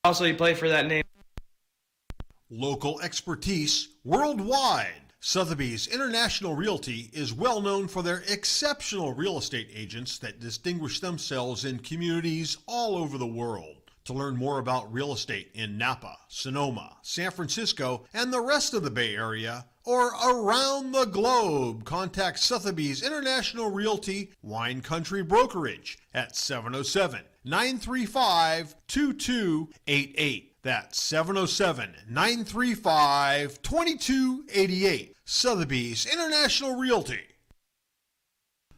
Also, you play for that name. Local expertise worldwide. Sotheby's International Realty is well known for their exceptional real estate agents that distinguish themselves in communities all over the world. To learn more about real estate in Napa, Sonoma, San Francisco, and the rest of the Bay Area, or around the globe, contact Sotheby's International Realty Wine Country Brokerage at 707-935-2288. That's 707-935-2288. Sotheby's International Realty.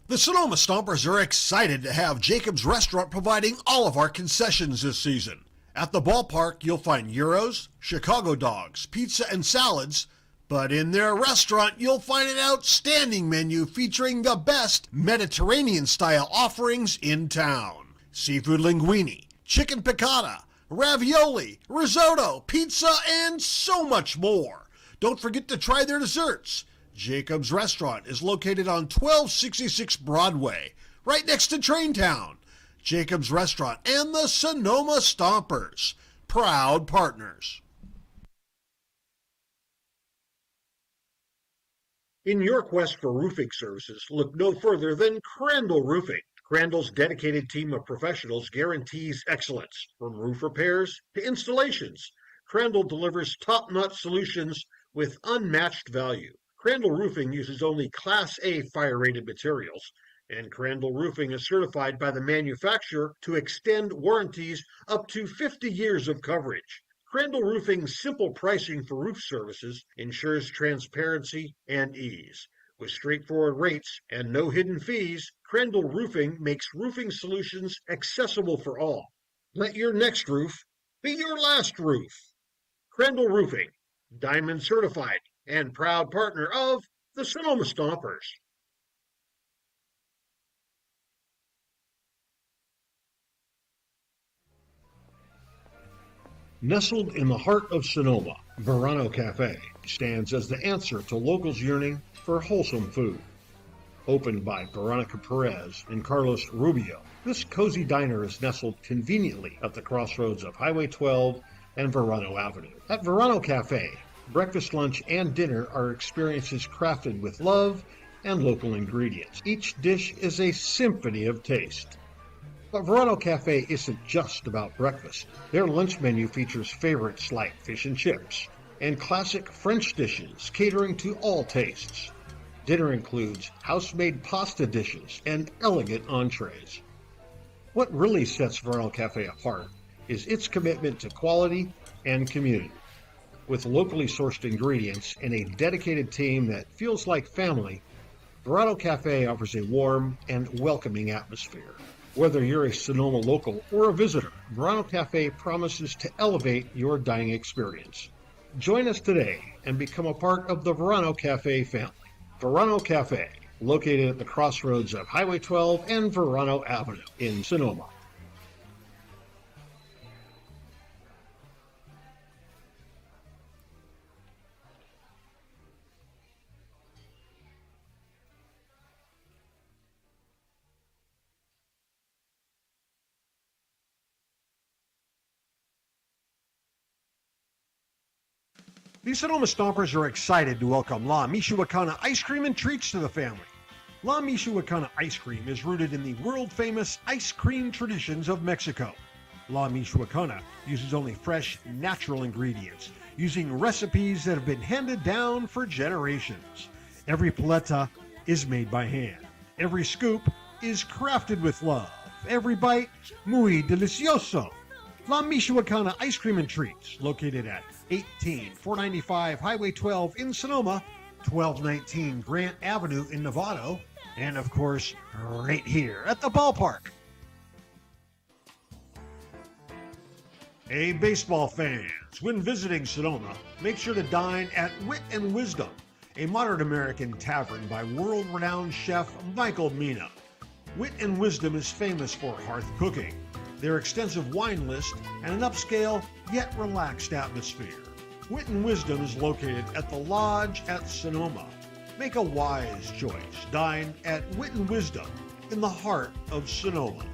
The Sonoma Stompers are excited to have Jacob's Restaurant providing all of our concessions this season. At the ballpark, you'll find gyros, Chicago dogs, pizza, and salads. But in their restaurant, you'll find an outstanding menu featuring the best Mediterranean-style offerings in town. Seafood linguine, chicken piccata, ravioli, risotto, pizza, and so much more. Don't forget to try their desserts. Jacob's Restaurant is located on 1266 Broadway, right next to Traintown. Jacob's Restaurant and the Sonoma Stompers, proud partners. In your quest for roofing services, look no further than Crandall Roofing. Crandall's dedicated team of professionals guarantees excellence. From roof repairs to installations, Crandall delivers top-notch solutions with unmatched value. Crandall Roofing uses only Class A fire-rated materials, and Crandall Roofing is certified by the manufacturer to extend warranties up to 50 years of coverage. Crandall Roofing's simple pricing for roof services ensures transparency and ease. With straightforward rates and no hidden fees, Crandall Roofing makes roofing solutions accessible for all. Let your next roof be your last roof. Crandall Roofing, Diamond certified and proud partner of the Sonoma Stompers. Nestled in the heart of Sonoma, Verano Cafe stands as the answer to locals yearning for wholesome food. Opened by Veronica Perez and Carlos Rubio, this cozy diner is nestled conveniently at the crossroads of Highway 12 and Verano Avenue. At Verano Cafe, breakfast, lunch, and dinner are experiences crafted with love and local ingredients. Each dish is a symphony of taste. But Verano Cafe isn't just about breakfast. Their lunch menu features favorites like fish and chips and classic French dishes catering to all tastes. Dinner includes house-made pasta dishes and elegant entrees. What really sets Verano Cafe apart is its commitment to quality and community. With locally sourced ingredients and a dedicated team that feels like family, Verano Cafe offers a warm and welcoming atmosphere. Whether you're a Sonoma local or a visitor, Verano Cafe promises to elevate your dining experience. Join us today and become a part of the Verano Cafe family. Verano Cafe, located at the crossroads of Highway 12 and Verano Avenue in Sonoma. The Sonoma Stompers are excited to welcome La Michoacana ice cream and treats to the family. La Michoacana ice cream is rooted in the world-famous ice cream traditions of Mexico. La Michoacana uses only fresh, natural ingredients, using recipes that have been handed down for generations. Every paleta is made by hand. Every scoop is crafted with love. Every bite, muy delicioso. La Michoacana Ice Cream and Treats, located at 18495 Highway 12 in Sonoma, 1219 Grant Avenue in Novato, and of course, right here at the ballpark. Hey, baseball fans, when visiting Sonoma, make sure to dine at Wit and Wisdom, a modern American tavern by world-renowned chef Michael Mina. Wit and Wisdom is famous for hearth cooking, their extensive wine list, and an upscale yet relaxed atmosphere. Wit and Wisdom is located at the Lodge at Sonoma. Make a wise choice. Dine at Wit and Wisdom in the heart of Sonoma.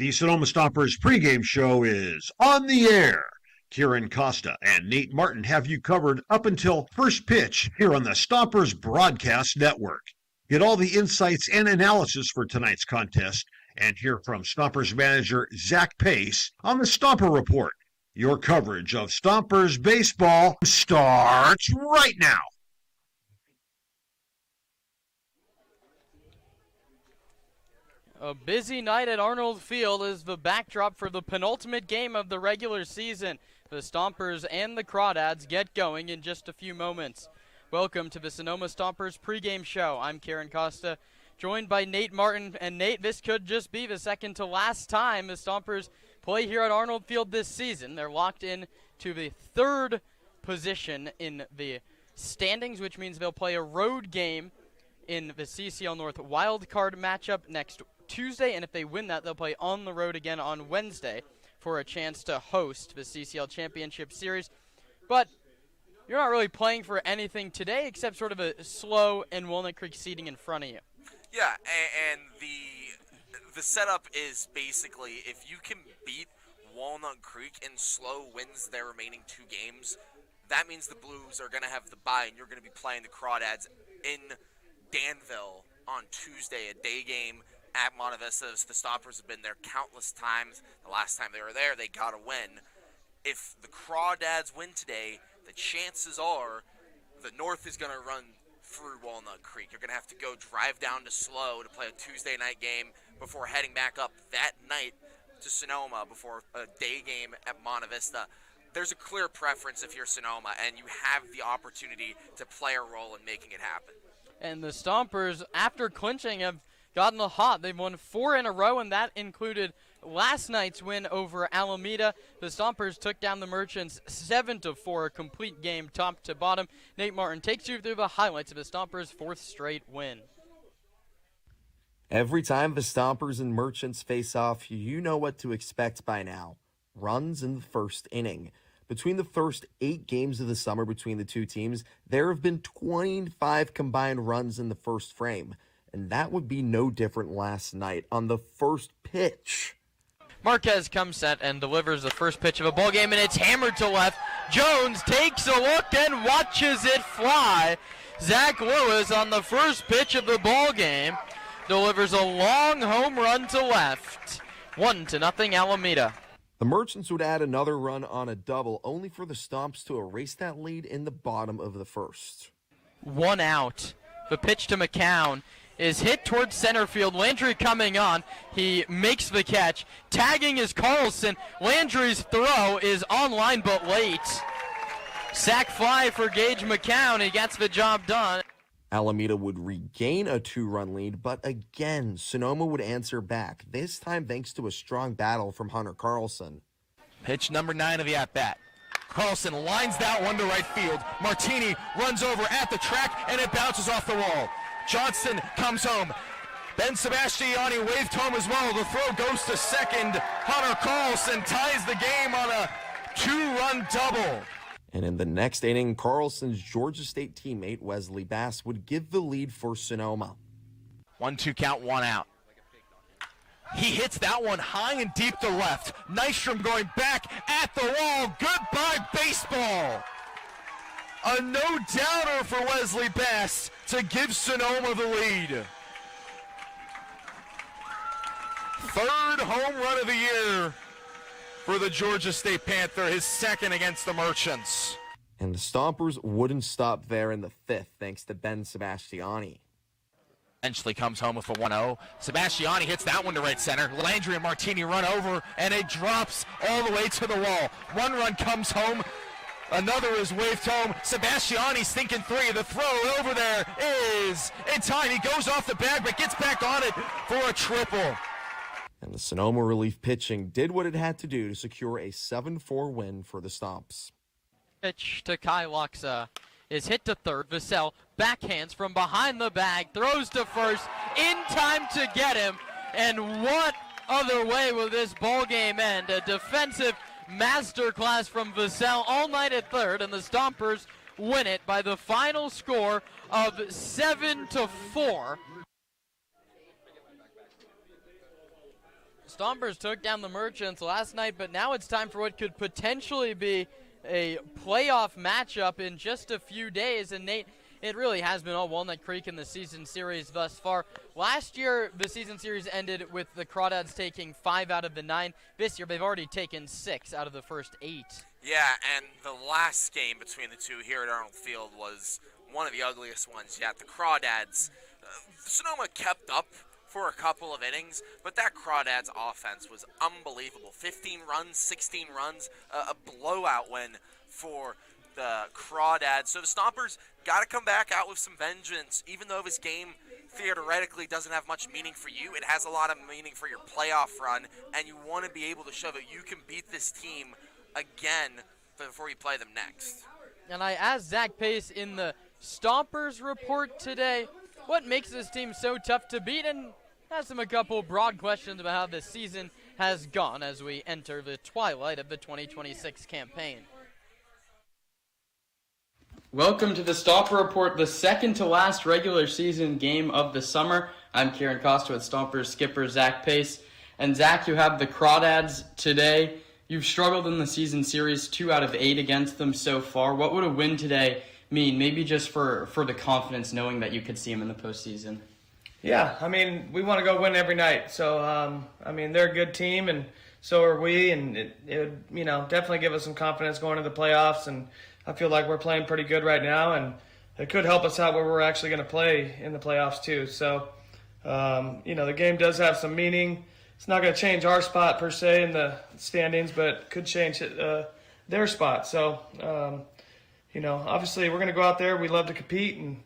The Sonoma Stompers pregame show is on the air. Kieran Costa and Nate Martin have you covered up until first pitch here on the Stompers Broadcast Network. Get all the insights and analysis for tonight's contest and hear from Stompers manager Zach Pace on the Stomper Report. Your coverage of Stompers baseball starts right now. A busy night at Arnold Field is the backdrop for the penultimate game of the regular season. The Stompers and the Crawdads get going in just a few moments. Welcome to the Sonoma Stompers pregame show. I'm Kieran Costa, joined by Nate Martin. And Nate, this could just be the second to last time the Stompers play here at Arnold Field this season. They're locked in to the third position in the standings, which means they'll play a road game in the CCL North wildcard matchup next Tuesday, and if they win that, they'll play on the road again on Wednesday for a chance to host the CCL Championship Series. But you're not really playing for anything today except sort of a slow and Walnut Creek seating in front of you. Yeah, and the setup is basically if you can beat Walnut Creek and slow wins their remaining two games, that means the Blues are going to have the bye and you're going to be playing the Crawdads in Danville on Tuesday, a day game at Monte Vista. The Stompers have been there countless times. The last time they were there, they got a win. If the Crawdads win today, the chances are the North is going to run through Walnut Creek. You're going to have to go drive down to Slow to play a Tuesday night game before heading back up that night to Sonoma before a day game at Monte Vista. There's a clear preference if you're Sonoma, and you have the opportunity to play a role in making it happen. And the Stompers, after clinching, have gotten the hot. They've won 4 in a row, and that included last night's win over Alameda. The Stompers took down the Merchants 7-4, a complete game top to bottom. Nate Martin takes you through the highlights of the Stompers' 4th straight win. Every time the Stompers and Merchants face off, you know what to expect by now. Runs in the first inning. Between the first 8 games of the summer between the two teams, there have been 25 combined runs in the first frame. And that would be no different last night on the first pitch. Marquez comes set and delivers the first pitch of a ball game, and it's hammered to left. Jones takes a look and watches it fly. Zach Lewis on the first pitch of the ball game delivers a long home run to left. 1-0 Alameda. The Merchants would add another run on a double, only for the Stomps to erase that lead in the bottom of the first. 1 out. The pitch to McCown is hit towards center field. Landry coming on. He makes the catch. Tagging is Carlson. Landry's throw is online but late. Sack fly for Gage McCown. He gets the job done. Alameda would regain a 2-run lead, but again, Sonoma would answer back, this time thanks to a strong battle from Hunter Carlson. Pitch number 9 of the at-bat. Carlson lines that one to right field. Martini runs over at the track, and it bounces off the wall. Johnson comes home. Ben Sebastiani waved home as well. The throw goes to second. Hunter Carlson ties the game on a 2-run double. And in the next inning, Carlson's Georgia State teammate Wesley Bass would give the lead for Sonoma. 1-2 count, 1 out. He hits that one high and deep to left. Nystrom going back at the wall. Goodbye, baseball. A no-doubter for Wesley Bass to give Sonoma the lead. 3rd home run of the year for the Georgia State Panther, his 2nd against the Merchants. And the Stompers wouldn't stop there in the 5th, thanks to Ben Sebastiani. Eventually comes home with a 1-0. Sebastiani hits that one to right center. Landry and Martini run over, and it drops all the way to the wall. 1 run comes home. Another is waved home. Sebastiani's thinking 3. The throw over there is in time. He goes off the bag, but gets back on it for a triple. And the Sonoma relief pitching did what it had to do to secure a 7-4 win for the Stomps. Pitch to Kai Loxa is hit to third. Vassell backhands from behind the bag, throws to first, in time to get him. And what other way will this ball game end? A defensive masterclass from Vassell all night at third, and the Stompers win it by the final score of 7-4. Stompers took down the Merchants last night, but now it's time for what could potentially be a playoff matchup in just a few days. And Nate, it really has been all Walnut Creek in the season series thus far. Last year, the season series ended with the Crawdads taking 5 out of the 9. This year, they've already taken 6 out of the first 8. Yeah, and the last game between the two here at Arnold Field was one of the ugliest ones yet. The Crawdads, Sonoma kept up for a couple of innings, but that Crawdads offense was unbelievable. 15 runs, 16 runs, a blowout win for the Crawdads. So the Stompers got to come back out with some vengeance. Even though this game theoretically doesn't have much meaning for you, it has a lot of meaning for your playoff run, and you want to be able to show that you can beat this team again before you play them next. And I asked Zach Pace in the Stompers report today, what makes this team so tough to beat, and asked him a couple broad questions about how this season has gone as we enter the twilight of the 2026 campaign. Welcome to the Stomper Report, the second to last regular season game of the summer. I'm Kieran Costa with Stompers skipper Zach Pace. And Zach, you have the Crawdads today. You've struggled in the season series, 2 out of 8 against them so far. What would a win today mean, maybe just for the confidence knowing that you could see them in the postseason? Yeah, I mean, we want to go win every night. So, I mean, they're a good team, and so are we. And it would, definitely give us some confidence going to the playoffs. And I feel like we're playing pretty good right now, and it could help us out where we're actually going to play in the playoffs too. So, the game does have some meaning. It's not going to change our spot per se in the standings, but could change their spot. So, obviously we're going to go out there. We love to compete, and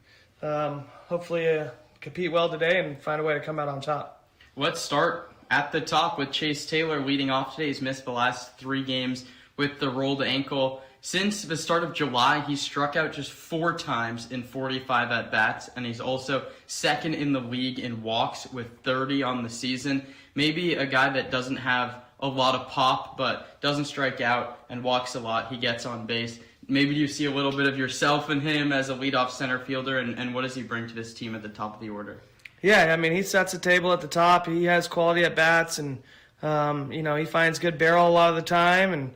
hopefully compete well today and find a way to come out on top. Let's start at the top with Chase Taylor leading off today. He's missed the last 3 games with the rolled ankle. Since the start of July, he's struck out just 4 times in 45 at-bats, and he's also second in the league in walks with 30 on the season. Maybe a guy that doesn't have a lot of pop but doesn't strike out and walks a lot. He gets on base. Maybe you see a little bit of yourself in him as a leadoff center fielder, and what does he bring to this team at the top of the order? Yeah, I mean, he sets the table at the top. He has quality at-bats, and, he finds good barrel a lot of the time, and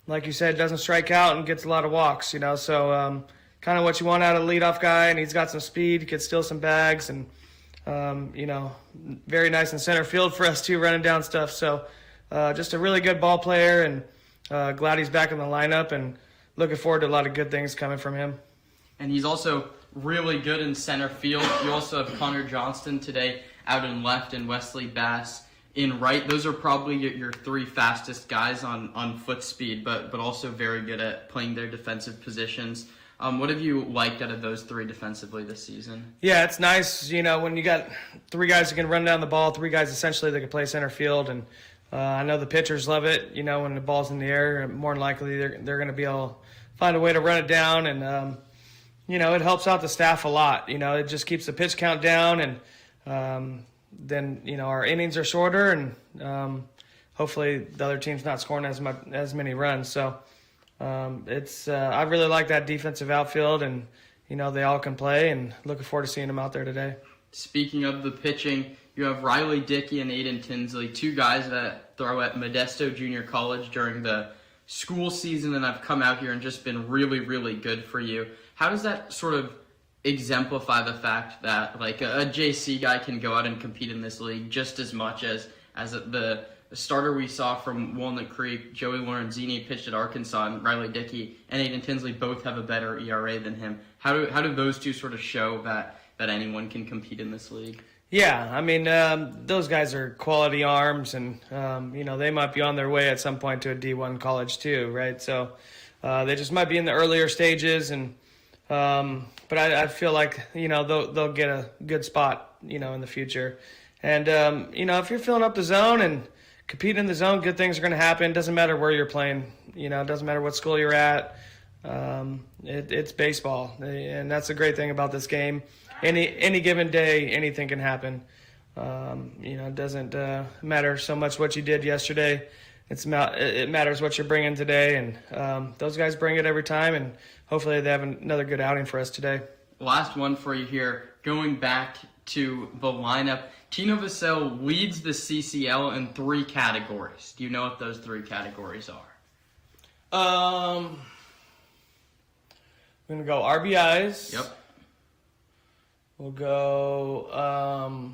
like you said, doesn't strike out and gets a lot of walks, so kind of what you want out of a leadoff guy, and he's got some speed, could steal some bags, and, very nice in center field for us too, running down stuff. So just a really good ball player, and glad he's back in the lineup, and looking forward to a lot of good things coming from him. And he's also really good in center field. You also have Connor Johnston today out in left and Wesley Bass in right. Those are probably your 3 fastest guys on foot speed, but also very good at playing their defensive positions. What have you liked out of those 3 defensively this season? Yeah, it's nice, when you got 3 guys who can run down the ball, 3 guys essentially that can play center field, and I know the pitchers love it, when the ball's in the air. More than likely they're going to be able to find a way to run it down, and it helps out the staff a lot. It just keeps the pitch count down, and then our innings are shorter, and hopefully the other team's not scoring as many runs. So I really like that defensive outfield, and they all can play, and looking forward to seeing them out there today. Speaking of the pitching, you have Riley Dickey and Aiden Tinsley, 2 guys that throw at Modesto Junior College during the school season, and have come out here and just been really, really good for you. How does that sort of exemplify the fact that like a JC guy can go out and compete in this league just as much as the starter we saw from Walnut Creek, Joey Lorenzini, pitched at Arkansas, and Riley Dickey and Aiden Tinsley both have a better ERA than him? How do those 2 sort of show that anyone can compete in this league? Yeah, I mean, those guys are quality arms, and, they might be on their way at some point to a D1 college too, right? So they just might be in the earlier stages, and but I feel like, they'll get a good spot, in the future. And, if you're filling up the zone and competing in the zone, good things are going to happen. Doesn't matter where you're playing, it doesn't matter what school you're at. It's baseball, and that's the great thing about this game. Any given day, anything can happen. It doesn't matter so much what you did yesterday. It matters what you're bringing today, and those guys bring it every time, and hopefully they have another good outing for us today. Last one for you here. Going back to the lineup. Tino Vassell leads the CCL in 3 categories. Do you know what those 3 categories are? I'm going to go RBIs. Yep. We'll go,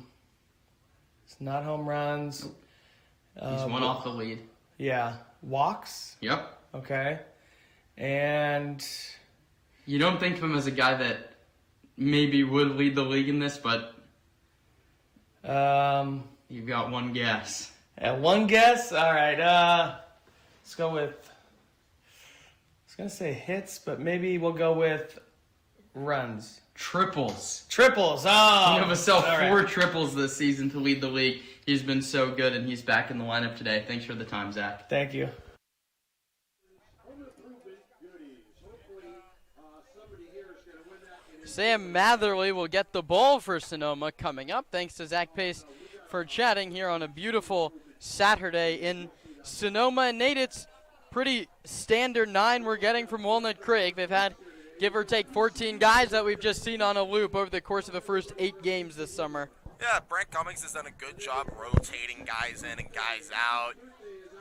it's not home runs. He's one off the lead. Yeah. Walks. Yep. Okay. And You don't think of him as a guy that maybe would lead the league in this, but you've got one guess. one guess? All right. Let's go with, I was going to say hits, but maybe we'll go with runs. Triples. Triples. Tino Oh. Vassell, all 4 right. triples this season to lead the league. He's been so good, and he's back in the lineup today. Thanks for the time, Zach. Thank you. Sam Matherly will get the ball for Sonoma coming up. Thanks to Zach Pace for chatting here on a beautiful Saturday in Sonoma. And Nate, it's pretty standard 9 we're getting from Walnut Creek. They've had, give or take, 14 guys that we've just seen on a loop over the course of the first 8 games this summer. Yeah, Brent Cummings has done a good job rotating guys in and guys out.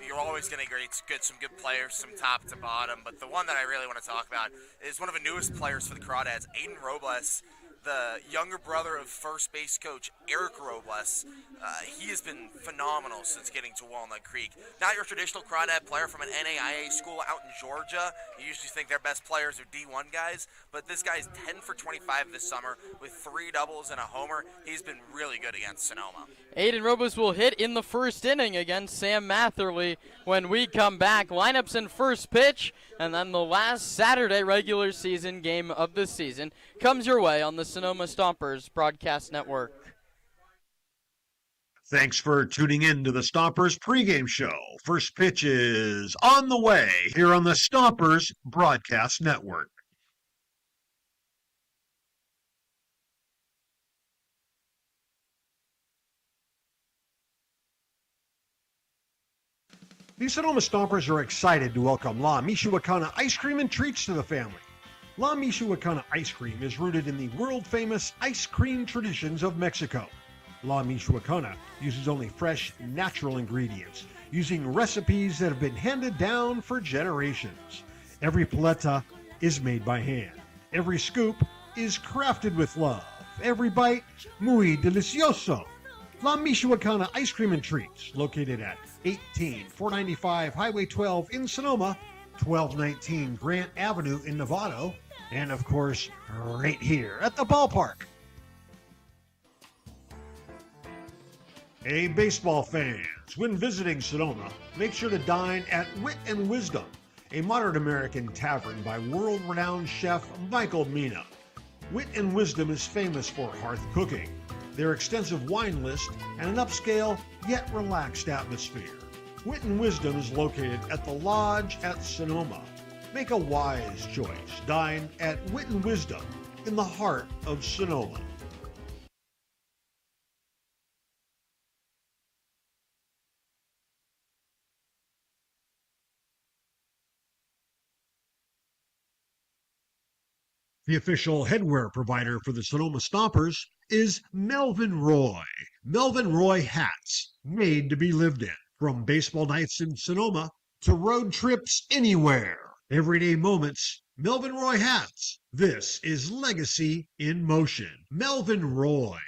You're always going to get some good players from top to bottom, but the one that I really want to talk about is one of the newest players for the Crawdads, Aiden Robles, the younger brother of first base coach Eric Robles. He has been phenomenal since getting to Walnut Creek. Not your traditional Crawdad player from an NAIA school out in Georgia. You usually think their best players are D1 guys, but this guy's 10 for 25 this summer with 3 doubles and a homer. He's been really good against Sonoma. Aiden Robles will hit in the first inning against Sam Matherly when we come back. Lineups in first pitch, and then the last Saturday regular season game of the season comes your way on the Sonoma Stompers Broadcast Network. Thanks for tuning in to the Stompers pregame show. First pitch is on the way here on the Stompers Broadcast Network. The Sonoma Stompers are excited to welcome La Michoacana ice cream and treats to the family. La Michoacana ice cream is rooted in the world-famous ice cream traditions of Mexico. La Michoacana uses only fresh, natural ingredients, using recipes that have been handed down for generations. Every paleta is made by hand. Every scoop is crafted with love. Every bite, muy delicioso. La Michoacana Ice Cream and Treats, located at 18495 Highway 12 in Sonoma, 1219 Grant Avenue in Novato, and of course, right here at the ballpark. Hey, baseball fans, when visiting Sonoma, make sure to dine at Wit and Wisdom, a modern American tavern by world-renowned chef Michael Mina. Wit and Wisdom is famous for hearth cooking, their extensive wine list, and an upscale yet relaxed atmosphere. Wit and Wisdom is located at the Lodge at Sonoma. Make a wise choice. Dine at Wit and Wisdom in the heart of Sonoma. The official headwear provider for the Sonoma Stompers is Melvin Roy. Melvin Roy hats, made to be lived in. From baseball nights in Sonoma to road trips anywhere. Everyday moments, Melvin Roy hats. This is Legacy in Motion. Melvin Roy.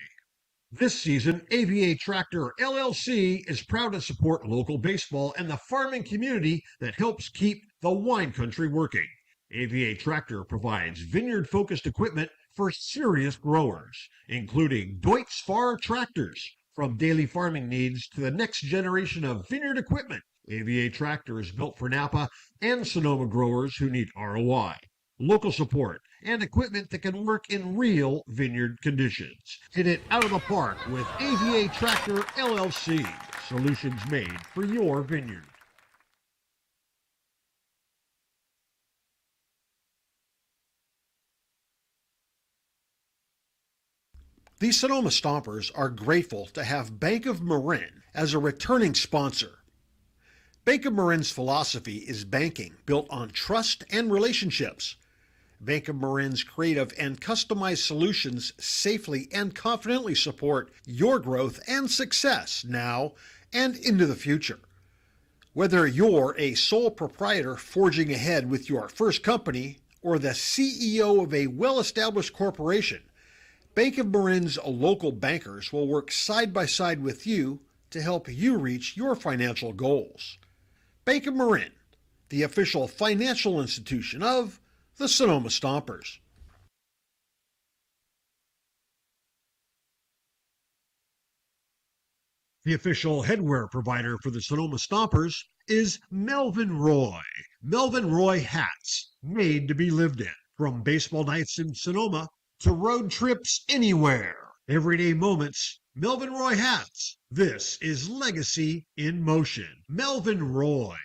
This season, AVA Tractor LLC is proud to support local baseball and the farming community that helps keep the wine country working. AVA Tractor provides vineyard-focused equipment for serious growers, including Deutz Fahr tractors. From daily farming needs to the next generation of vineyard equipment, AVA Tractor is built for Napa and Sonoma growers who need ROI, local support, and equipment that can work in real vineyard conditions. Hit it out of the park with AVA Tractor LLC. Solutions made for your vineyard. The Sonoma Stompers are grateful to have Bank of Marin as a returning sponsor. Bank of Marin's philosophy is banking built on trust and relationships. Bank of Marin's creative and customized solutions safely and confidently support your growth and success now and into the future. Whether you're a sole proprietor forging ahead with your first company or the CEO of a well-established corporation, Bank of Marin's local bankers will work side by side with you to help you reach your financial goals. Bank of Marin, the official financial institution of the Sonoma Stompers. The official headwear provider for the Sonoma Stompers is Melvin Roy. Melvin Roy hats, made to be lived in. From baseball nights in Sonoma to road trips anywhere. Everyday moments, Melvin Roy hats. This is legacy in motion. Melvin Roy.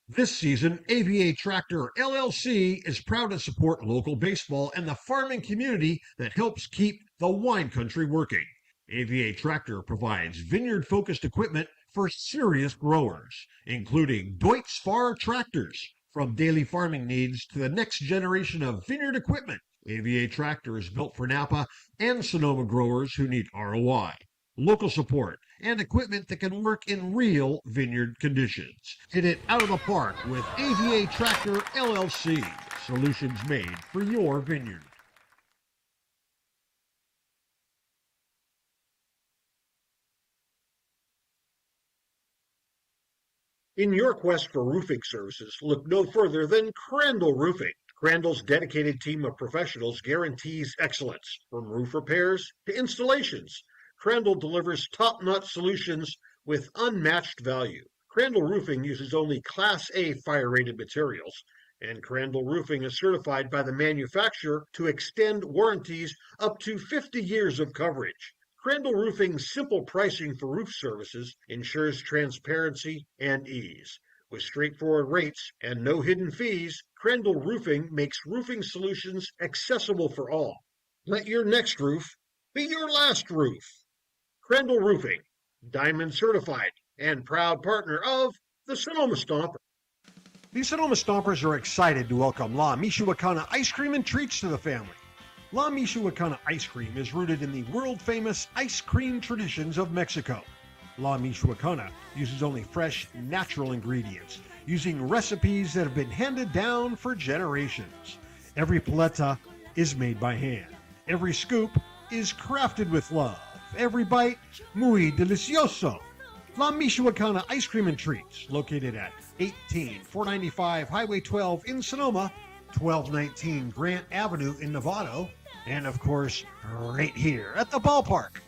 This season, AVA Tractor LLC is proud to support local baseball and the farming community that helps keep the wine country working. AVA Tractor provides vineyard-focused equipment for serious growers, including Deutz Fahr tractors. From daily farming needs to the next generation of vineyard equipment, AVA Tractor is built for Napa and Sonoma growers who need ROI, local support, and equipment that can work in real vineyard conditions. Hit it out of the park with AVA Tractor LLC. Solutions made for your vineyard. In your quest for roofing services, look no further than Crandall Roofing. Crandall's dedicated team of professionals guarantees excellence, from roof repairs to installations. Crandall delivers top-notch solutions with unmatched value. Crandall Roofing uses only Class A fire-rated materials, and Crandall Roofing is certified by the manufacturer to extend warranties up to 50 years of coverage. Crandall Roofing's simple pricing for roof services ensures transparency and ease. With straightforward rates and no hidden fees, Crandall Roofing makes roofing solutions accessible for all. Let your next roof be your last roof. Crandall Roofing, Diamond certified and proud partner of the Sonoma Stompers. The Sonoma Stompers are excited to welcome La Michoacana ice cream and treats to the family. La Michoacana ice cream is rooted in the world-famous ice cream traditions of Mexico. La Michoacana uses only fresh, natural ingredients, using recipes that have been handed down for generations. Every paleta is made by hand. Every scoop is crafted with love. Every bite, muy delicioso. La Michoacana Ice Cream and Treats, located at 18495 Highway 12 in Sonoma, 1219 Grant Avenue in Novato, and of course, right here at the ballpark.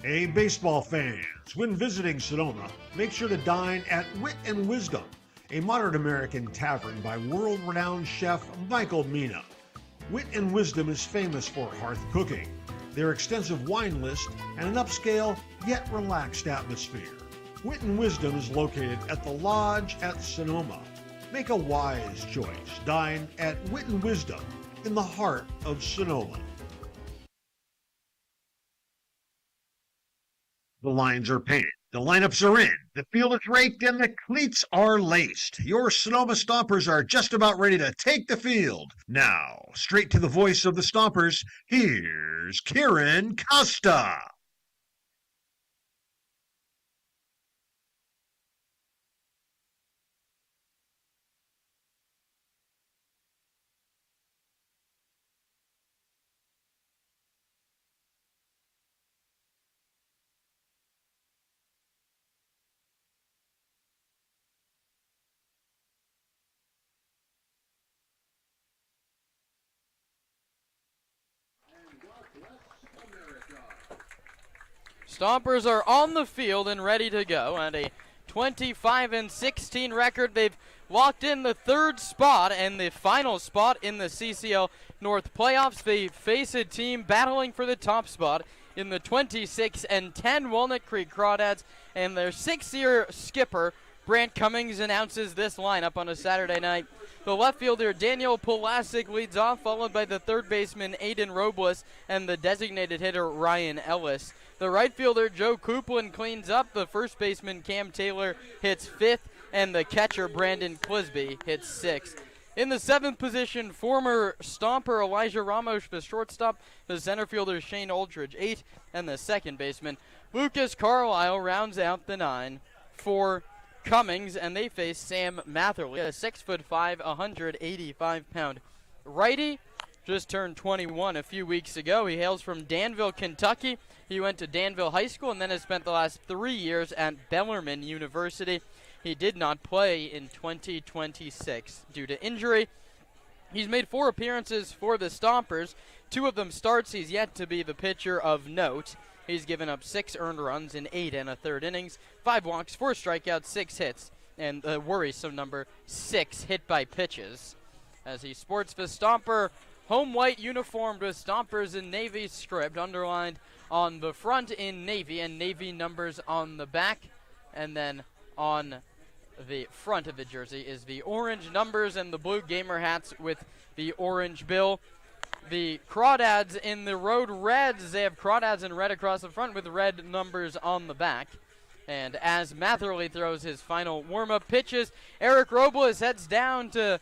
Hey, baseball fans, when visiting Sonoma, make sure to dine at Wit and Wisdom, a modern American tavern by world-renowned chef Michael Mina. Wit and Wisdom is famous for hearth cooking, their extensive wine list, and an upscale yet relaxed atmosphere. Wit and Wisdom is located at the Lodge at Sonoma. Make a wise choice. Dine at Wit and Wisdom in the heart of Sonoma. The lines are painted. The lineups are in. The field is raked and the cleats are laced. Your Sonoma Stompers are just about ready to take the field. Now, straight to the voice of the Stompers, here's Kieran Costa. Stompers are on the field and ready to go, and a 25-16 record. They've locked in the third spot and the final spot in the CCL North playoffs. They face a team battling for the top spot in the 26-10 Walnut Creek Crawdads, and their sixth-year skipper Brant Cummings announces this lineup on a Saturday night. The left fielder Daniel Pulasic leads off, followed by the third baseman Aiden Robles and the designated hitter Ryan Ellis. The right fielder, Joe Coupland, cleans up. The first baseman, Cam Taylor, hits 5th. And the catcher, Brandon Clisby, hits 6th. In the 7th position, former Stomper Elijah Ramos, the shortstop. The center fielder, Shane Aldridge, 8. And the second baseman, Lucas Carlisle, rounds out the 9 for Cummings. And they face Sam Matherly, a 6'5", 185-pound righty. Just turned 21 a few weeks ago. He hails from Danville, Kentucky. He went to Danville High School and then has spent the last 3 years at Bellarmine University. He did not play in 2026 due to injury. He's made 4 appearances for the Stompers. 2 of them starts. He's yet to be the pitcher of note. He's given up 6 earned runs in 8 1/3 innings, 5 walks, 4 strikeouts, 6 hits, and the worrisome number 6 hit by pitches. As he sports the Stomper home white uniform with Stompers in Navy script underlined on the front in Navy and Navy numbers on the back. And then on the front of the jersey is the orange numbers and the blue gamer hats with the orange bill. The Crawdads in the road reds, they have Crawdads in red across the front with red numbers on the back. And as Matherly throws his final warm-up pitches, Eric Robles heads down to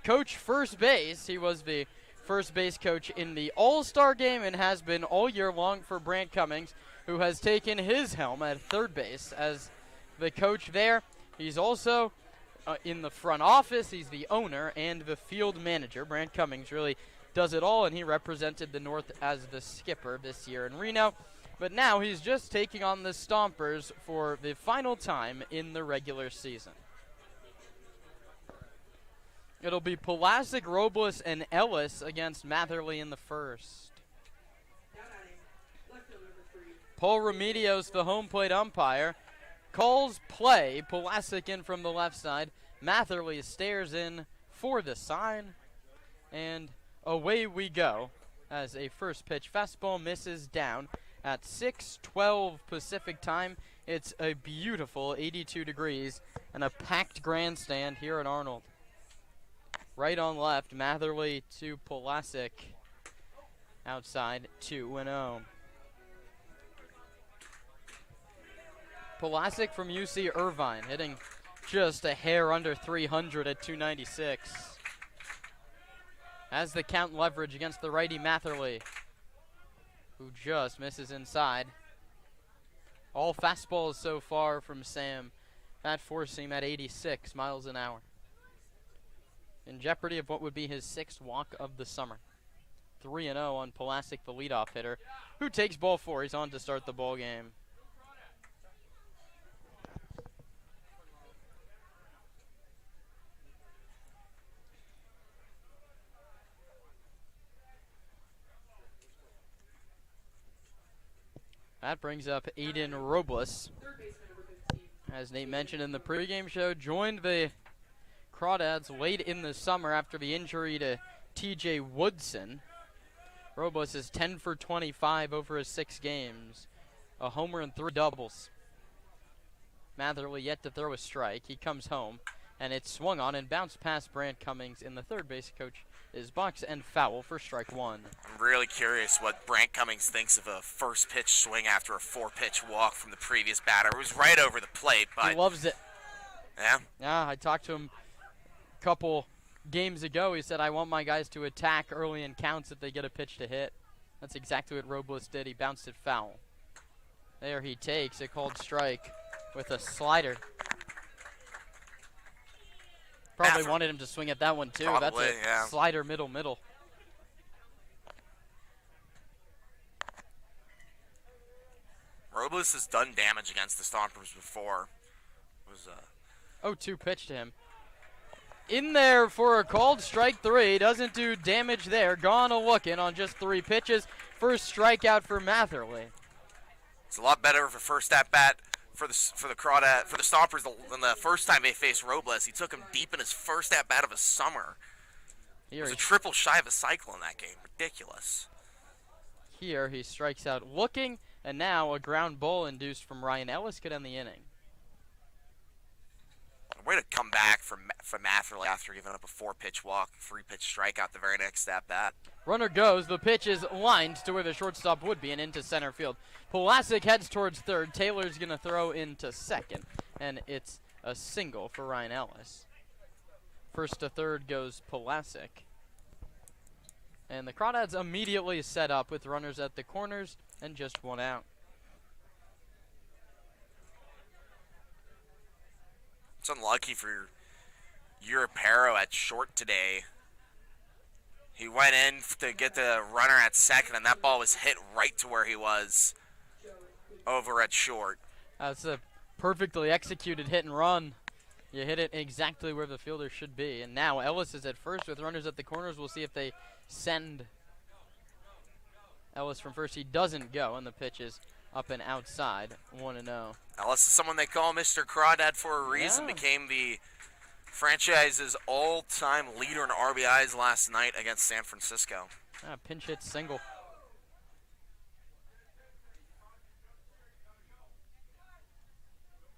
coach first base. He was the first base coach in the All-Star game and has been all year long for Brant Cummings, who has taken his helm at third base as the coach there. He's also in the front office. He's the owner and the field manager. Brant Cummings really does it all, and he represented the North as the skipper this year in Reno. But now he's just taking on the Stompers for the final time in the regular season. It'll be Pulasic, Robles, and Ellis against Matherly in the first. Paul Remedios, the home plate umpire, calls play. Pulasic in from the left side. Matherly stares in for the sign. And away we go as a first pitch fastball misses down at 6:12 Pacific time. It's a beautiful 82 degrees and a packed grandstand here at Arnold. Right on left, Matherly to Pulasic. Outside, 2-0. Pulasic from UC Irvine, hitting just a hair under 300 at 296. Has the count leverage against the righty Matherly, who just misses inside. All fastballs so far from Sam. That four-seam at 86 miles an hour. In jeopardy of what would be his 6th walk of the summer. 3-0 on Pulasic, the leadoff hitter, who takes ball 4. He's on to start the ball game. That brings up Aiden Robles. As Nate mentioned in the pregame show, joined the Crawdads late in the summer after the injury to TJ Woodson. Robles is 10 for 25 over his 6 games. A homer and 3 doubles. Matherly yet to throw a strike. He comes home, and it's swung on and bounced past Brant Cummings in the third base coach is box and foul for strike 1. I'm really curious what Brant Cummings thinks of a first pitch swing after a 4-pitch walk from the previous batter. It was right over the plate, but he loves it. Yeah? Yeah, I talked to him a couple games ago. He said, I want my guys to attack early in counts if they get a pitch to hit. That's exactly what Robles did. He bounced it foul. There he takes a called strike with a slider. Probably wanted him to swing at that one, too. Probably, that's a yeah. slider middle. Robles has done damage against the Stompers before. It was 0-2 pitch to him. In there for a called strike 3. Doesn't do damage there. Gone a-looking on just 3 pitches. First strikeout for Matherly. It's a lot better of a first at-bat for the Stompers than the first time they faced Robles. He took him deep in his first at-bat of a summer. It was a triple shy of a cycle in that game. Ridiculous. Here he strikes out looking, and now a ground ball induced from Ryan Ellis could end the inning. Way to come back from Matherly after giving up a 4-pitch walk, 3-pitch strikeout the very next at bat. Runner goes. The pitch is lined to where the shortstop would be and into center field. Pulasic heads towards third. Taylor's going to throw into second, and it's a single for Ryan Ellis. First to third goes Pulasic. And the Crawdads immediately set up with runners at the corners and just one out. It's unlucky for Europero at short today. He went in to get the runner at second, and that ball was hit right to where he was over at short. That's a perfectly executed hit and run. You hit it exactly where the fielder should be. And now Ellis is at first with runners at the corners. We'll see if they send Ellis from first. He doesn't go, and the pitch is up and outside, 1-0. Ellis is someone they call Mr. Crawdad for a reason. Yeah. Became the franchise's all-time leader in RBIs last night against San Francisco. Pinch hit single.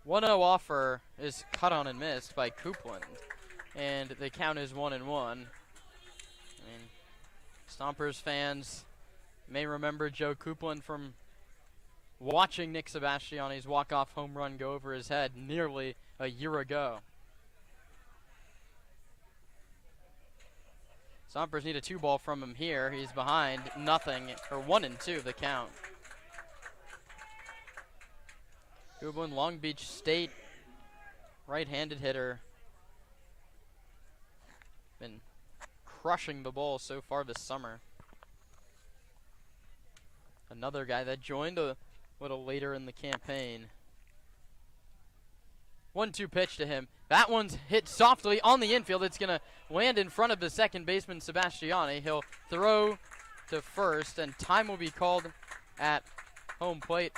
One 0 offer is cut on and missed by Coupland, and the count is 1-1. I mean, Stompers fans may remember Joe Coupland from watching Nick Sebastiani's walk-off home run go over his head nearly a year ago. Stompers need a 2-ball from him here. He's behind, nothing, or 1-2 the count. Coupland, Long Beach State, right-handed hitter. Been crushing the ball so far this summer. Another guy that joined a little later in the campaign. 1-2 pitch to him. That one's hit softly on the infield. It's going to land in front of the second baseman, Sebastiani. He'll throw to first, and time will be called at home plate.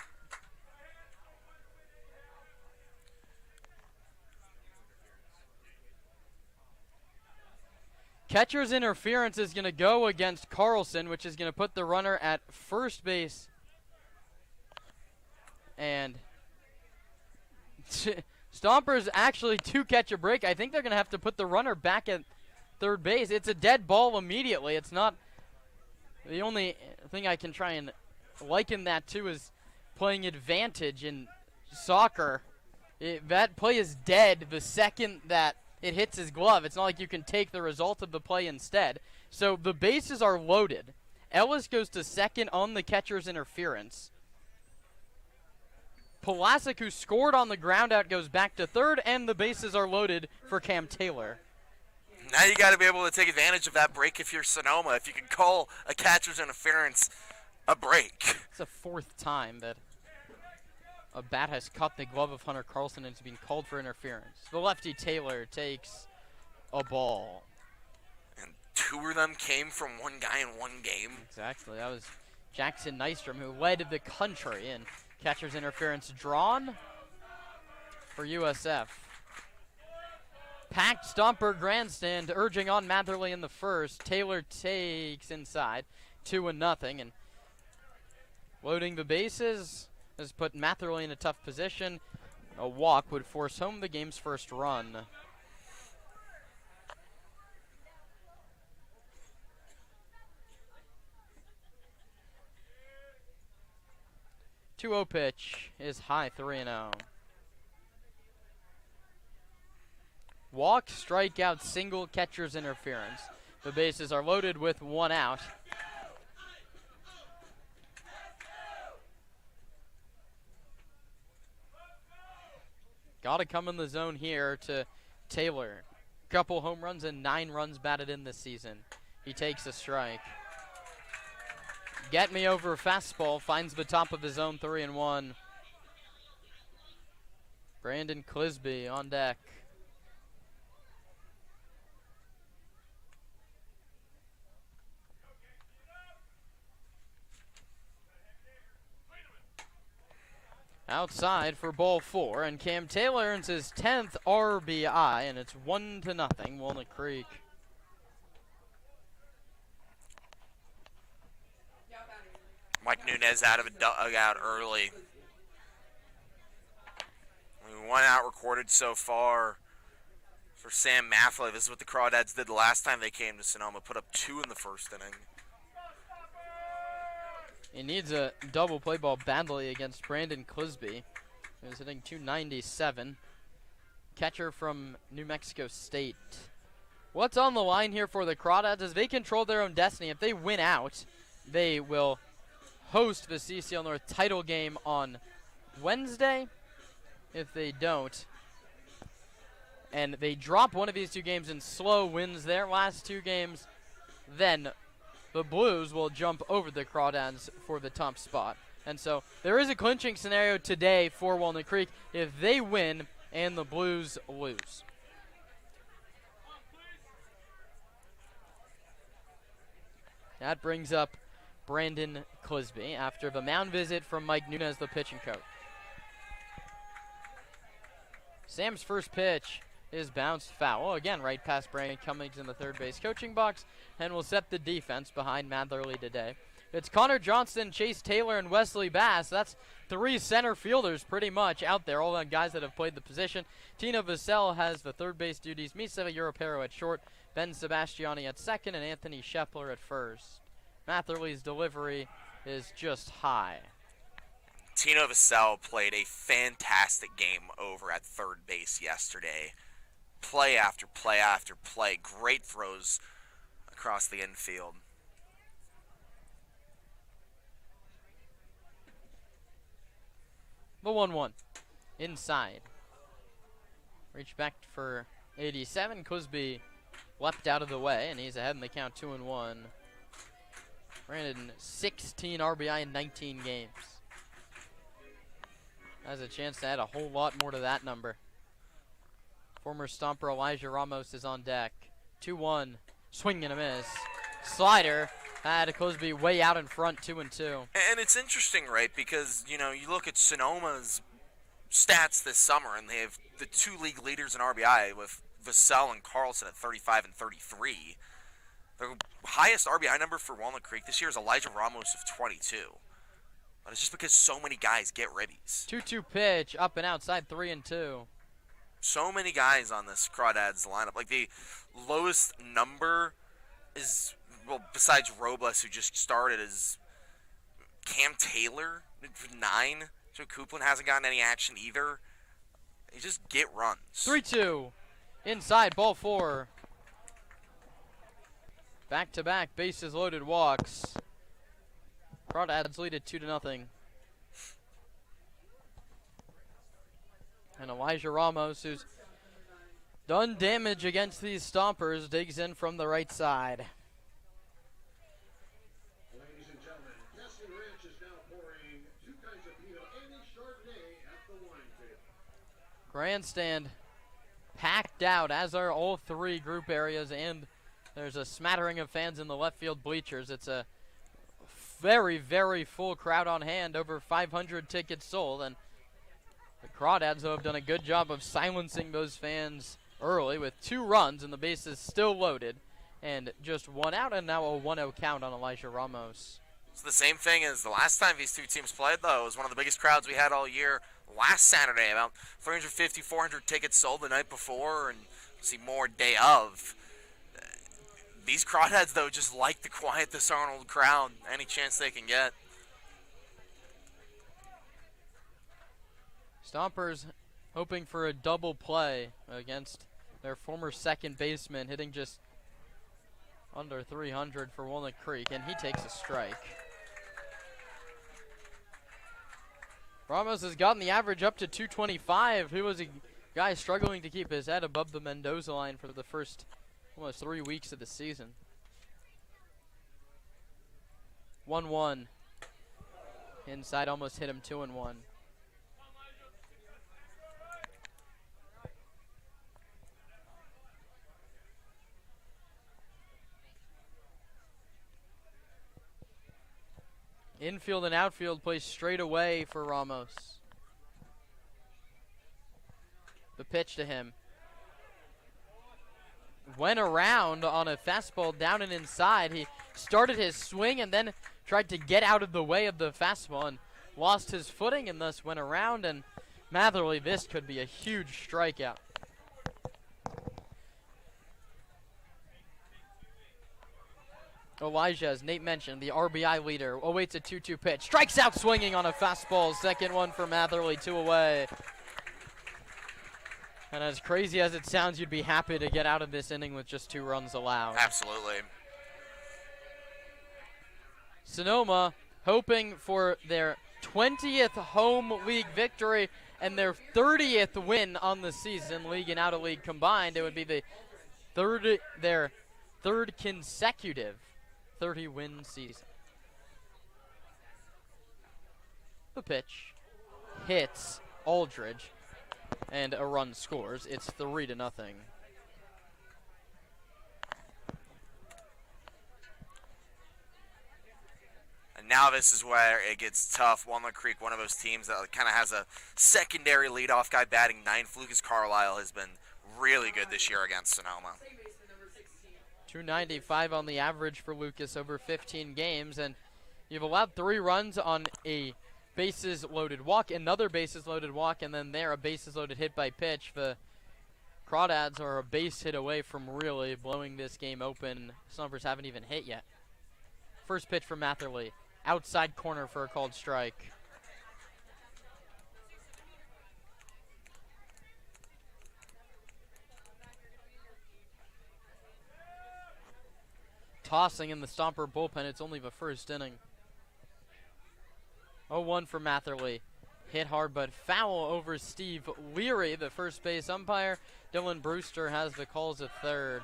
Catcher's interference is going to go against Carlson, which is going to put the runner at first base. And Stompers actually to catch a break. I think they're going to have to put the runner back at third base. It's a dead ball immediately. It's not the only thing I can try and liken that to is playing advantage in soccer. That play is dead the second that it hits his glove. It's not like you can take the result of the play instead. So the bases are loaded. Ellis goes to second on the catcher's interference. Pulasic, who scored on the ground out, goes back to third, and the bases are loaded for Cam Taylor. Now you got to be able to take advantage of that break if you're Sonoma. If you can call a catcher's interference a break. It's the fourth time that a bat has cut the glove of Hunter Carlson and it's been called for interference. The lefty Taylor takes a ball. And two of them came from one guy in one game. Exactly. That was Jackson Nystrom, who led the country in catcher's interference drawn for USF. Packed Stomper grandstand urging on Matherly in the first. Taylor takes inside 2-0, and loading the bases has put Matherly in a tough position. A walk would force home the game's first run. Two-0 pitch is high, 3-0. Walk, strikeout, single, catcher's interference. The bases are loaded with one out. Got to come in the zone here to Taylor. Couple home runs and 9 runs batted in this season. He takes a strike. Get me over fastball, finds the top of his zone, 3-1. Brandon Clisby on deck. Outside for ball 4, and Cam Taylor earns his 10th RBI, and it's 1-0, Walnut Creek. Mike Nunez out of a dugout early. 1 out recorded so far for Sam Mathley. This is what the Crawdads did the last time they came to Sonoma. Put up 2 in the first inning. He needs a double play ball badly against Brandon Clisby, who's hitting .297. Catcher from New Mexico State. What's on the line here for the Crawdads is they control their own destiny. If they win out, they will host the CCL North title game on Wednesday. If they don't, and they drop one of these 2 games and Slow wins their last 2 games, then the Blues will jump over the Crawdads for the top spot. And so there is a clinching scenario today for Walnut Creek if they win and the Blues lose. That brings up Brandon Clisby after the mound visit from Mike Nunez, the pitching coach. Sam's first pitch is bounced foul. Again, right past Brandon Cummings in the third base coaching box, and will set the defense behind Matherly today. It's Connor Johnston, Chase Taylor, and Wesley Bass. That's 3 center fielders pretty much out there, all the guys that have played the position. Tino Vassell has the third base duties, Misa Europero at short, Ben Sebastiani at second, and Anthony Scheffler at first. Matherly's delivery is just high. Tino Vassell played a fantastic game over at third base yesterday. Play after play after play. Great throws across the infield. The 1-1. Inside. Reach back for 87. Clisby leapt out of the way, and he's ahead in the count 2-1. Brandon, 16 RBI in 19 games. Has a chance to add a whole lot more to that number. Former Stomper Elijah Ramos is on deck. 2-1, swing and a miss. Slider had Clisby way out in front, 2-2. And it's interesting, right? Because, you know, you look at Sonoma's stats this summer, and they have the 2 league leaders in RBI with Vassell and Carlson at 35 and 33. The highest RBI number for Walnut Creek this year is Elijah Ramos of 22. But it's just because so many guys get ribbies. 2-2 pitch, up and outside, 3-2. So many guys on this Crawdads lineup. Like, the lowest number is, well, besides Robles, who just started, is Cam Taylor, 9. Joe Coupland hasn't gotten any action either. They just get runs. 3-2. Inside, ball 4. Back-to-back, bases loaded walks. Crawdads lead it 2-0. And Elijah Ramos, who's done damage against these Stompers, digs in from the right side. Ladies and gentlemen, Jesse Rich is now pouring 2 kinds of Pinot and a Chardonnay at the wine field. Grandstand packed out, as are all 3 group areas, and there's a smattering of fans in the left field bleachers. It's a very, very full crowd on hand, over 500 tickets sold, and the Crawdads have done a good job of silencing those fans early with 2 runs, and the bases still loaded, and just 1 out, and now a 1-0 count on Elijah Ramos. It's the same thing as the last time these 2 teams played, though. It was one of the biggest crowds we had all year last Saturday. About 350, 400 tickets sold the night before, and see more day of. These Crawdads, though, just like to quiet this Arnold crowd any chance they can get. Stompers hoping for a double play against their former second baseman, hitting just under 300 for Walnut Creek, and he takes a strike. Ramos has gotten the average up to 225. He was a guy struggling to keep his head above the Mendoza line for the first almost 3 weeks of the season. 1-1. Inside, almost hit him 2-1. Infield and outfield play straight away for Ramos. The pitch to him. Went around on a fastball down and inside. He started his swing and then tried to get out of the way of the fastball and lost his footing and thus went around. And Matherly, this could be a huge strikeout. Elijah, as Nate mentioned, the RBI leader, awaits a 2-2 pitch. Strikes out swinging on a fastball. Second one for Matherly, 2 away. And as crazy as it sounds, you'd be happy to get out of this inning with just 2 runs allowed. Absolutely. Sonoma hoping for their 20th home league victory and their 30th win on the season, league and out of league combined. It would be their third consecutive 30-win season. The pitch hits Aldridge, and a run scores. It's 3-0. And now this is where it gets tough. Walnut Creek, one of those teams that kind of has a secondary leadoff guy batting ninth. Lucas Carlisle has been really good this year against Sonoma. 295 on the average for Lucas over 15 games, and you've allowed 3 runs on a bases-loaded walk, another bases-loaded walk, and then there a bases-loaded hit by pitch. The Crawdads are a base hit away from really blowing this game open. Stompers haven't even hit yet. First pitch from Matherly. Outside corner for a called strike. Tossing in the Stomper bullpen. It's only the first inning. 0-1 for Matherly. Hit hard but foul over Steve Leary, the first base umpire. Dylan Brewster has the calls at third.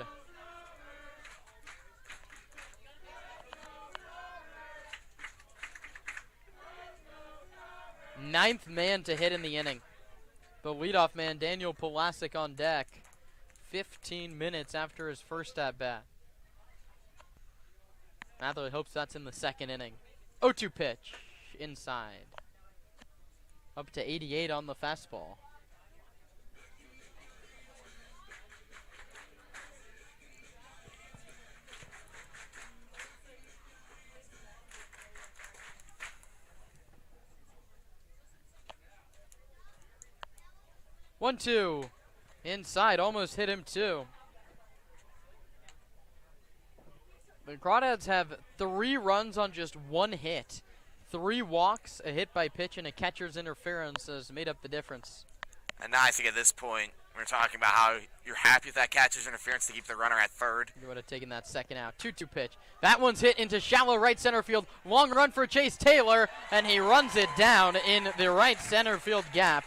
Ninth man to hit in the inning. The leadoff man, Daniel Pulasic, on deck. 15 minutes after his first at-bat. Matherly hopes that's in the second inning. 0-2 pitch. Inside. Up to 88 on the fastball. One, two. Inside, almost hit him too. The Crawdads have 3 runs on just 1 hit. 3 walks, a hit by pitch, and a catcher's interference has made up the difference. And now I think at this point, we're talking about how you're happy with that catcher's interference to keep the runner at third. You would have taken that second out. 2-2 pitch. That one's hit into shallow right center field. Long run for Chase Taylor, and he runs it down in the right center field gap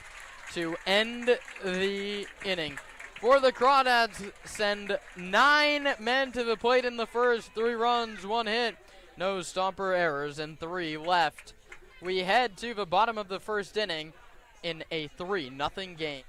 to end the inning. For the Crawdads, send 9 men to the plate in the first. 3 runs, 1 hit. No Stomper errors, and 3 left. We head to the bottom of the first inning in a 3-0 game.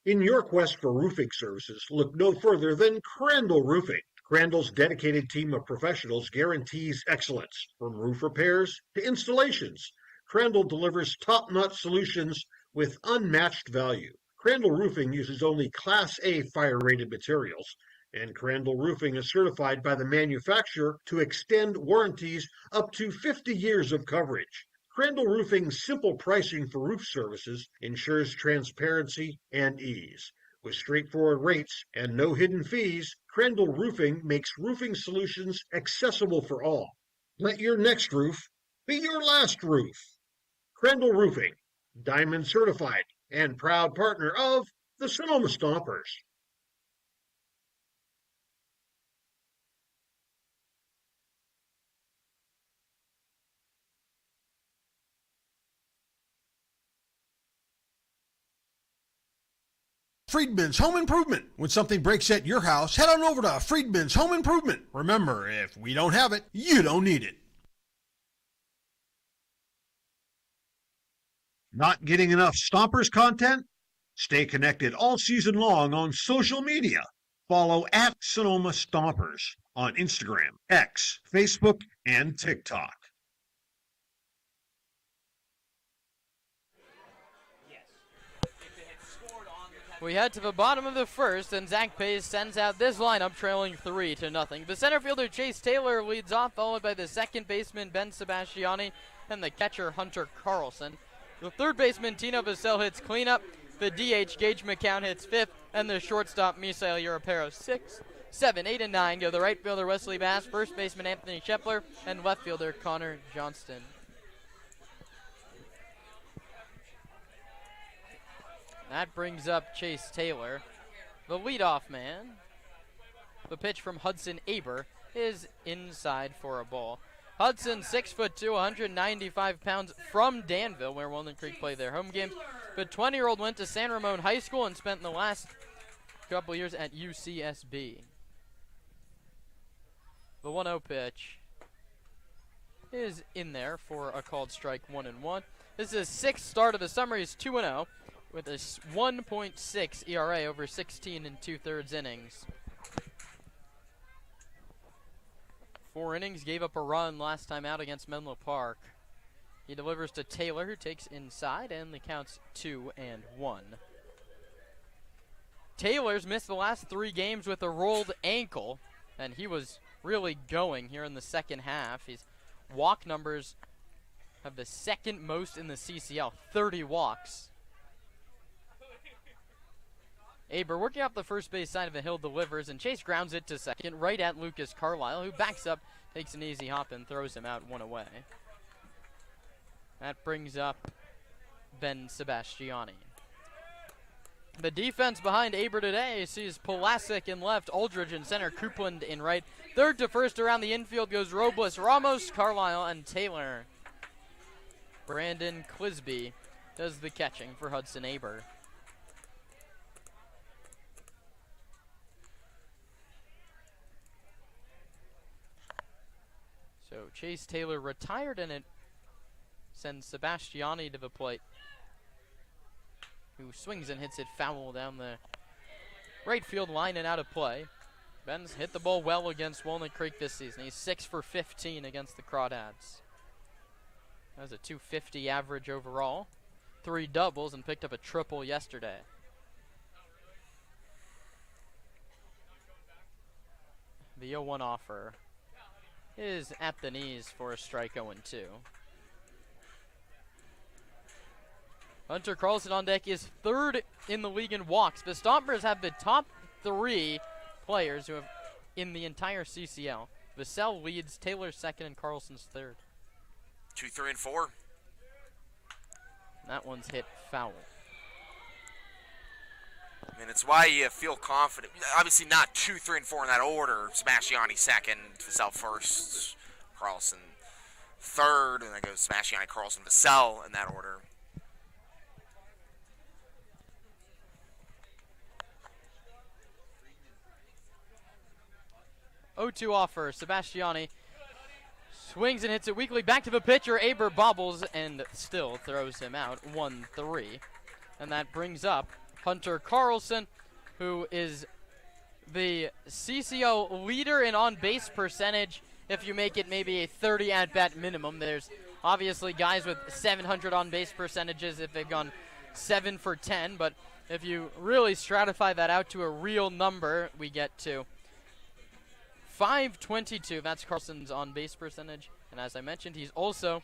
In your quest for roofing services, look no further than Crandall Roofing. Crandall's dedicated team of professionals guarantees excellence, from roof repairs to installations. Crandall delivers top-notch solutions with unmatched value. Crandall Roofing uses only Class A fire-rated materials, and Crandall Roofing is certified by the manufacturer to extend warranties up to 50 years of coverage. Crandall Roofing's simple pricing for roof services ensures transparency and ease. With straightforward rates and no hidden fees, Crandall Roofing makes roofing solutions accessible for all. Let your next roof be your last roof. Crandall Roofing, Diamond certified and proud partner of the Sonoma Stompers. Friedman's Home Improvement. When something breaks at your house, head on over to Friedman's Home Improvement. Remember, if we don't have it, you don't need it. Not getting enough Stompers content? Stay connected all season long on social media. Follow at Sonoma Stompers on Instagram, X, Facebook, and TikTok. We head to the bottom of the first, and Zach Pace sends out this lineup trailing 3-0. The center fielder Chase Taylor leads off, followed by the second baseman Ben Sebastiani and the catcher Hunter Carlson. The third baseman Tino Vassell hits cleanup, the DH Gage McCown hits fifth, and the shortstop Misael Europero 6, 7, 8, and 9 go the right fielder Wesley Bass, first baseman Anthony Shepler, and left fielder Connor Johnston. That brings up Chase Taylor, the leadoff man. The pitch from Hudson Aber is inside for a ball. Hudson, 6'2", 195 pounds, from Danville, where Walnut Creek play their home games. The 20-year-old went to San Ramon High School and spent the last couple years at UCSB. The 1-0 pitch is in there for a called strike, 1-1. This is his sixth start of the summer. He's 2-0 with a 1.6 ERA over 16 2/3 innings. 4 innings, gave up a run last time out against Menlo Park. He delivers to Taylor, who takes inside, and the count's 2-1. Taylor's missed the last 3 games with a rolled ankle, and he was really going here in the second half. His walk numbers have the second most in the CCL, 30 walks. Aber working up the first base side of the hill delivers, and Chase grounds it to second right at Lucas Carlisle, who backs up, takes an easy hop, and throws him out 1 away. That brings up Ben Sebastiani. The defense behind Aber today sees Pulasic in left, Aldridge in center, Coupland in right. Third to first around the infield goes Robles, Ramos, Carlisle, and Taylor. Brandon Clisby does the catching for Hudson Aber. So Chase Taylor retired, and it sends Sebastiani to the plate, who swings and hits it foul down the right field line and out of play. Ben's hit the ball well against Walnut Creek this season. He's 6 for 15 against the Crawdads. That was a .250 average overall. 3 doubles and picked up a triple yesterday. The 0-1 offer is at the knees for a strike, 0-2. Hunter Carlson on deck is third in the league in walks. The Stompers have the top 3 players who have in the entire CCL. Vassell leads, Taylor second, and Carlson's third. 2, 3, and 4. That one's hit foul. I mean, it's why you feel confident. Obviously not 2, 3, and 4 in that order. Sebastiani second, Vassell first, Carlson third, and then goes Sebastiani, Carlson, Vassell in that order. .0-2 offer, Sebastiani swings and hits it weakly. Back to the pitcher, Aber bobbles and still throws him out, 1-3. And that brings up Hunter Carlson, who is the CCO leader in on-base percentage. If you make it maybe a 30 at-bat minimum, there's obviously guys with 700 on-base percentages if they've gone 7 for 10. But if you really stratify that out to a real number, we get to 522. That's Carlson's on-base percentage. And as I mentioned, he's also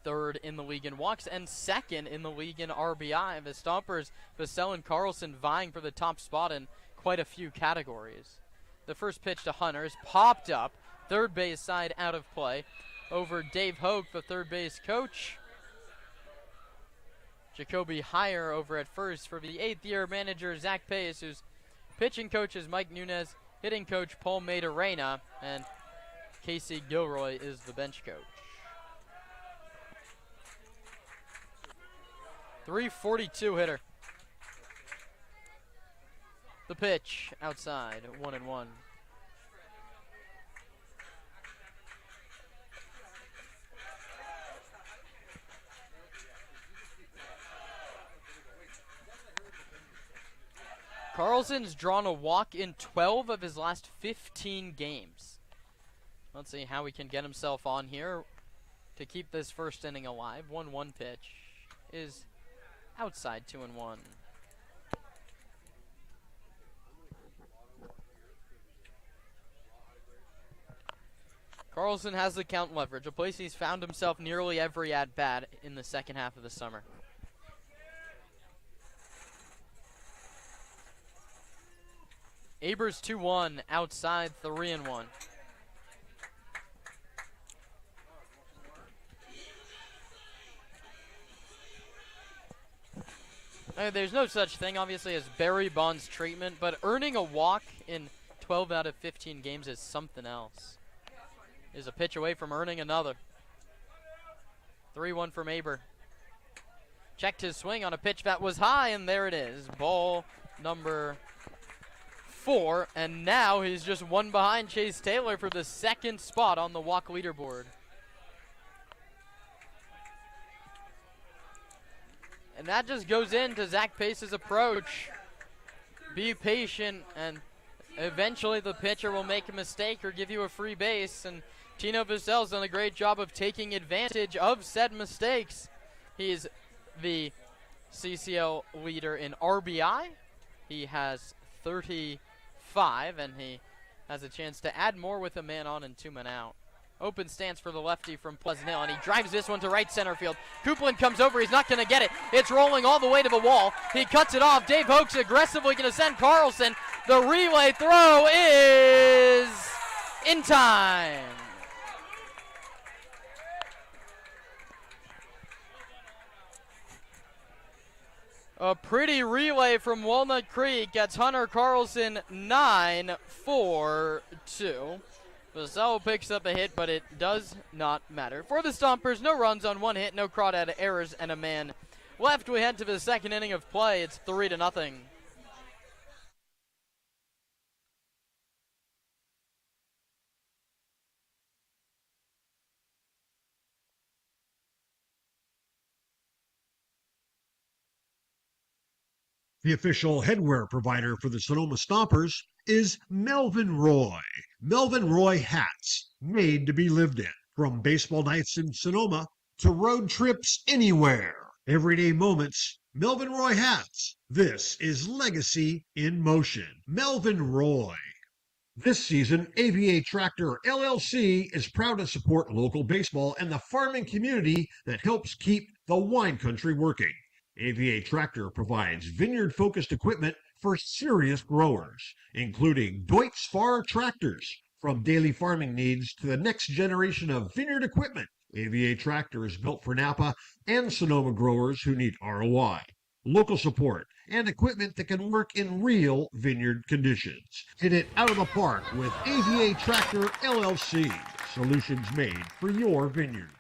third in the league in walks and second in the league in RBI. The Stompers, Vassell and Carlson vying for the top spot in quite a few categories. The first pitch to Hunter is popped up, third base side out of play, over Dave Hoke, the third base coach. Jacoby Heyer over at first for the 8th-year manager Zach Pace, whose pitching coach is Mike Nunez, hitting coach Paul Maidorena, and Casey Gilroy is the bench coach. 342 hitter. The pitch outside, 1-1. Carlson's drawn a walk in 12 of his last 15 games. Let's see how he can get himself on here to keep this first inning alive. 1-1 pitch is outside, 2-1. Carlson has the count leverage, a place he's found himself nearly every at-bat in the second half of the summer. Abers 2-1, outside 3-1. There's no such thing, obviously, as Barry Bonds treatment, but earning a walk in 12 out of 15 games is something else. Is a pitch away from earning another. 3-1 from Aber. Checked his swing on a pitch that was high, and there it is. Ball number 4, and now he's just one behind Chase Taylor for the second spot on the walk leaderboard. And that just goes into Zach Pace's approach. Be patient, and eventually the pitcher will make a mistake or give you a free base. And Tino Vasel's done a great job of taking advantage of said mistakes. He's the CCL leader in RBI. He has 35, and he has a chance to add more with a man on and 2 men out. Open stance for the lefty from Pleasant Hill, and he drives this one to right center field. Copeland comes over. He's not going to get it. It's rolling all the way to the wall. He cuts it off. Dave Hoke's aggressively going to send Carlson. The relay throw is in time. A pretty relay from Walnut Creek gets Hunter Carlson 9-4-2. Vasell picks up a hit, but it does not matter. For the Stompers, no runs on 1 hit, no crawdad errors, and a man left. We head to the second inning of play. It's 3-0. The official headwear provider for the Sonoma Stompers is Melvin Roy. Melvin Roy hats, made to be lived in. From baseball nights in Sonoma to road trips anywhere. Everyday moments, Melvin Roy hats. This is legacy in motion. Melvin Roy. This season, AVA Tractor LLC is proud to support local baseball and the farming community that helps keep the wine country working. AVA Tractor provides vineyard-focused equipment for serious growers, including Deutz Fahr tractors. From daily farming needs to the next generation of vineyard equipment, AVA Tractor is built for Napa and Sonoma growers who need ROI, local support, and equipment that can work in real vineyard conditions. Hit it out of the park with AVA Tractor LLC. Solutions made for your vineyard.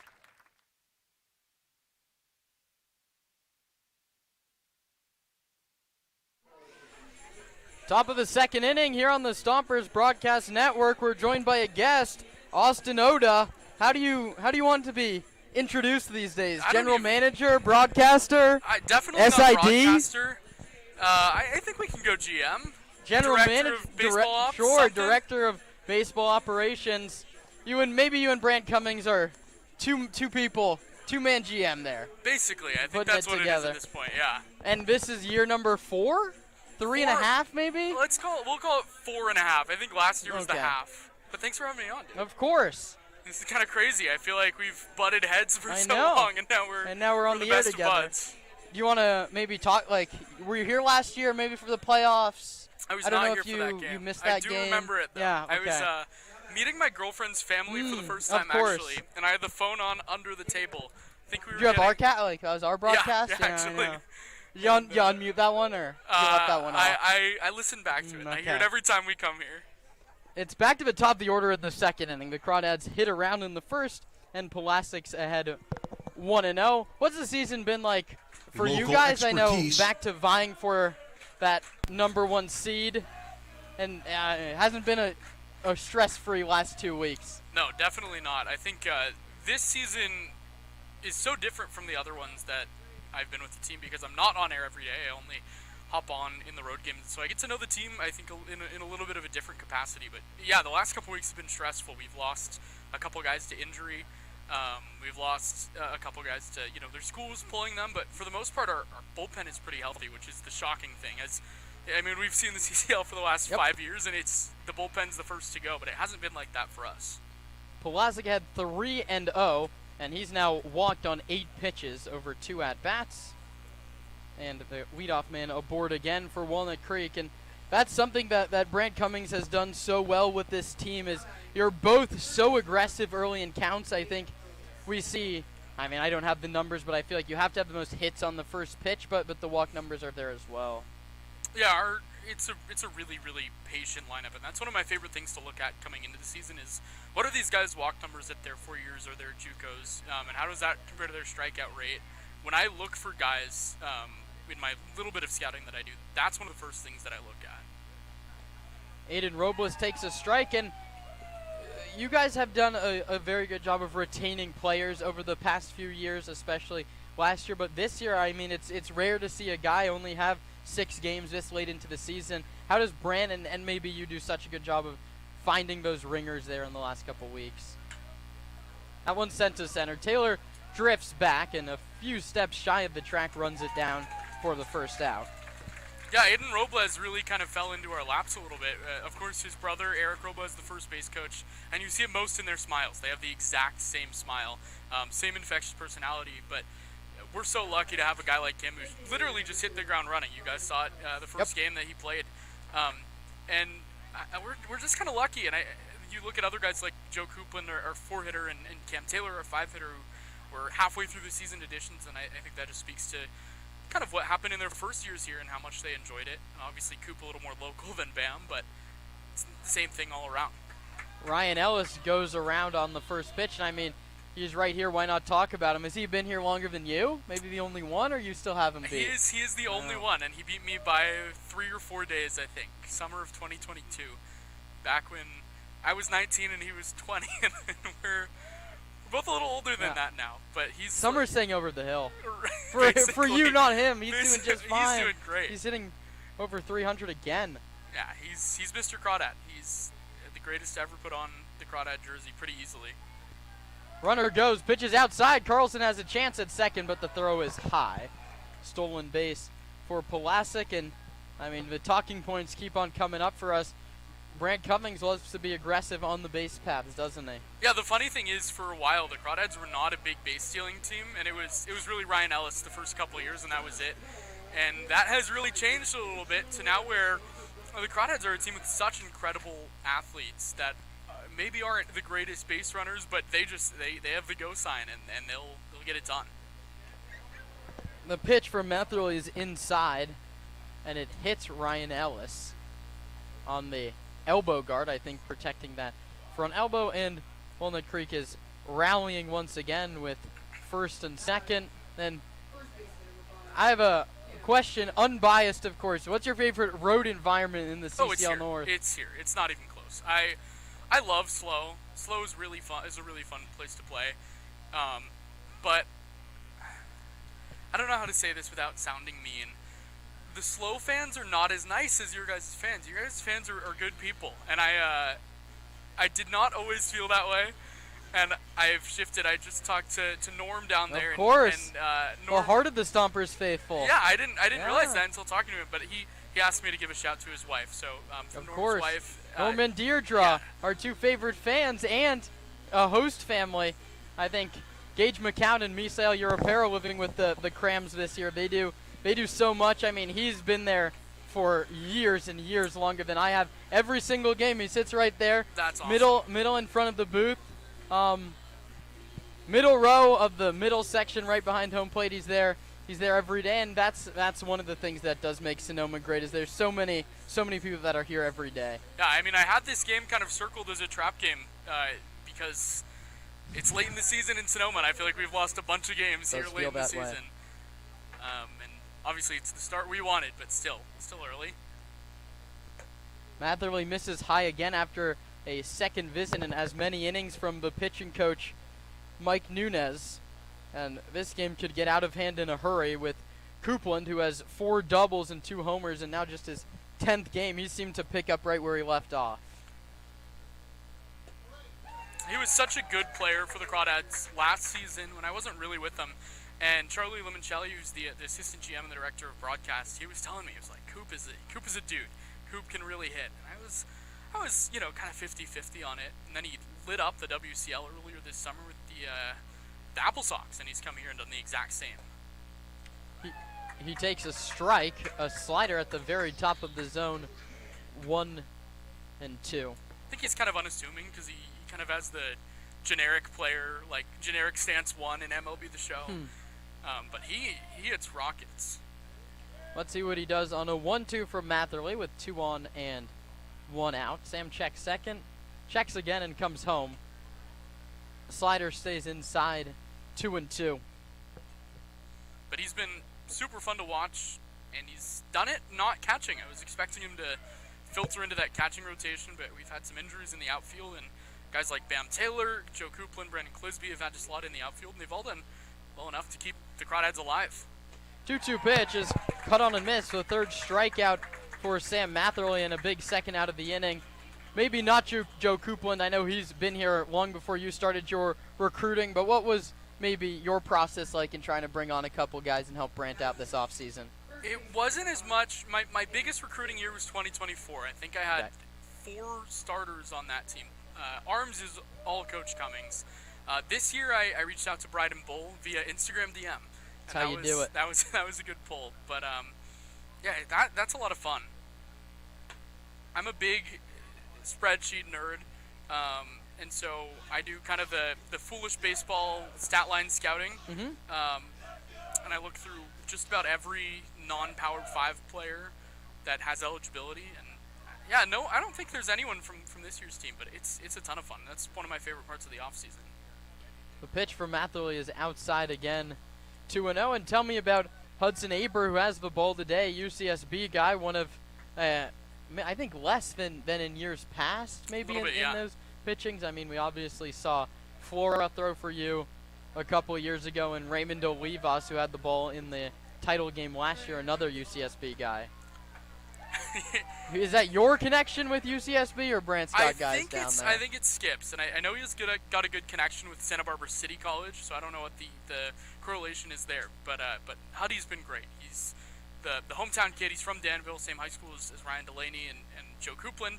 Top of the second inning here on the Stompers Broadcast Network. We're joined by a guest, Austin Oda. How do you want to be introduced these days? General manager, broadcaster, definitely SID? Not broadcaster. I think we can go GM. General Director of baseball ops, sure, something? director of baseball operations. Maybe you and Brant Cummings are two people, two-man GM there. Basically, I think Putting that's it what together. it is at this point. Yeah. And this is year number 4? 3.5 maybe? We'll call it 4.5. I think last year was the Okay. half. But thanks for having me on, dude. Of course. This is kind of crazy. I feel like we've butted heads for I so know. long, and now we're on the the air best of together. buds. Do you want to maybe talk, were you here last year maybe for the playoffs? I was I don't not know here if for that game. you missed I that do game. remember it, though. Yeah, I was okay. meeting my girlfriend's family for the first of time, course. actually, and I had the phone on under the table. I think we were Did you have getting- our that was our broadcast? Yeah, actually. I know. Did you unmute that one, or you left that one off? I listen back to it. I hear it okay. every time we come here. It's back to the top of the order in the second inning. The Crawdads hit around in the first, and Pulaski's ahead 1-0. What's the season been like for you Local guys? I know expertise. back to vying for that number 1 seed, and it hasn't been a stress-free last 2 weeks. No, definitely not. I think this season is so different from the other ones that I've been with the team because I'm not on air every day. I only hop on in the road games, so I get to know the team, I think, in a little bit of a different capacity. But yeah, the last couple weeks have been stressful. We've lost a couple guys to injury. We've lost a couple guys to, their school's pulling them, but for the most part, our bullpen is pretty healthy, which is the shocking thing. We've seen the CCL for the last 5 years, and the bullpen's the first to go, but it hasn't been like that for us. Pulaski had 3-0, and he's now walked on 8 pitches over 2 at-bats. And the leadoff man aboard again for Walnut Creek. And that's something that Brant Cummings has done so well with this team is you're both so aggressive early in counts. I think we see, I mean, I don't have the numbers, but I feel like you have to have the most hits on the first pitch, but the walk numbers are there as well. Yeah, it's a really, really patient lineup, and that's one of my favorite things to look at coming into the season is what are these guys' walk numbers at their 4 years or their JUCOs, and how does that compare to their strikeout rate? When I look for guys in my little bit of scouting that I do, that's one of the first things that I look at. Aiden Robles takes a strike, and you guys have done a very good job of retaining players over the past few years, especially last year, but this year, I mean, it's rare to see a guy only have 6 games this late into the season. How does Brant and maybe you do such a good job of finding those ringers there in the last couple weeks? That one's sent to center. Taylor drifts back and a few steps shy of the track runs it down for the first out. Yeah, Aiden Robles really kind of fell into our laps a little bit. Of course, his brother, Eric Robles, the first base coach, and you see it most in their smiles. They have the exact same smile, same infectious personality, but we're so lucky to have a guy like him who literally just hit the ground running. You guys saw it the first game that he played. And we're just kind of lucky. And you look at other guys like Joe Coupland, our 4-hitter, and Cam Taylor, our 5-hitter, who were halfway through the season additions, and I think that just speaks to kind of what happened in their first years here and how much they enjoyed it. Obviously, Coop a little more local than Bam, but it's the same thing all around. Ryan Ellis goes around on the first pitch, and I mean, he's right here. Why not talk about him? Has he been here longer than you? Maybe the only one, or you still have him beat? He is the only one, and he beat me by 3 or 4 days, I think. Summer of 2022, back when I was 19 and he was 20, and we're both a little older than that now. But he's Summer's saying over the hill. For Basically. you, not him. He's doing just fine. He's doing great. He's hitting over 300 again. Yeah, he's Mr. Crawdad. He's the greatest to ever put on the Crawdad jersey pretty easily. Runner goes, pitches outside. Carlson has a chance at second, but the throw is high. Stolen base for Pulaski, and I mean, the talking points keep on coming up for us. Brant Cummings loves to be aggressive on the base paths, doesn't he? Yeah, the funny thing is, for a while, the Crawdads were not a big base stealing team, and it was really Ryan Ellis the first couple of years, and that was it. And that has really changed a little bit to now where the Crawdads are a team with such incredible athletes that maybe aren't the greatest base runners, but they have the go sign, and they'll get it done. The pitch from Metherly is inside, and it hits Ryan Ellis on the elbow guard, I think, protecting that front elbow, and Walnut Creek is rallying once again with first and second. Then I have a question, unbiased of course. What's your favorite road environment in the CCL North? It's here. It's not even close. I love Slow. Slow is really fun. Is a really fun place to play. But I don't know how to say this without sounding mean. The Slow fans are not as nice as your guys' fans. Your guys' fans are good people, and I did not always feel that way, and I've shifted. I just talked to Norm down there. Of course. And the heart of the Stompers faithful. Yeah, I didn't realize that until talking to him, but he asked me to give a shout to his wife. So from of Norm's course. wife, Norm and Deirdre, our two favorite fans, and a host family. I think Gage McCown and Misael Europero living with the Crams this year. They do so much. I mean, he's been there for years and years, longer than I have. Every single game, he sits right there. That's awesome. Middle in front of the booth. Middle row of the middle section, right behind home plate. He's there every day, and that's one of the things that does make Sonoma great. Is there's so many people that are here every day. Yeah, I mean, I had this game kind of circled as a trap game because it's late in the season in Sonoma, and I feel like we've lost a bunch of games here late in the season. And obviously, it's the start we wanted, but still early. Matherly misses high again after a second visit and as many innings from the pitching coach, Mike Nunez. And this game could get out of hand in a hurry with Coupland, who has 4 doubles and 2 homers, and now just his 10th game. He seemed to pick up right where he left off. He was such a good player for the Crawdads last season when I wasn't really with them. And Charlie Limoncelli, who's the assistant GM and the director of broadcast, he was telling me, he was like, Coop is a dude. Coop can really hit. And I was kind of 50-50 on it. And then he lit up the WCL earlier this summer with the Apple Sox, and he's come here and done the exact same. He takes a strike, a slider at the very top of the zone, 1 and 2. I think he's kind of unassuming because he kind of has the generic player, like generic stance 1 in MLB The Show. But he hits rockets. Let's see what he does on a 1-2 from Matherly with 2 on and 1 out. Sam checks second, checks again and comes home. Slider stays inside, 2 and 2. But he's been super fun to watch, and he's done it not catching. I was expecting him to filter into that catching rotation, but we've had some injuries in the outfield, and guys like Bam Taylor, Joe Coupland, Brandon Clisby have had to slot in the outfield, and they've all done well enough to keep the Crawdads alive. 2-2 pitch is cut on and missed, the third strikeout for Sam Matherly and a big second out of the inning. Maybe not Joe Coupland. I know he's been here long before you started your recruiting, but what was maybe your process like in trying to bring on a couple guys and help Brant out this offseason? It wasn't as much. My biggest recruiting year was 2024. I think I had 4 starters on that team. Arms is all Coach Cummings. This year I reached out to Bryden Bull via Instagram DM. That's how you do it. That was a good pull. But yeah, that's a lot of fun. I'm a big spreadsheet nerd. And so I do kind of the foolish baseball stat line scouting. And I look through just about every non-Power 5 player that has eligibility. And yeah, no, I don't think there's anyone from this year's team, but it's a ton of fun. That's one of my favorite parts of the offseason. The pitch from Matherly is outside again, 2-0. And tell me about Hudson Aber, who has the ball today, UCSB guy, one of, I think, less than in years past, maybe in those pitchings. I mean, we obviously saw Flora throw for you a couple of years ago, and Raymond Olivas, who had the ball in the title game last year, another UCSB guy. Is that your connection with UCSB or Brant's got guys down there? I think it's Skips, and I know he's got a good connection with Santa Barbara City College, so I don't know what the correlation is there. But Huddy's been great. He's the hometown kid. He's from Danville, same high school as Ryan Delaney and Joe Coupland.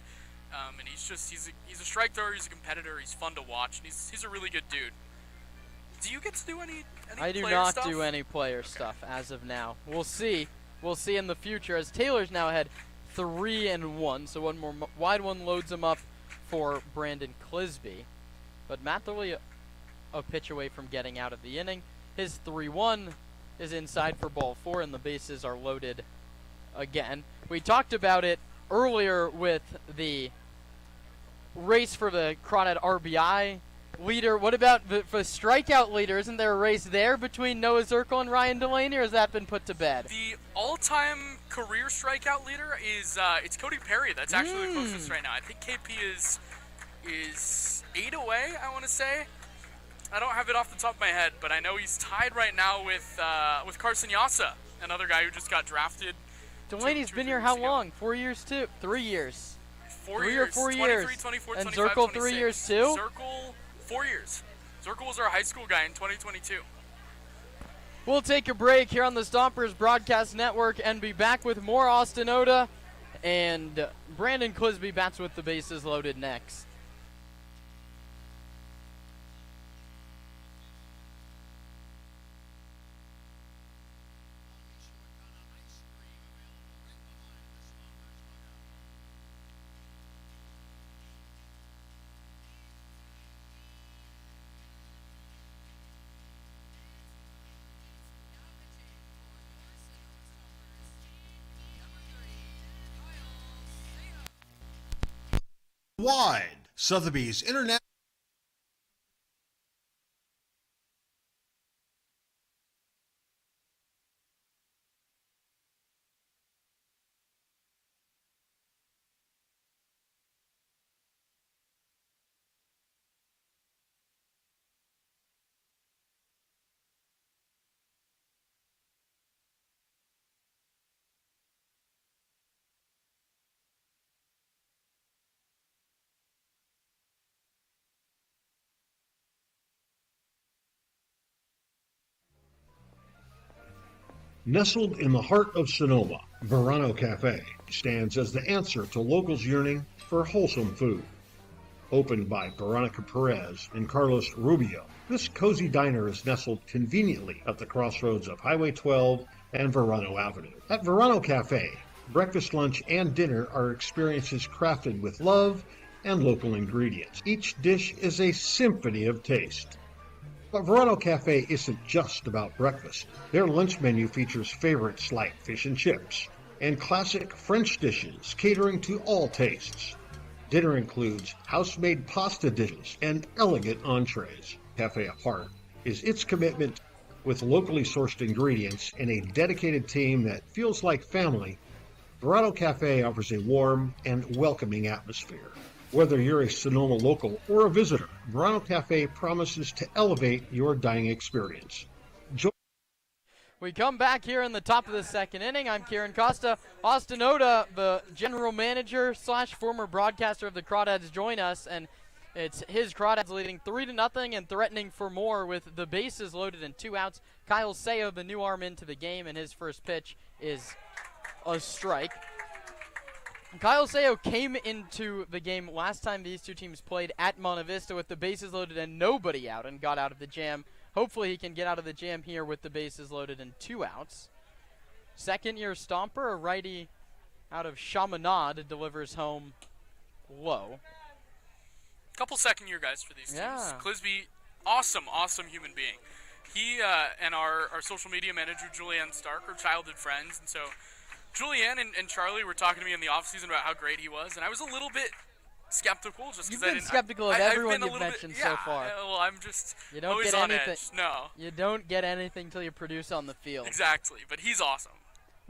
And he's a strike thrower. He's a competitor. He's fun to watch. And he's a really good dude. Do you get to do any I do player not stuff? do any player stuff as of now. We'll see. We'll see in the future, as Taylor's now ahead 3-1. So one more wide one loads him up for Brandon Clisby. But Matherly a pitch away from getting out of the inning. His 3-1 is inside for ball 4, and the bases are loaded again. We talked about it earlier with the race for the Crawdad RBI leader. What about for strikeout leader? Isn't there a race there between Noah Zirkle and Ryan Delaney, or has that been put to bed? The all-time career strikeout leader is it's Cody Perry. That's actually the closest right now. I think KP is 8 away, I want to say. I don't have it off the top of my head, but I know he's tied right now with Carson Yassa, another guy who just got drafted. Delaney's been here how long? 4 years too? 3 years. 4 3 years. or 4 23, years. 24, and 25, Zirkle 26. 3 years too? Zirkle 4 years. Zirkle was our high school guy in 2022. We'll take a break here on the Stompers Broadcast Network and be back with more Austin Oda, and Brandon Clisby bats with the bases loaded next. Wide. Sotheby's International. Nestled in the heart of Sonoma, Verano Cafe stands as the answer to locals yearning for wholesome food. Opened by Veronica Perez and Carlos Rubio, this cozy diner is nestled conveniently at the crossroads of Highway 12 and Verano Avenue. At Verano Cafe, breakfast, lunch, and dinner are experiences crafted with love and local ingredients. Each dish is a symphony of taste. But Verano Cafe isn't just about breakfast. Their lunch menu features favorites like fish and chips and classic French dishes catering to all tastes. Dinner includes house-made pasta dishes and elegant entrees. Cafe Apart is its commitment with locally sourced ingredients and a dedicated team that feels like family. Verano Cafe offers a warm and welcoming atmosphere. Whether you're a Sonoma local or a visitor, Verano Cafe promises to elevate your dining experience. We come back here in the top of the second inning. I'm Kieran Costa. Austin Oda, the general manager / former broadcaster of the Crawdads, join us, and it's his Crawdads leading 3-0 and threatening for more with the bases loaded and 2 outs. Kyle Sayo, the new arm into the game, and his first pitch is a strike. Kyle Sayo came into the game last time these two teams played at Monte Vista with the bases loaded and nobody out, and got out of the jam. Hopefully he can get out of the jam here with the bases loaded and 2 outs. Second-year Stomper, a righty out of Chaminade, delivers home low. Couple second-year guys for these teams. Yeah. Clisby, awesome human being. He and our social media manager, Julianne Stark, are childhood friends, and so Julianne and Charlie were talking to me in the offseason about how great he was, and I was a little bit skeptical just because You've been skeptical of everyone you've mentioned so far. Well, I'm just you don't always get on anything. edge. No. You don't get anything till you produce on the field. Exactly, but he's awesome.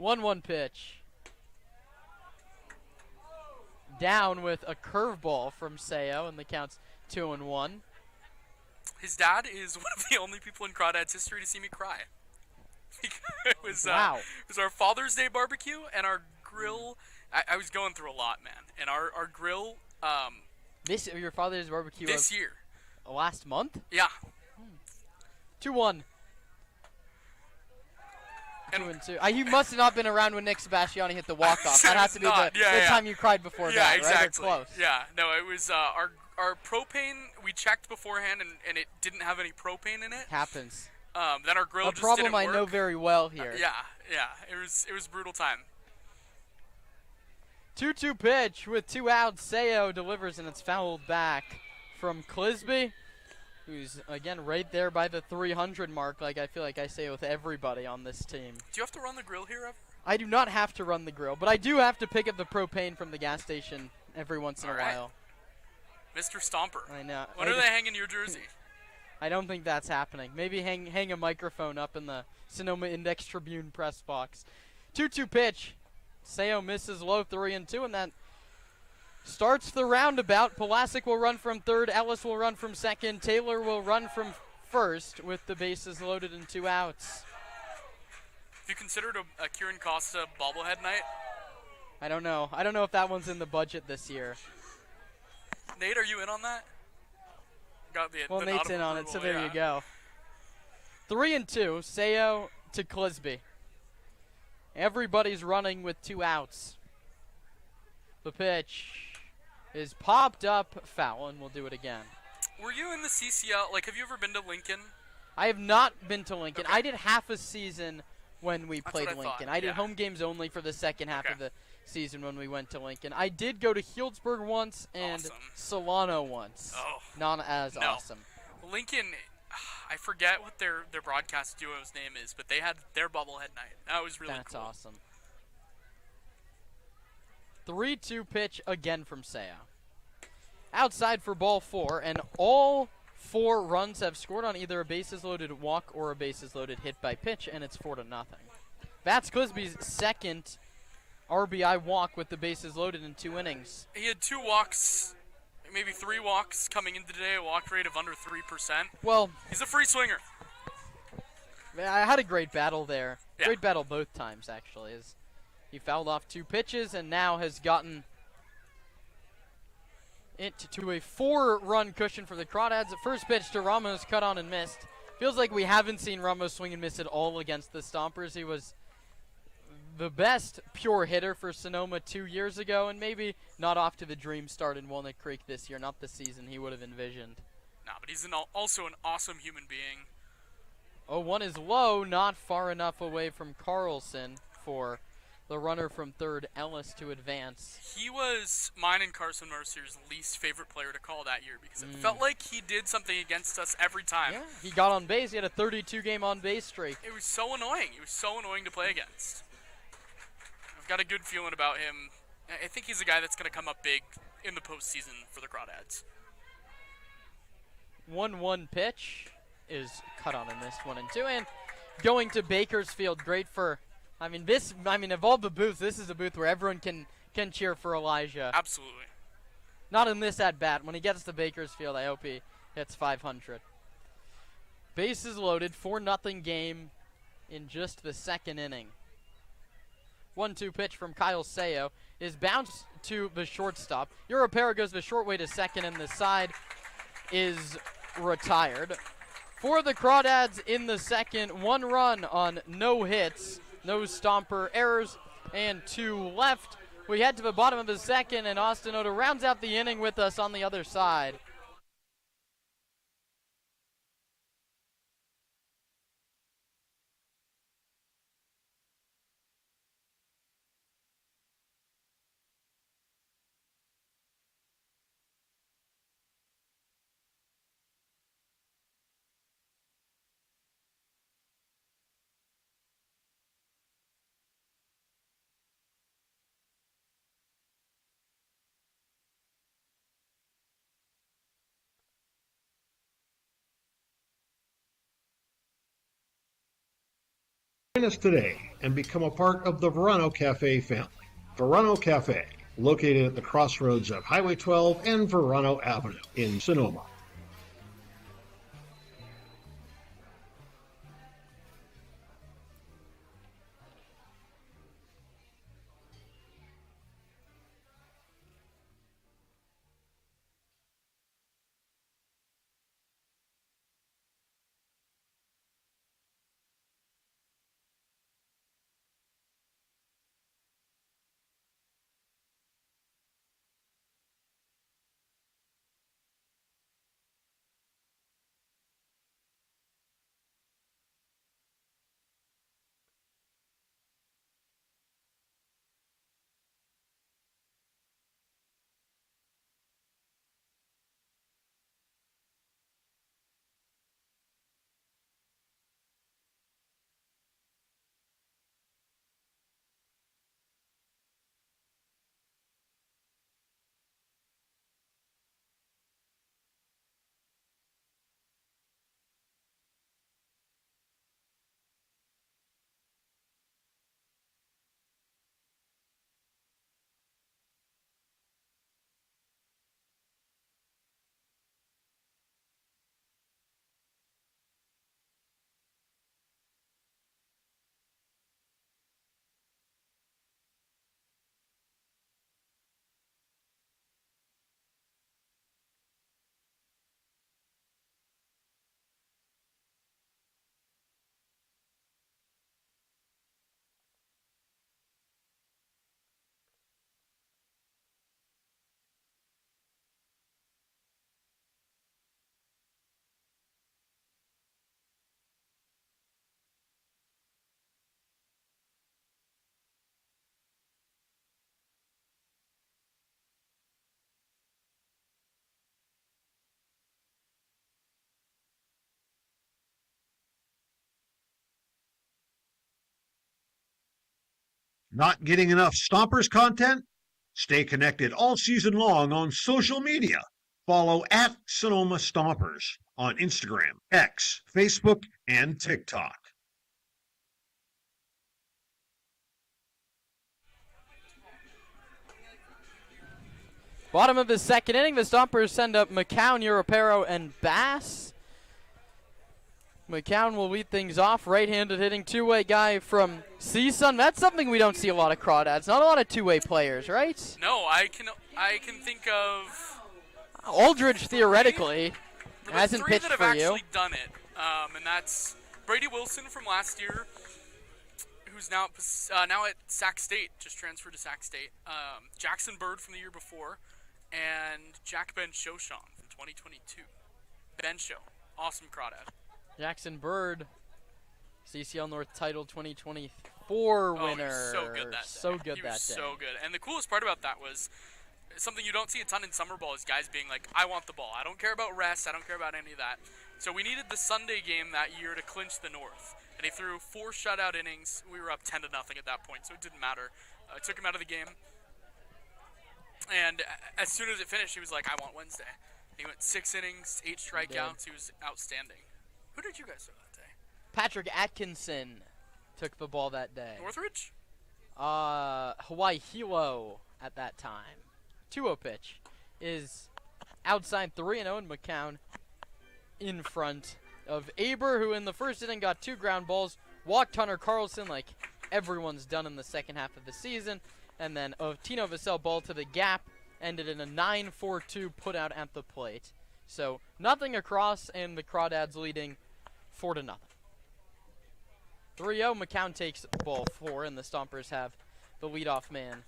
1-1 pitch. Down with a curveball from Sayo, and the count's 2-1. His dad is one of the only people in Crawdads history to see me cry. It was wow. It was our Father's Day barbecue and our grill. I was going through a lot, man. And our grill. This your father's barbecue this year. Last month? Yeah. 2-1. 2-2. You must have not been around when Nick Sebastiani hit the walk-off. That has to be the time you cried before that, exactly. Right? Or close. Yeah, no, it was our propane. We checked beforehand, and it didn't have any propane in it. Happens. Then our grill a just problem didn't work. I know very well here. Yeah. It was a brutal time. 2-2 pitch with 2 outs. Sayo delivers, and it's fouled back from Clisby, who's, again, right there by the 300 mark, like I feel like I say with everybody on this team. Do you have to run the grill here ever? I do not have to run the grill, but I do have to pick up the propane from the gas station every once in a while. Mr. Stomper. I know. When are they hanging your jersey? I don't think that's happening. Maybe hang a microphone up in the Sonoma Index Tribune press box. 2-2 pitch. Sayo misses low, 3-2, and that starts the roundabout. Pulasic will run from third. Ellis will run from second. Taylor will run from first with the bases loaded and 2 outs. Have you considered a Kieran Costa bobblehead night? I don't know. I don't know if that one's in the budget this year. Nate, are you in on that? Well, Nate's in on it, so there you go. 3-2, Sayo to Clisby. Everybody's running with 2 outs. The pitch is popped up, foul, and we'll do it again. Were you in the CCL? Like, have you ever been to Lincoln? I have not been to Lincoln. Okay. I did half a season when we played what I Lincoln. thought, I did home games only for the second half of the season when we went to Lincoln. I did go to Healdsburg once and Solano once. Oh. Not as awesome. Lincoln, I forget what their broadcast duo's name is, but they had their bobblehead night. That was really cool. That's awesome. 3-2 pitch again from Sayo. Outside for ball 4, and all 4 runs have scored on either a bases loaded walk or a bases loaded hit by pitch, and it's 4-0. That's Clisby's second RBI walk with the bases loaded in 2 innings. He had 2 walks, maybe 3 walks coming into today, a walk rate of under 3%. Well, he's a free swinger. I had a great battle there. Yeah. Great battle both times, actually. As he fouled off 2 pitches and now has gotten it to a 4-run cushion for the Crawdads. The first pitch to Ramos, cut on and missed. Feels like we haven't seen Ramos swing and miss at all against the Stompers. He was the best pure hitter for Sonoma 2 years ago, and maybe not off to the dream start in Walnut Creek this year, not the season he would have envisioned. Nah, but he's also an awesome human being. 0-1 is low, not far enough away from Carlson for the runner from third, Ellis, to advance. He was mine and Carson Mercer's least favorite player to call that year because it felt like he did something against us every time. Yeah, he got on base. He had a 32-game on-base streak. It was so annoying. It was so annoying to play against. I've got a good feeling about him. I think he's a guy that's going to come up big in the postseason for the Crawdads. 1-1 pitch is cut on and missed 1-2, and going to Bakersfield, great for. Of all the booths, this is a booth where everyone can cheer for Elijah. Absolutely. Not in this at bat. When he gets to Bakersfield, I hope he hits 500. Bases loaded, 4-0 game in just the second inning. 1-2 pitch from Kyle Sayo is bounced to the shortstop. Europera goes the short way to second, and the side is retired. For the Crawdads in the second, 1 run on no hits, no Stomper errors, and 2 left. We head to the bottom of the second, and Austin Oda rounds out the inning with us on the other side. Join us today and become a part of the Verano Cafe family. Verano Cafe, located at the crossroads of Highway 12 and Verano Avenue in Sonoma. Not getting enough Stompers content? Stay connected all season long on social media. Follow at Sonoma Stompers on Instagram, X, Facebook, and TikTok. Bottom of the second inning, the Stompers send up McCown, Europero, and Bass. McCown will lead things off. Right-handed hitting two-way guy from CSUN. That's something we don't see a lot of Crawdads. Not a lot of two-way players, right? No, I can think of Aldridge theoretically hasn't three pitched that have for you. actually done it, and that's Brady Wilson from last year, who's now at Sac State, just transferred to Sac State. Jackson Bird from the year before, and Jack Ben Shoshon from 2022. Ben Show, awesome crawdad. Jackson Bird, CCL North title 2024 winner. He was so good that day. So good he that was day. so good. And the coolest part about that was something you don't see a ton in summer ball is guys being like, I want the ball. I don't care about rest. I don't care about any of that. So we needed the Sunday game that year to clinch the North. And he threw 4 shutout innings. We were up 10-0 at that point, so it didn't matter. Took him out of the game. And as soon as it finished, he was like, I want Wednesday. He went 6 innings, 8 strikeouts. He was outstanding. Who did you guys throw that day? Patrick Atkinson took the ball that day. Northridge? Hawaii Hilo at that time. 2-0 pitch is outside 3-0, and McCown in front of Aber, who in the first inning got 2 ground balls, walked Hunter Carlson like everyone's done in the second half of the season, and then Tino Vassell ball to the gap, ended in a 9-4-2 put out at the plate. So nothing across, and the Crawdads leading 4-0. 3-0, McCown takes ball 4, and the Stompers have the leadoff man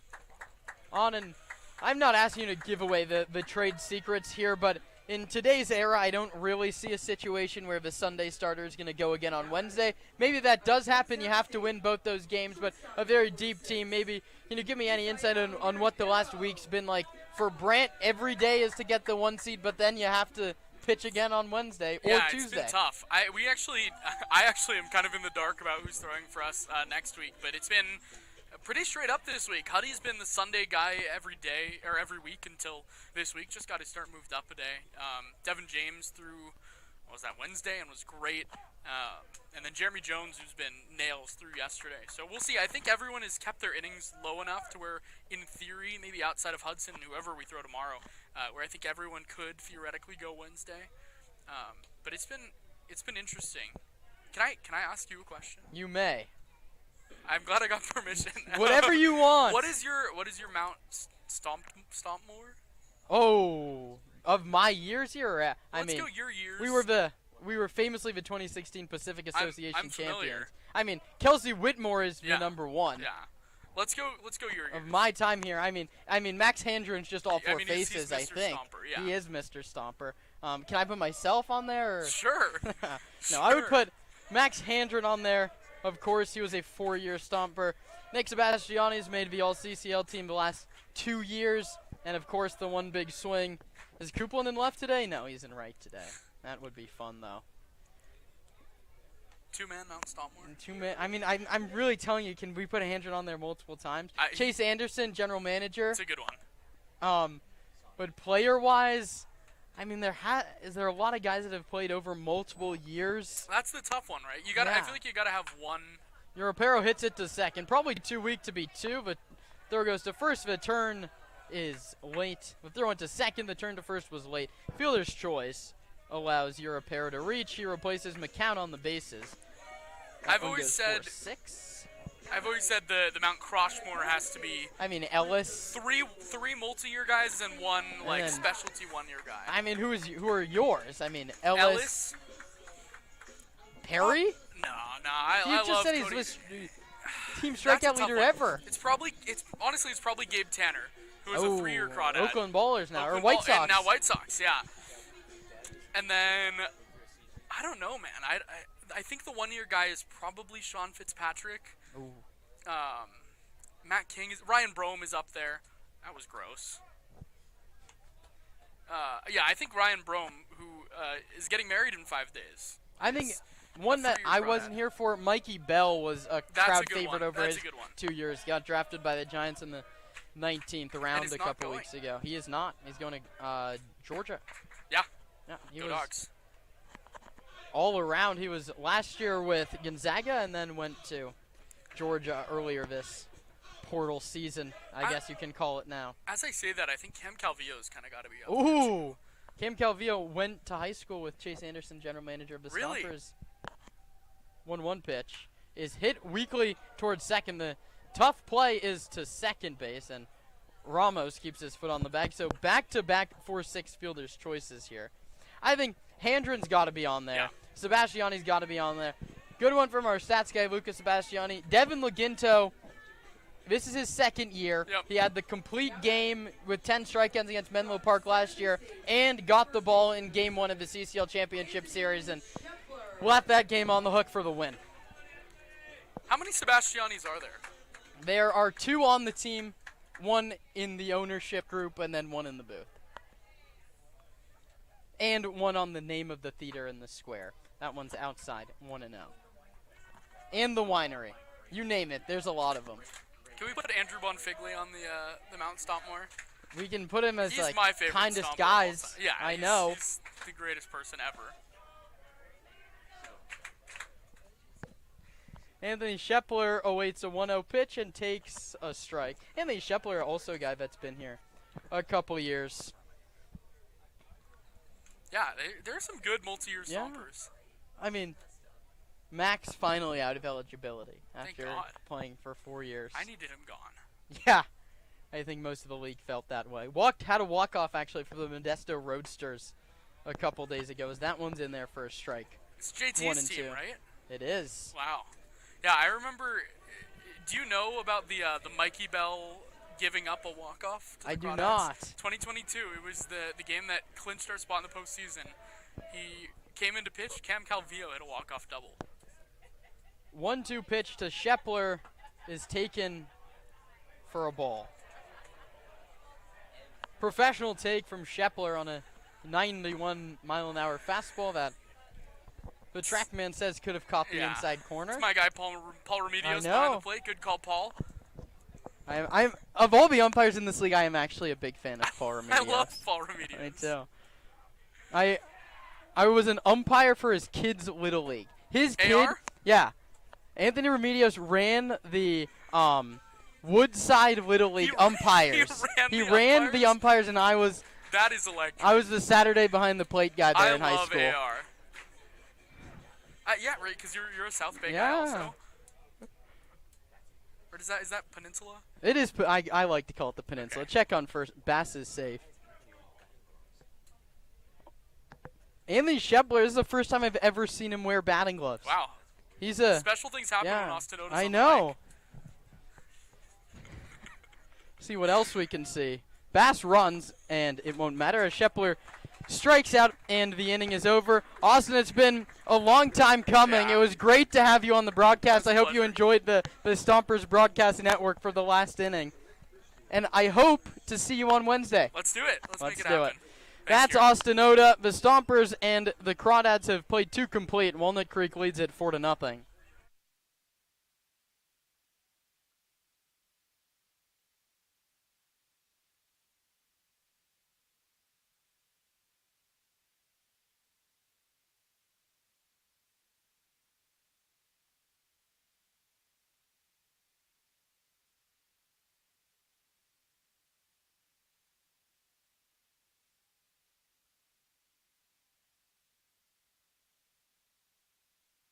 on. And I'm not asking you to give away the trade secrets here, but in today's era, I don't really see a situation where the Sunday starter is going to go again on Wednesday. Maybe that does happen. You have to win both those games, but a very deep team. Maybe, give me any insight on what the last week's been like for Brant. Every day is to get the 1 seed, but then you have to pitch again on Wednesday or Tuesday. Yeah, it's been tough. I actually am kind of in the dark about who's throwing for us next week, but it's been pretty straight up this week. Huddy's been the Sunday guy every day, or every week until this week. Just got his start moved up a day. Devin James threw, Wednesday, and was great. And then Jeremy Jones, who's been nails, through yesterday. So we'll see. I think everyone has kept their innings low enough to where, in theory, maybe outside of Hudson, whoever we throw tomorrow, where I think everyone could theoretically go Wednesday. But it's been interesting. Can I ask you a question? You may. I'm glad I got permission. Whatever you want. What is your Mount Stompmore? Oh, of my years here, or Let's go your years. We were famously the 2016 Pacific Association I'm familiar. champions. Kelsey Whitmore is the number 1. Yeah. Let's go your years. Of my time here, Max Handren's just all 4 faces, he's I Mr. think. Stomper, yeah. He is Mr. Stomper. Can I put myself on there? Or? Sure. No, I would put Max Handren on there. Of course, he was a 4-year Stomper. Nick Sebastiani's made the All-CCL team the last 2 years. And, of course, the one big swing. Is Coupland in left today? No, he's in right today. That would be fun, though. 2-man Mount Stompmore. 2-man. I'm really telling you, can we put Handren on there multiple times? Chase Anderson, general manager. It's a good one. But player-wise, is there a lot of guys that have played over multiple years? That's the tough one, right? I feel like you gotta have one. Europero hits it to second. Probably too weak to be 2, but throw goes to first. The turn is late. The throw into second. The turn to first was late. Fielder's choice allows Europero to reach. He replaces McCown on the bases. I've always said the Mount Crawshmore has to be. Ellis. Three multi-year guys and one specialty 1-year guy. Who are yours? Ellis. Perry? No. I just love said Cody. he's the team strikeout leader ever. It's probably Gabe Tanner, who is a 3-year Crawdad. Oakland Ballers now, or White Sox. And now White Sox, yeah. And then I don't know, man. I think the 1-year guy is probably Sean Fitzpatrick. Ooh. Matt King Ryan Brome is up there. That was gross. I think Ryan Brome, who is getting married in 5 days. I think one that I wasn't here for, Mikey Bell was a crowd favorite over his 2 years. Got drafted by the Giants in the 19th round a couple weeks ago. He is not. He's going to Georgia. Yeah. He Go was Dogs. All around. He was last year with Gonzaga and then went to Georgia earlier this portal season, I guess you can call it now. As I say that, I think Cam Calvillo's kind of got to be up. Ooh. Cam Calvillo went to high school with Chase Anderson, general manager of the Stompers. 1-1 pitch is hit weakly towards second. The tough play is to second base, and Ramos keeps his foot on the bag. So back-to-back 4-6 fielders' choices here. I think Handren's got to be on there. Yeah. Sebastiani's got to be on there. Good one from our stats guy, Lucas Sebastiani. Devin Laginto, this is his second year. Yep. He had the complete game with 10 strikeouts against Menlo Park last year and got the ball in Game 1 of the CCL Championship Series and left that game on the hook for the win. How many Sebastianis are there? There are 2 on the team, 1 in the ownership group, and then 1 in the booth. And 1 on the name of the theater in the square. That one's outside, 1-0. And the winery. You name it, there's a lot of them. Can we put Andrew Bonfigley on the Mount Stompmore? We can put him as He's like my favorite kindest Stomper of all guys. time. Yeah, I know. He's the greatest person ever. Anthony Shepler awaits a 1-0 pitch and takes a strike. Anthony Shepler, also a guy that's been here a couple years. Yeah, there are some good multi-year Yeah. Stompers. I mean, Max finally out of eligibility Thank after God. playing for 4 years. I needed him gone. Yeah, I think most of the league felt that way. Had a walk-off actually for the Modesto Roadsters a couple days ago. That one's in there for a strike. It's JT's 1 and team, 2. right? It is. Wow. Yeah, I remember. Do you know about the Mikey Bell giving up a walk-off to the I do Crawdads? not. 2022. It was the game that clinched our spot in the postseason. He came into pitch. Cam Calvillo hit a walk-off double. 1-2 pitch to Shepler is taken for a ball. Professional take from Shepler on a 91-mile-an-hour fastball that the TrackMan says could have caught the Yeah. inside corner. It's my guy Paul Remedios behind know. the plate. Good call, Paul. I'm of all the umpires in this league, I am actually a big fan of Paul Remedios. I love Paul Remedios. Me too. I was an umpire for his kids' little league. His kid, AR? yeah. Anthony Remedios ran the Woodside Little League umpires. He He ran ran the the umpires, and I was That is electric. the Saturday behind the plate guy there in high school. I love AR. Yeah, right, because you're a South Bay guy Yeah. also. Or is that Peninsula? It is. I like to call it the Peninsula. Okay. Check on first. Bass is safe. Anthony Shepler, this is the first time I've ever seen him wear batting gloves. Wow. He's a Special things happen when yeah. Austin Otis I on the know. mic. See what else we can see. Bass runs, and it won't matter as Shepler strikes out, and the inning is over. Austin, it's been a long time coming. Yeah. It was great to have you on the broadcast. I hope you pleasure. enjoyed the Stompers Broadcast Network for the last inning. And I hope to see you on Wednesday. Let's do it. Let's make it do happen. it. Thanks, That's Kieran. Austin Oda. The Stompers and the Crawdads have played 2 complete. Walnut Creek leads it 4-0.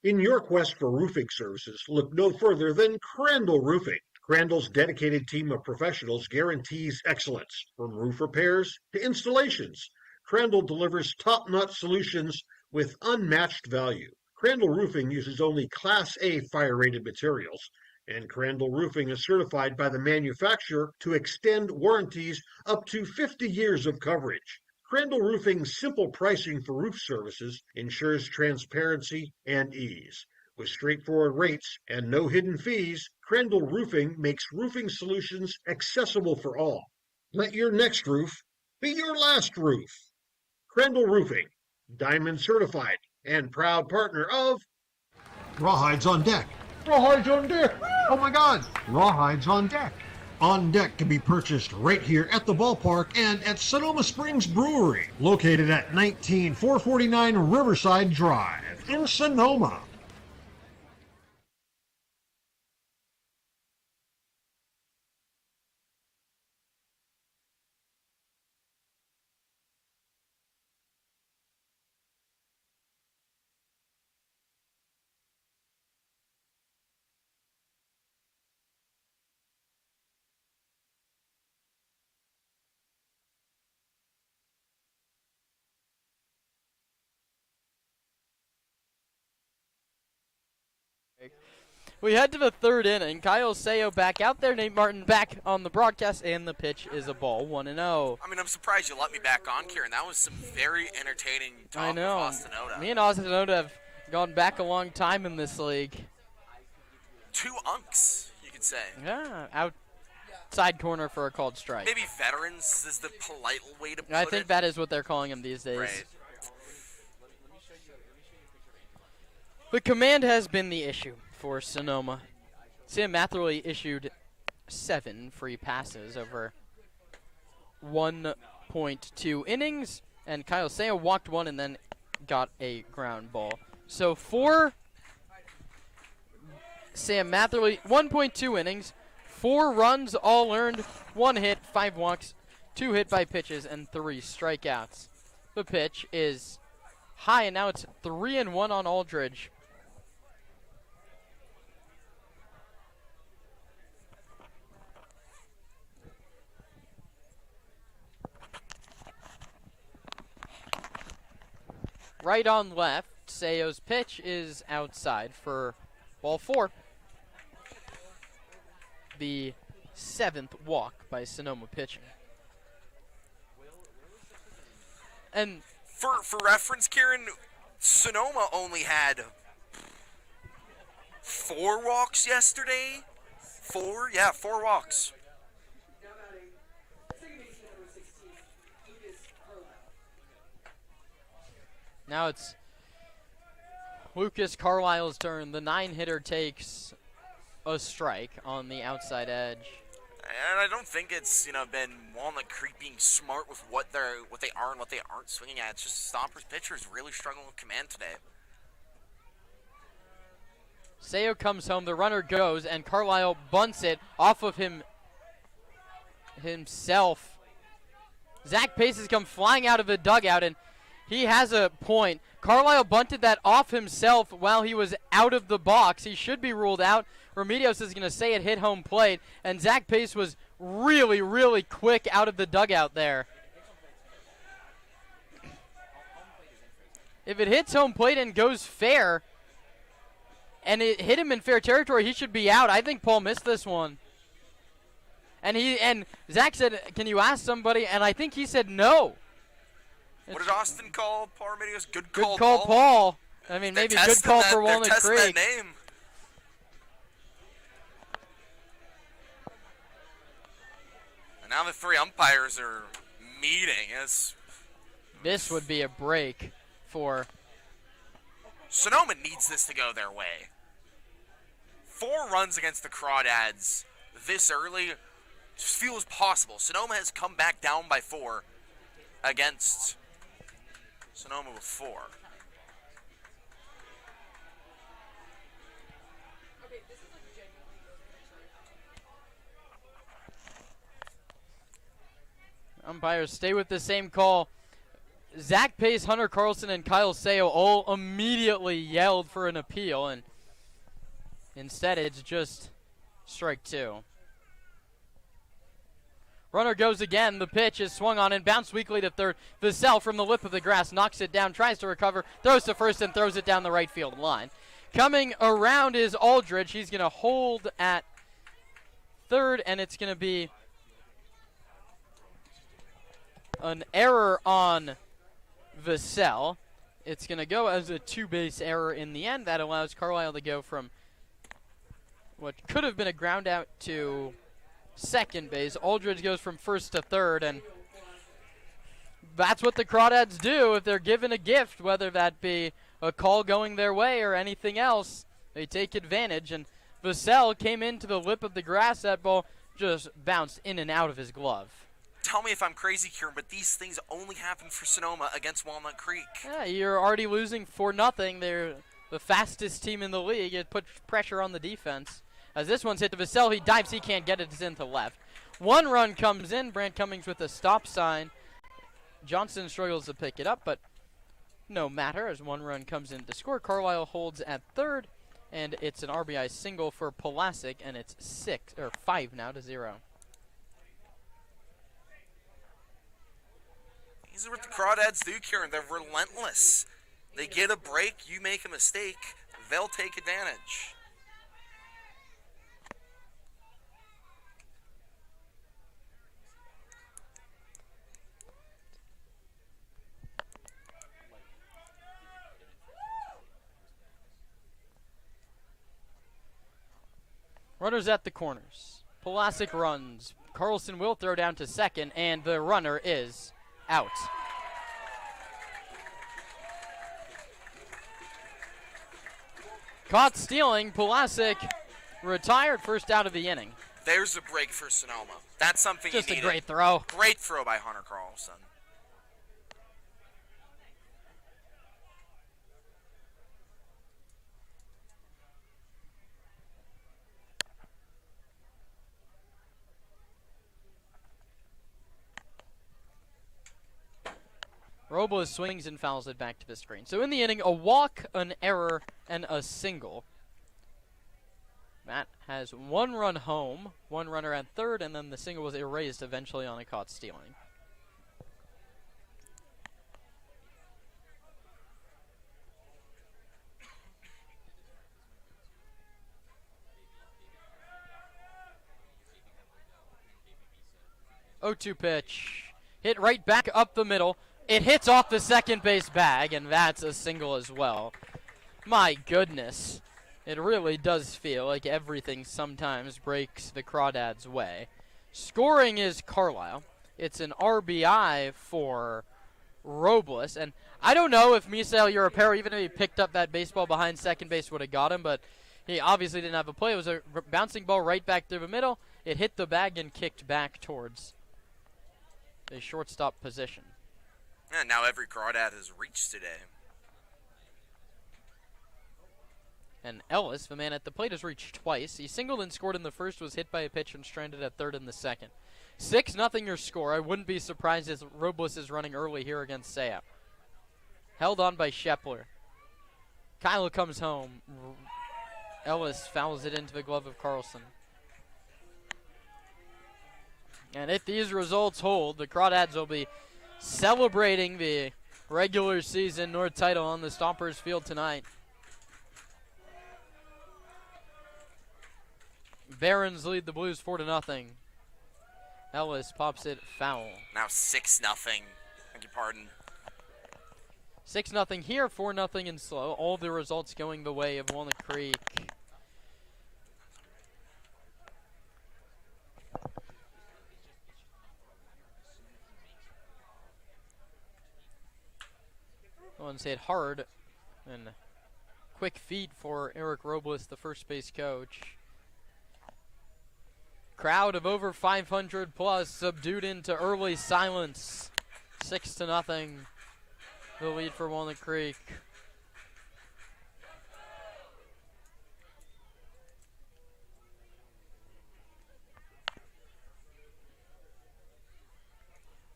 In your quest for roofing services, look no further than Crandall Roofing. Crandall's dedicated team of professionals guarantees excellence, from roof repairs to installations. Crandall delivers top-notch solutions with unmatched value. Crandall Roofing uses only Class A fire-rated materials, and Crandall Roofing is certified by the manufacturer to extend warranties up to 50 years of coverage. Crandall Roofing's simple pricing for roof services ensures transparency and ease. With straightforward rates and no hidden fees, Crandall Roofing makes roofing solutions accessible for all. Let your next roof be your last roof. Crandall Roofing, Diamond certified and proud partner of Rawhides on deck. Rawhides on Deck. Oh my God! Rawhides on deck. On Deck can be purchased right here at the ballpark and at Sonoma Springs Brewery, located at 19449 Riverside Drive in Sonoma. We head to the third inning. Kyle Sayo back out there. Nate Martin back on the broadcast, and the pitch is a ball, 1-0. I mean, I'm surprised you let me back on, Kieran. That was some very entertaining talk I know. with Austin Oda. Me and Austin Oda have gone back a long time in this league. 2 unks, you could say. Yeah, outside corner for a called strike. Maybe veterans is the polite way to put it. I think that is what they're calling him these days. Right. The command has been the issue for Sonoma. Sam Matherly issued 7 free passes over 1.2 innings, and Kyle Sayo walked 1 and then got a ground ball. So for Sam Matherly, 1.2 innings, 4 runs all earned, 1 hit, 5 walks, 2 hit by pitches, and 3 strikeouts. The pitch is high, and now it's 3-1 on Aldridge. Right on left, Sayo's pitch is outside for ball 4. The 7th walk by Sonoma pitching. And For reference, Kieran, Sonoma only had 4 walks yesterday. 4? Yeah, 4 walks. now it's Lucas Carlisle's turn. The 9-hitter takes a strike on the outside edge. And I don't think it's, been Walnut Creek being smart with what they are and what they aren't swinging at. It's just Stompers pitchers really struggling with command today. Sayo comes home, the runner goes, and Carlisle bunts it off of himself. Zach Pace has come flying out of the dugout, and he has a point. Carlisle bunted that off himself while he was out of the box. He should be ruled out. Remedios is going to say it hit home plate, and Zach Pace was really, really quick out of the dugout there. If it hits home plate and goes fair, and it hit him in fair territory, he should be out. I think Paul missed this one. And Zach said, "Can you ask somebody?" And I think he said no. What did Austin call Paul Remedios? Good Good call, call, Paul. I mean, maybe good call for Walnut They're testing Creek. that name. And now the 3 umpires are meeting. This would be a break for Sonoma needs this to go their way. 4 runs against the Crawdads this early just feels possible. Sonoma has come back down by 4 against Sonoma with 4. umpires stay with the same call. Zach Pace, Hunter Carlson, and Kyle Sayo all immediately yelled for an appeal, and instead it's just strike 2. Runner goes again. The pitch is swung on and bounced weakly to third. Vassell from the lip of the grass knocks it down, tries to recover, throws to first, and throws it down the right field line. Coming around is Aldridge. He's going to hold at third, and it's going to be an error on Vassell. It's going to go as a 2-base error in the end. That allows Carlisle to go from what could have been a ground out to second base. Aldridge goes from first to third, and that's what the Crawdads do if they're given a gift, whether that be a call going their way or anything else. They take advantage, and Vassell came into the lip of the grass. That ball just bounced in and out of his glove. Tell me if I'm crazy, Kieran, but these things only happen for Sonoma against Walnut Creek. Yeah, you're already losing 4-0. They're the fastest team in the league. It puts pressure on the defense. As this one's hit to Vassell, he dives, he can't get it, it's into left. 1 run comes in, Brant Cummings with a stop sign. Johnson struggles to pick it up, but no matter, as 1 run comes in to score. Carlisle holds at third, and it's an RBI single for Pulasic, and it's 5 now to 0. These are what the Crawdads do, Kieran. They're relentless. They get a break, you make a mistake, they'll take advantage. Runners at the corners. Pulasic runs. Carlson will throw down to second, and the runner is out. Caught stealing. Pulasic retired, first out of the inning. There's a break for Sonoma. That's something Just you a needed. great throw. Great throw by Hunter Carlson. Robles swings and fouls it back to the screen. So in the inning, a walk, an error, and a single. Matt has one run home, one runner at third, and then the single was erased eventually on a caught stealing. Oh-2 pitch. Hit right back up the middle. It hits off the second base bag, and that's a single as well. My goodness. It really does feel like everything sometimes breaks the Crawdads' way. Scoring is Carlisle. It's an RBI for Robles. And I don't know if Misael Europero, even if he picked up that baseball behind second base, would have got him, but he obviously didn't have a play. It was a bouncing ball right back through the middle. It hit the bag and kicked back towards a shortstop position. And now every Crawdad has reached today. And Ellis, the man at the plate, has reached twice. He singled and scored in the first, was hit by a pitch and stranded at third in the second. 6-0 your score. I wouldn't be surprised if Robles is running early here against Saya. Held on by Shepler. Kyla comes home. Ellis fouls it into the glove of Carlson. And if these results hold, the Crawdads will be celebrating the regular season North title on the Stompers field tonight. Barons lead the Blues 4-0. Ellis pops it foul. Now 6-0. Beg your pardon. 6-0 here, 4-0 in slow. All the results going the way of Walnut Creek. One's hit hard and quick feet for Eric Robles, the first base coach. Crowd of over 500 plus subdued into early silence. 6-0, the lead for Walnut Creek.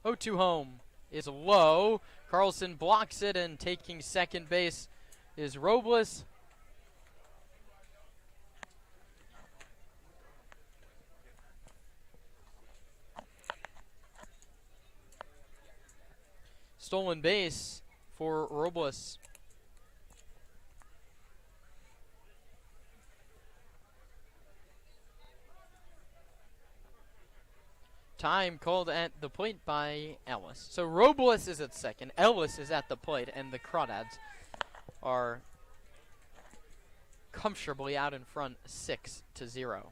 Oh-2 home is low. Carlson blocks it, and taking second base is Robles. Stolen base for Robles. Time called at the plate by Ellis. So Robles is at second, Ellis is at the plate, and the Crawdads are comfortably out in front 6-0.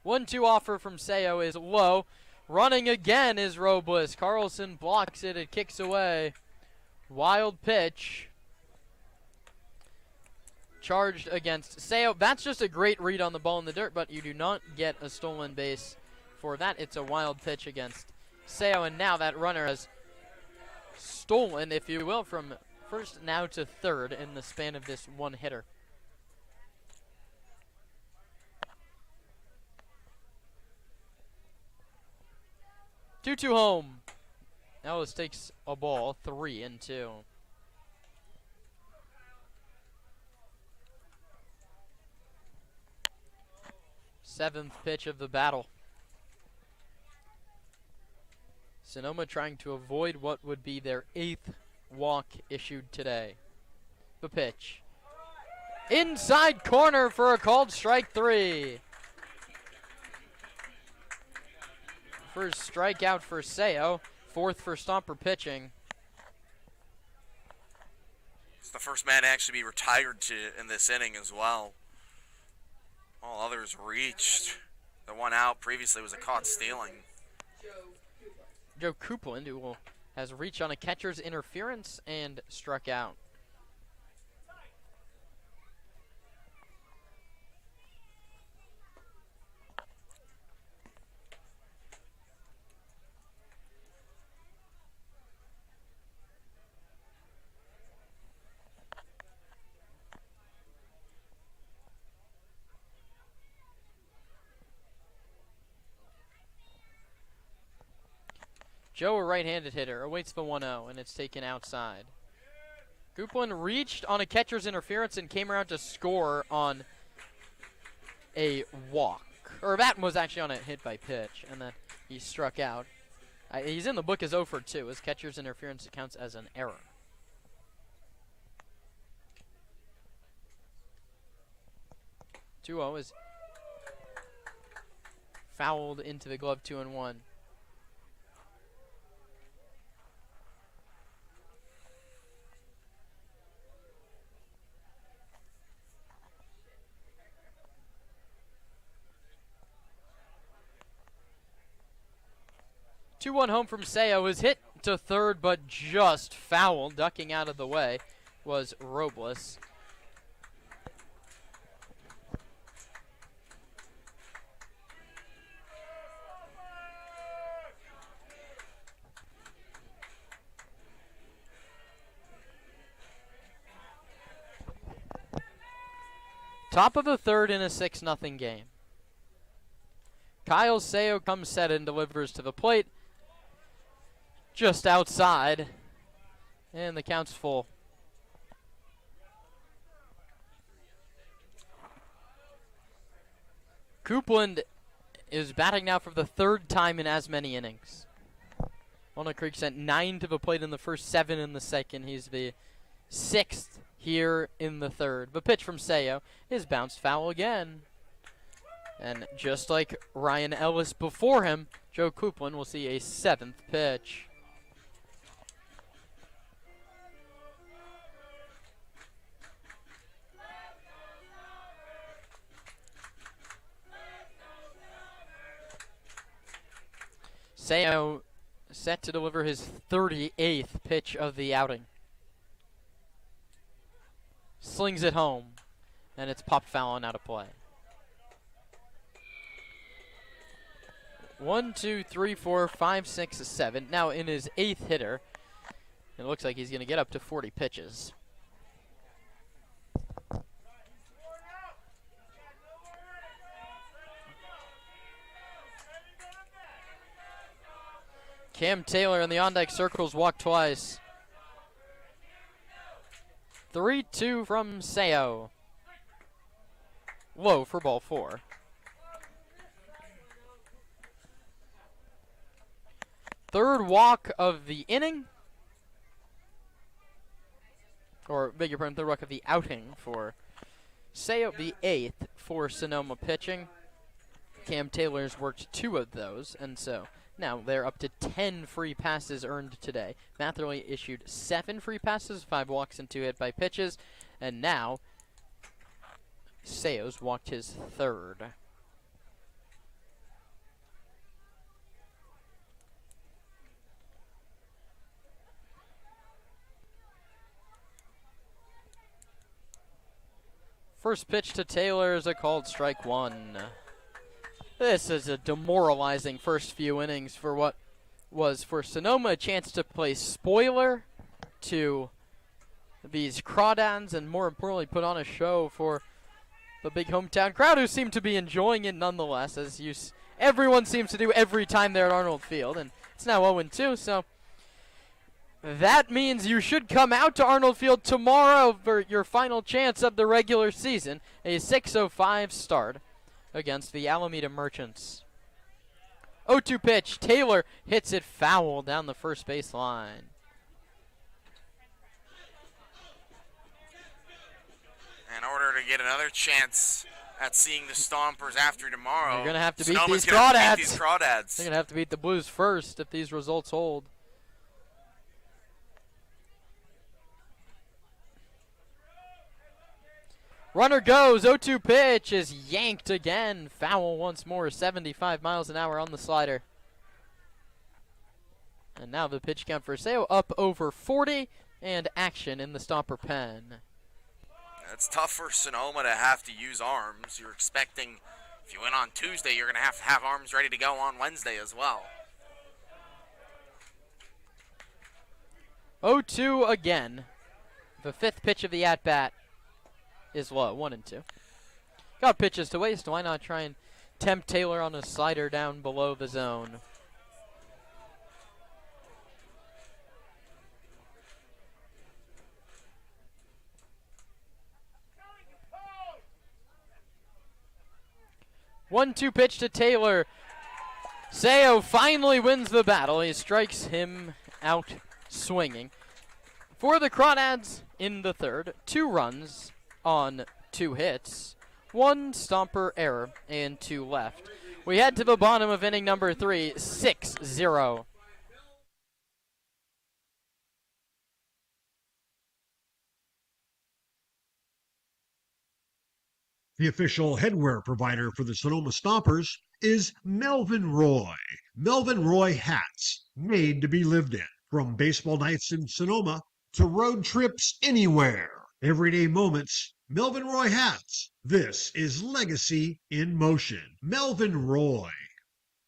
One-two offer from Sayo is low. Running again is Robles. Carlson blocks it. It kicks away. Wild pitch. Charged against Sayo. That's just a great read on the ball in the dirt, but you do not get a stolen base for that. It's a wild pitch against Sayo, and now that runner has stolen, if you will, from first now to third in the span of this one hitter. Two-two home. Ellis takes a ball, 3-2. Seventh pitch of the battle. Sonoma trying to avoid what would be their 8th walk issued today. The pitch. Inside corner for a called strike 3. First strikeout for Sayo. 4th for Stomper pitching. It's the first man to actually be retired in this inning as well. All others reached. The one out previously was a caught stealing. Joe Coupland, who has reached on a catcher's interference and struck out. Joe, a right-handed hitter, awaits the 1-0, and it's taken outside. Coupland reached on a catcher's interference and came around to score on a walk. Or that was actually on a hit by pitch, and then he struck out. He's in the book as 0 for 2. His catcher's interference counts as an error. Two-0 is fouled into the glove, 2-1. Two-1 home from Seo. Was hit to third, but just fouled. Ducking out of the way was Robles. Top of the third in a 6-0 game. Kyle Seo comes set and delivers to the plate. Just outside. And the count's full. Coupland is batting now for the third time in as many innings. Walnut Creek sent 9 to the plate in the first, 7 in the second. He's the 6th here in the third. The pitch from Seo is bounced foul again. And just like Ryan Ellis before him, Joe Coupland will see a 7th pitch. Seo set to deliver his 38th pitch of the outing. Slings it home, and it's popped foul and out of play. 1, 2, 3, 4, 5, 6, 7. Now in his 8th hitter. It looks like he's going to get up to 40 pitches. Cam Taylor in the on-deck circles walked twice. 3-2 from Seo. Low for ball 4. Third walk of the inning. Or, beg your pardon, third walk of the outing for Seo. The 8th for Sonoma pitching. Cam Taylor's worked 2 of those, and so now they're up to 10 free passes earned today. Matherly issued 7 free passes, 5 walks and 2 hit by pitches, and now Seo's walked his 3rd. First pitch to Taylor is a called strike 1. This is a demoralizing first few innings for what was for Sonoma a chance to play spoiler to these Crawdads and more importantly put on a show for the big hometown crowd who seem to be enjoying it nonetheless, as everyone seems to do every time they're at Arnold Field. And it's now 0-2, so that means you should come out to Arnold Field tomorrow for your final chance of the regular season, a 6:05 start against the Alameda Merchants. 0-2 pitch. Taylor hits it foul down the first base line. In order to get another chance at seeing the Stompers after tomorrow, you're going to have to beat Sonoma's these gonna have Crawdads. to beat these Crawdads. They're going to have to beat the Blues first if these results hold. Runner goes, 0-2 pitch is yanked again. Foul once more, 75 miles an hour on the slider. And now the pitch count for Seo up over 40, and action in the Stomper pen. It's tough for Sonoma to have to use arms. You're expecting, if you win on Tuesday, you're going to have arms ready to go on Wednesday as well. 0-2 again. The fifth pitch of the at-bat is low, 1-2. Got pitches to waste. Why not try and tempt Taylor on a slider down below the zone? One-two pitch to Taylor. Seo finally wins the battle. He strikes him out swinging. For the Crawdads in the third, 2 runs on 2 hits, 1 Stomper error, and 2 left. We head to the bottom of inning number 3, 6-0. The official headwear provider for the Sonoma Stompers is Melvin Roy. Melvin Roy hats, made to be lived in. From baseball nights in Sonoma to road trips anywhere. Everyday moments, Melvin Roy hats. This is legacy in motion. Melvin Roy.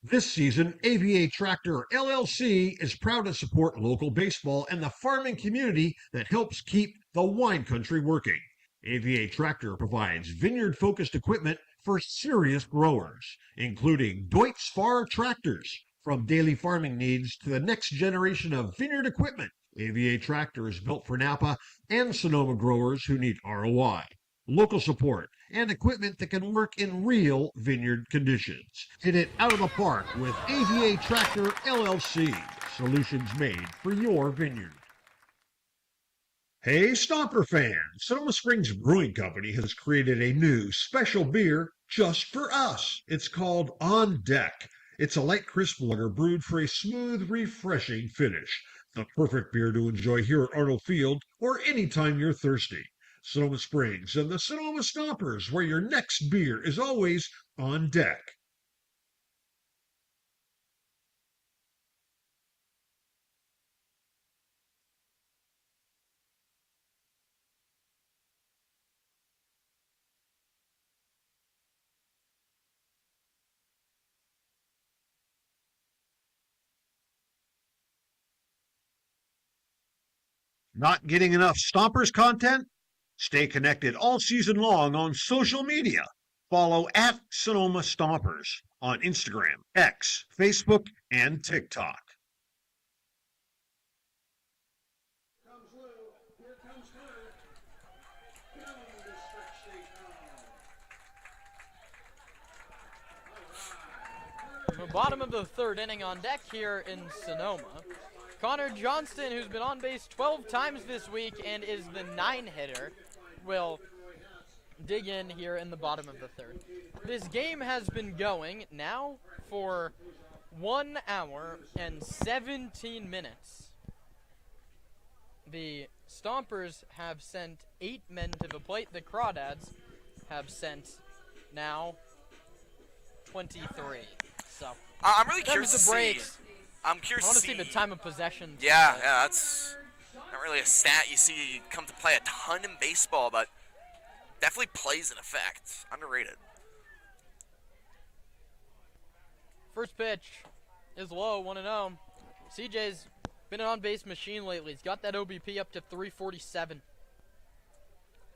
This season, AVA Tractor LLC is proud to support local baseball and the farming community that helps keep the wine country working. AVA Tractor provides vineyard-focused equipment for serious growers, including Deutz Fahr tractors. From daily farming needs to the next generation of vineyard equipment, AVA Tractor is built for Napa and Sonoma growers who need ROI, local support, and equipment that can work in real vineyard conditions. Hit it out of the park with AVA Tractor LLC. Solutions made for your vineyard. Hey, Stomper fans! Sonoma Springs Brewing Company has created a new special beer just for us. It's called On Deck. It's a light, crisp lager brewed for a smooth, refreshing finish. The perfect beer to enjoy here at Arnold Field or anytime you're thirsty. Sonoma Springs and the Sonoma Stompers, where your next beer is always on deck. Not getting enough Stompers content? Stay connected all season long on social media. Follow at Sonoma Stompers on Instagram, X, Facebook, and TikTok. The bottom of the third inning on deck here in Sonoma. Connor Johnston, who's been on base 12 times this week and is the 9-hitter, will dig in here in the bottom of the third. This game has been going now for 1 hour and 17 minutes. The Stompers have sent 8 men to the plate. The Crawdads have sent now 23. So I'm really curious to see. Breaks. I'm curious I want to to see the time of possession. Yeah, that's not really a stat you see come to play a ton in baseball, but definitely plays an effect. Underrated. First pitch is low, 1-0. CJ's been an on-base machine lately. He's got that OBP up to 347.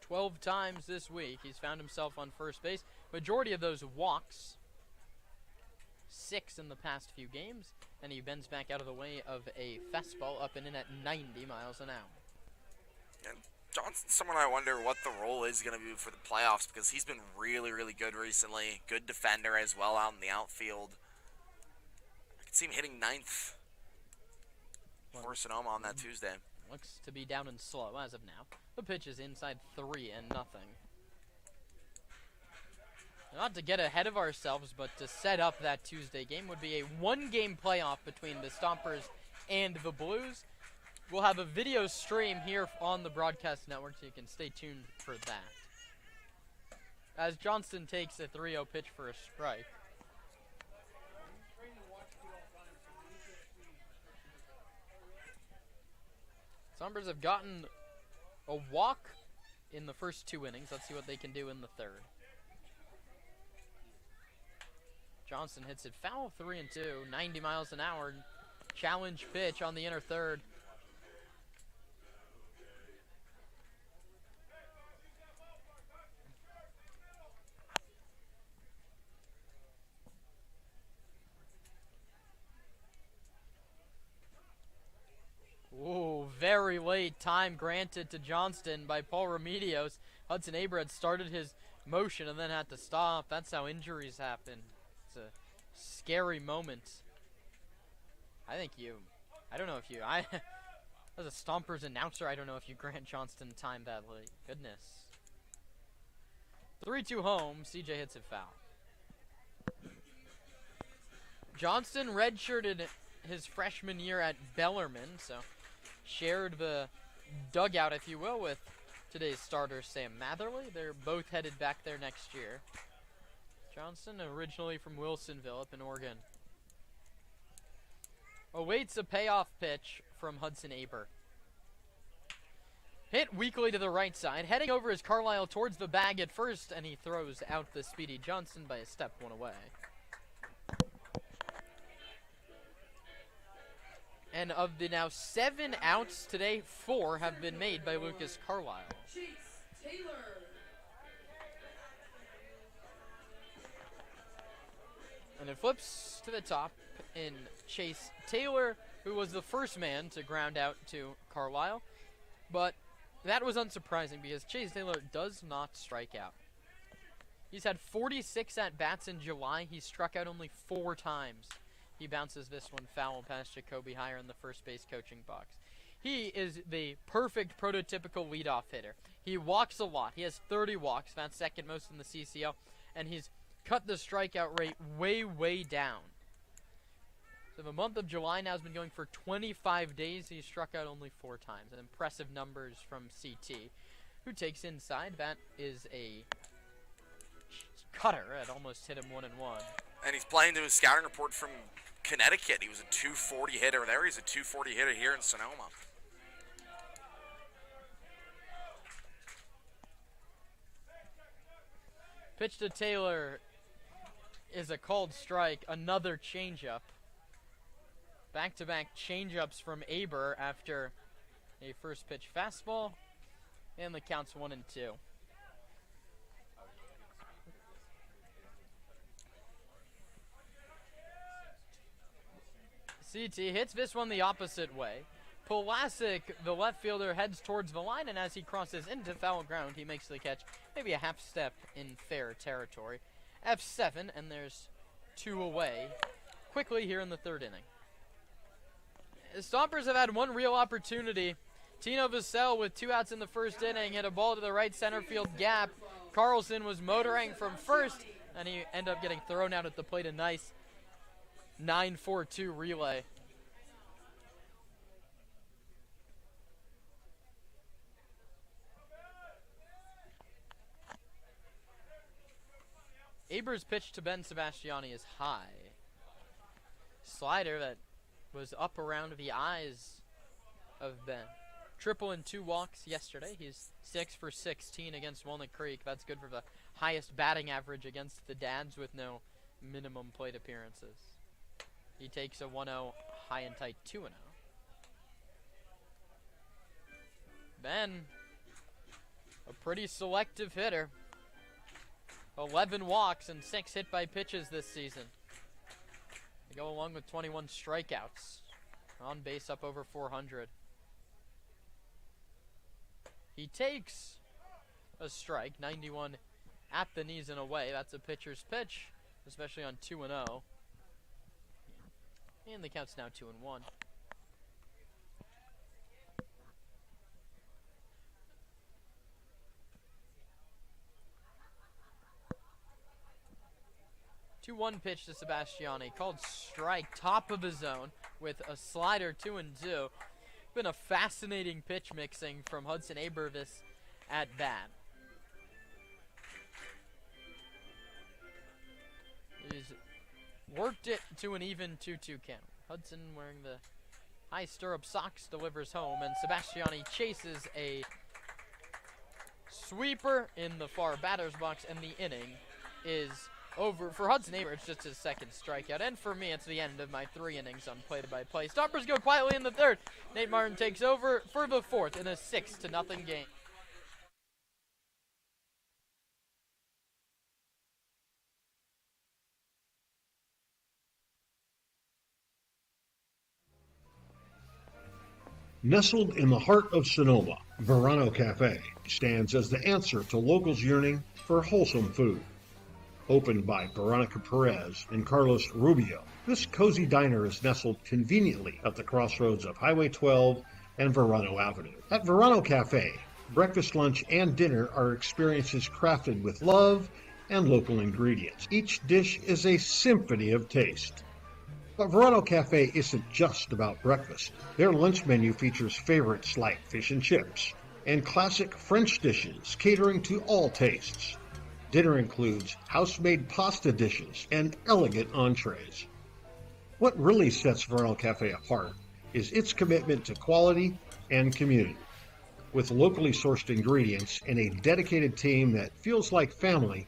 12 times this week he's found himself on first base. Majority of those walks. 6 in the past few games. And he bends back out of the way of a fastball up and in at 90 miles an hour. And Johnson's someone I wonder what the role is going to be for the playoffs, because he's been really, really good recently. Good defender as well out in the outfield. I could see him hitting 9th for Sonoma on that Tuesday. Looks to be down and slow as of now. The pitch is inside 3-0. Not to get ahead of ourselves, but to set up that Tuesday game would be a 1-game playoff between the Stompers and the Blues. We'll have a video stream here on the broadcast network, so you can stay tuned for that. as Johnston takes a 3-0 pitch for a strike. Stompers have gotten a walk in the first 2 innings. Let's see what they can do in the third. Johnston hits it foul, 3-2, 90 miles an hour. Challenge pitch on the inner third. Ooh, very late time granted to Johnston by Paul Remedios. Hudson Aber had started his motion and then had to stop. That's how injuries happen. It's a scary moment. I don't know if you, as a Stompers announcer, I don't know if you grant Johnston time that late. Goodness. 3-2 home, CJ hits it foul. Johnston redshirted his freshman year at Bellarmine, so shared the dugout, if you will, with today's starter, Sam Matherly. They're both headed back there next year. Johnston, originally from Wilsonville up in Oregon, awaits a payoff pitch from Hudson Aber. Hit weakly to the right side. Heading over is Carlisle towards the bag at first, and he throws out the speedy Johnston by a step 1 away. And of the now 7 outs today, 4 have been made by Lucas Carlisle. Chase Taylor. And it flips to the top in Chase Taylor, who was the first man to ground out to Carlisle. But that was unsurprising because Chase Taylor does not strike out. He's had 46 at-bats in July. He struck out only 4 times. He bounces this one foul past Jacoby Heyer in the first base coaching box. He is the perfect prototypical leadoff hitter. He walks a lot. He has 30 walks. That's second most in the CCL. And he's cut the strikeout rate way, way down. So the month of July now has been going for 25 days. He struck out only 4 times. And impressive numbers from CT, who takes inside. That is a cutter. It almost hit him 1-1. And he's playing to his scouting report from Connecticut. He was a 240 hitter there. He's a 240 hitter here in Sonoma. Pitch to Taylor is a called strike. Another changeup. Back-to-back changeups from Aber after a first pitch fastball. And the count's 1-2. CT hits this one the opposite way. Pulasic, the left fielder, heads towards the line, and as he crosses into foul ground, he makes the catch, maybe a half step in fair territory. F7, and there's 2 away quickly here in the 3rd inning. The Stompers have had one real opportunity. Tino Vassell, with 2 outs in the 1st inning, hit a ball to the right center field gap. Carlson was motoring from first, and he ended up getting thrown out at the plate. A nice 9-4-2 relay. Aber's pitch to Ben Sebastiani is high. Slider that was up around the eyes of Ben. Triple and 2 walks yesterday. He's 6 for 16 against Walnut Creek. That's good for the highest batting average against the Dads with no minimum plate appearances. He takes a 1-0 high and tight 2-0. Ben, a pretty selective hitter. 11 walks and 6 hit by pitches this season. They go along with 21 strikeouts. On base up over 400. He takes a strike, 91 at the knees and away. That's a pitcher's pitch, especially on 2-0. And the count's now 2-1. Two-1 pitch to Sebastiani, called strike, top of the zone with a slider, 2-2. Been a fascinating pitch mixing from Hudson Aber this at bat. He's worked it to an even 2-2 count. Hudson wearing the high stirrup socks delivers home, and Sebastiani chases a sweeper in the far batter's box, and the inning is over. For Hudson Aber, it's just his second strikeout, and for me, it's the end of my 3 innings on play-by-play. Stompers go quietly in the third. Nate Martin takes over for the fourth in a 6-0 game. Nestled in the heart of Sonoma, Verano Cafe stands as the answer to locals yearning for wholesome food. Opened by Veronica Perez and Carlos Rubio, this cozy diner is nestled conveniently at the crossroads of Highway 12 and Verano Avenue. At Verano Cafe, breakfast, lunch, and dinner are experiences crafted with love and local ingredients. Each dish is a symphony of taste. But Verano Cafe isn't just about breakfast. Their lunch menu features favorites like fish and chips and classic French dishes catering to all tastes. Dinner includes house-made pasta dishes and elegant entrees. What really sets Verano Cafe apart is its commitment to quality and community. With locally sourced ingredients and a dedicated team that feels like family,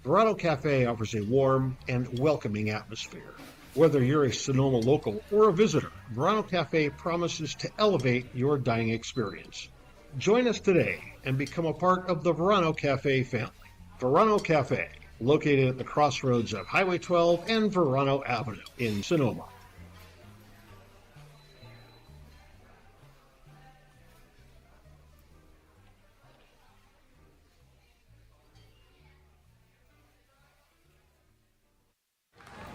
Verano Cafe offers a warm and welcoming atmosphere. Whether you're a Sonoma local or a visitor, Verano Cafe promises to elevate your dining experience. Join us today and become a part of the Verano Cafe family. Verano Cafe, located at the crossroads of Highway 12 and Verano Avenue in Sonoma.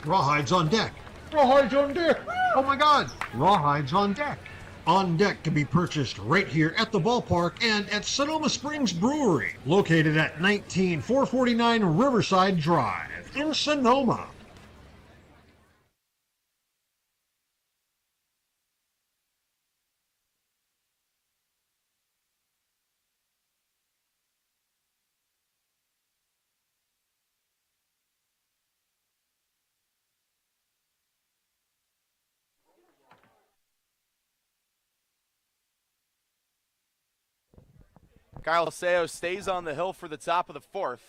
Rawhides on deck. Rawhides on deck. Oh my God! Rawhides on deck. On deck can be purchased right here at the ballpark and at Sonoma Springs Brewery, located at 19449 Riverside Drive in Sonoma. Kyle Seo stays on the hill for the top of the fourth.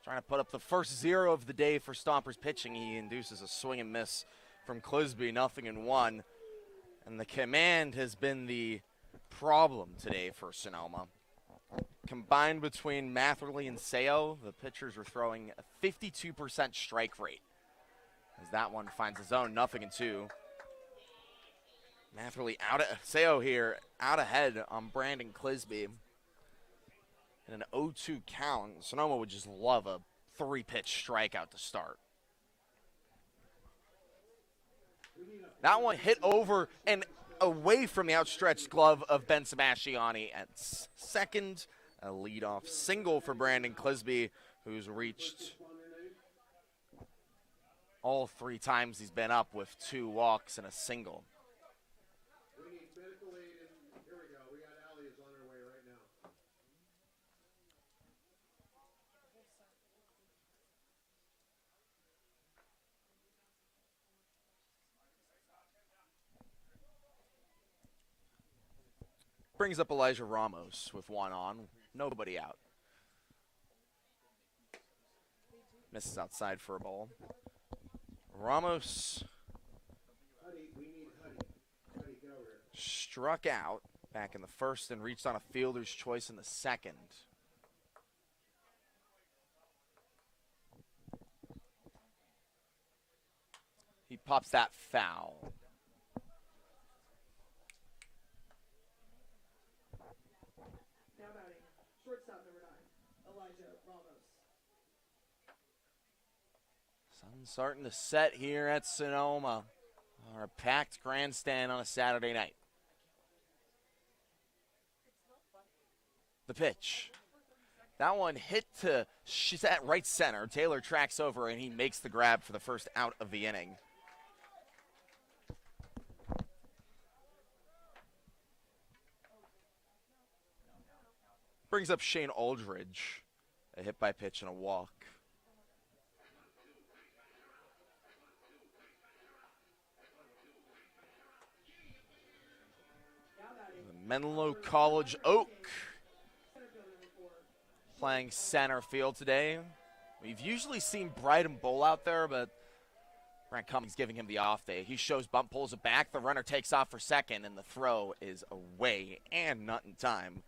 Trying to put up the first 0 of the day for Stompers pitching. He induces a swing and miss from Clisby, 0-1. And the command has been the problem today for Sonoma. Combined between Matherly and Seo, the pitchers are throwing a 52% strike rate. As that one finds his own, 0-2. Matherly Seo here out ahead on Brandon Clisby. In an 0-2 count, Sonoma would just love a 3-pitch strikeout to start. That one hit over and away from the outstretched glove of Ben Sebastiani at second. A leadoff single for Brandon Clisby, who's reached all 3 times he's been up with 2 walks and a single. Brings up Elijah Ramos with 1 on, nobody out. Misses outside for a ball. Ramos struck out back in the first and reached on a fielder's choice in the second. He pops that foul. Sun's starting to set here at Sonoma. Our packed grandstand on a Saturday night. The pitch. That one hit to, she's at right center. Taylor tracks over and he makes the grab for the first out of the inning. Brings up Shane Aldridge. A hit by pitch and a walk. Menlo College Oak playing center field today. We've usually seen Bryden Bull out there, but Brent Cummings giving him the off day. He shows bump, pulls it back. The runner takes off for second, and the throw is away and not in time.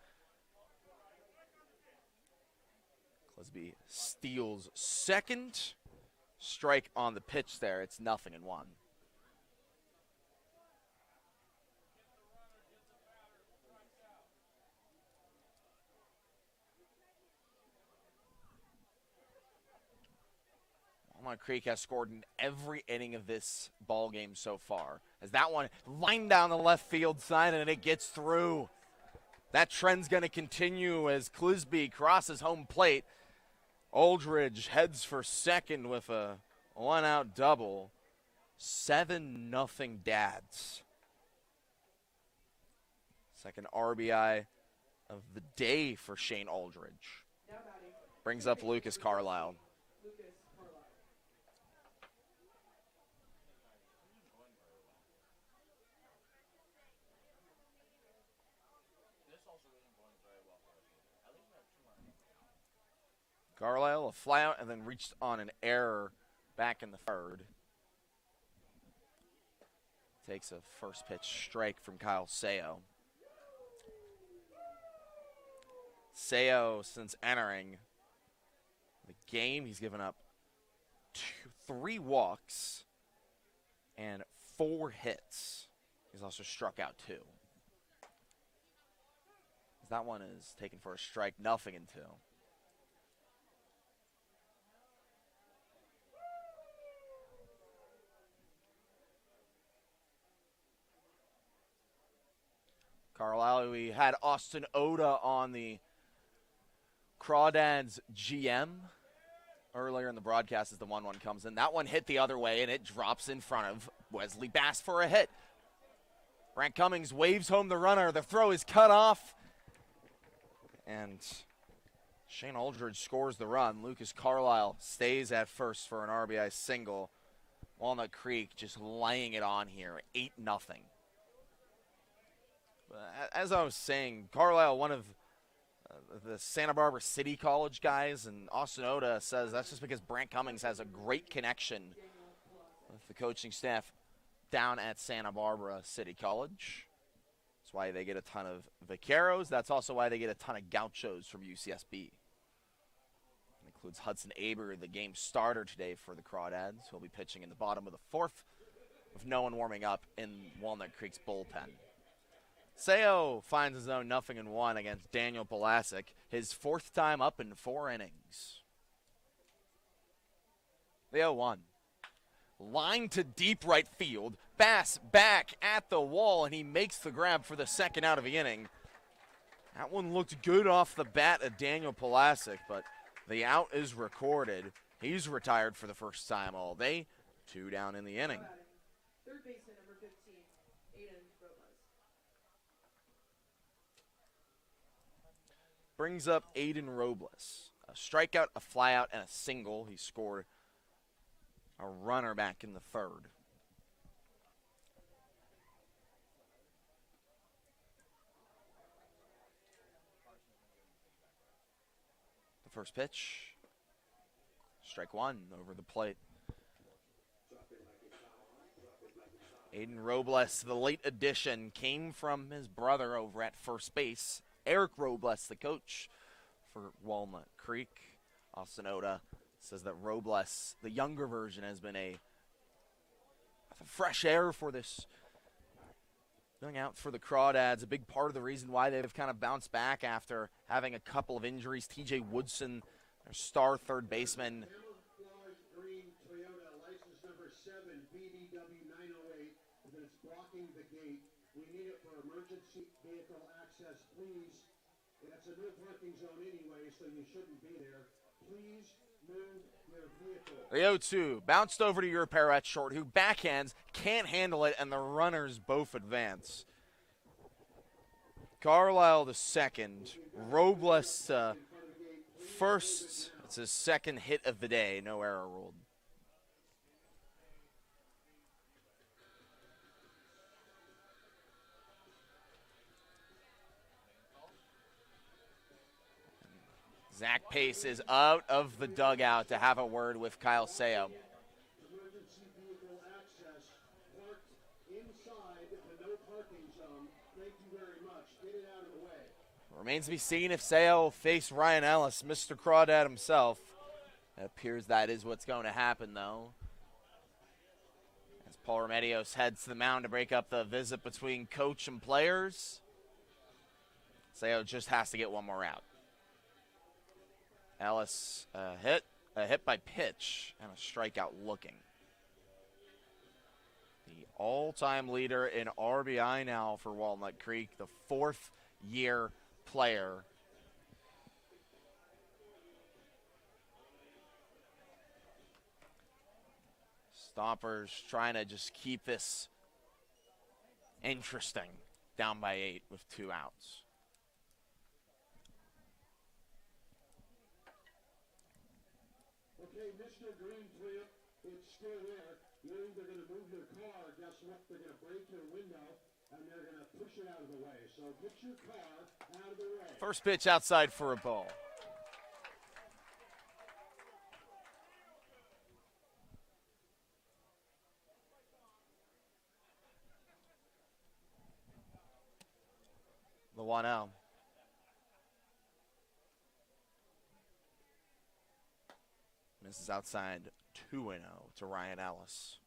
Clisby steals second. Strike on the pitch there. It's 0-1. Walnut Creek has scored in every inning of this ball game so far. As that one lined down the left field side and it gets through. That trend's going to continue as Clisby crosses home plate. Aldridge heads for second with a one-out double. 7-0 Dads. Second RBI of the day for Shane Aldridge. Brings up Lucas Carlisle. Carlisle, a fly out, and then reached on an error back in the third. Takes a first pitch strike from Kyle Seo. Seo, since entering the game, he's given up 3 walks and 4 hits. He's also struck out 2. That one is taken for a strike, 0-2. Carlisle, we had Austin Oda on the Crawdads GM earlier in the broadcast as the 1-1 comes in. That one hit the other way, and it drops in front of Wesley Bass for a hit. Brant Cummings waves home the runner. The throw is cut off, and Shane Aldridge scores the run. Lucas Carlisle stays at first for an RBI single. Walnut Creek just laying it on here, 8-0. As I was saying, Carlisle, one of the Santa Barbara City College guys, and Austin Oda says that's just because Brant Cummings has a great connection with the coaching staff down at Santa Barbara City College. That's why they get a ton of Vaqueros. That's also why they get a ton of Gauchos from UCSB. It includes Hudson Aber, the game starter today for the Crawdads. He'll be pitching in the bottom of the 4th with no one warming up in Walnut Creek's bullpen. Seo finds his own 0-1 against Daniel Polasic, his 4th time up in 4 innings. The 0-1. Line to deep right field. Bass back at the wall, and he makes the grab for the 2nd out of the inning. That one looked good off the bat of Daniel Polasic, but the out is recorded. He's retired for the first time all day. 2 down in the inning. Third baseman, number 15, Aiden Robles. Brings up Aiden Robles. A strikeout, a flyout, and a single. He scored a runner back in the 3rd. The first pitch. Strike 1 over the plate. Aiden Robles, the late addition, came from his brother over at first base. Eric Robles, the coach for Walnut Creek. Austin Oda says that Robles, the younger version, has been a fresh air for this. Going out for the Crawdads, a big part of the reason why they've kind of bounced back after having a couple of injuries. TJ Woodson, their star third baseman. Green Toyota, license number 7, BDW 908. If it's blocking the gate, we need it for emergency vehicle access, please. It's a no parking zone anyway, so you shouldn't be there. Please move your vehicle. The 0-2 bounced over to your pair at short, who backhands, can't handle it, and the runners both advance. Carlisle the 2nd, Robles first. It's his 2nd hit of the day, no error ruled. Zach Pace is out of the dugout to have a word with Kyle Sayo. Emergency vehicle access parked inside the no parking zone. Thank you very much. Get it out of the way. Remains to be seen if Sayo will face Ryan Ellis, Mr. Crawdad himself. It appears that is what's going to happen, though. As Paul Remedios heads to the mound to break up the visit between coach and players. Sayo just has to get one more out. Ellis, a hit by pitch, and a strikeout looking. The all-time leader in RBI now for Walnut Creek, the fourth-year player. Stompers trying to just keep this interesting, down by 8 with 2 outs. Okay, Mr. Green Trip, it's still there. You're either going to move your car, guess what? They're going to break your window, and they're going to push it out of the way. So get your car out of the way. First pitch outside for a ball. The 1-0. Misses outside 2-0 to Ryan Ellis.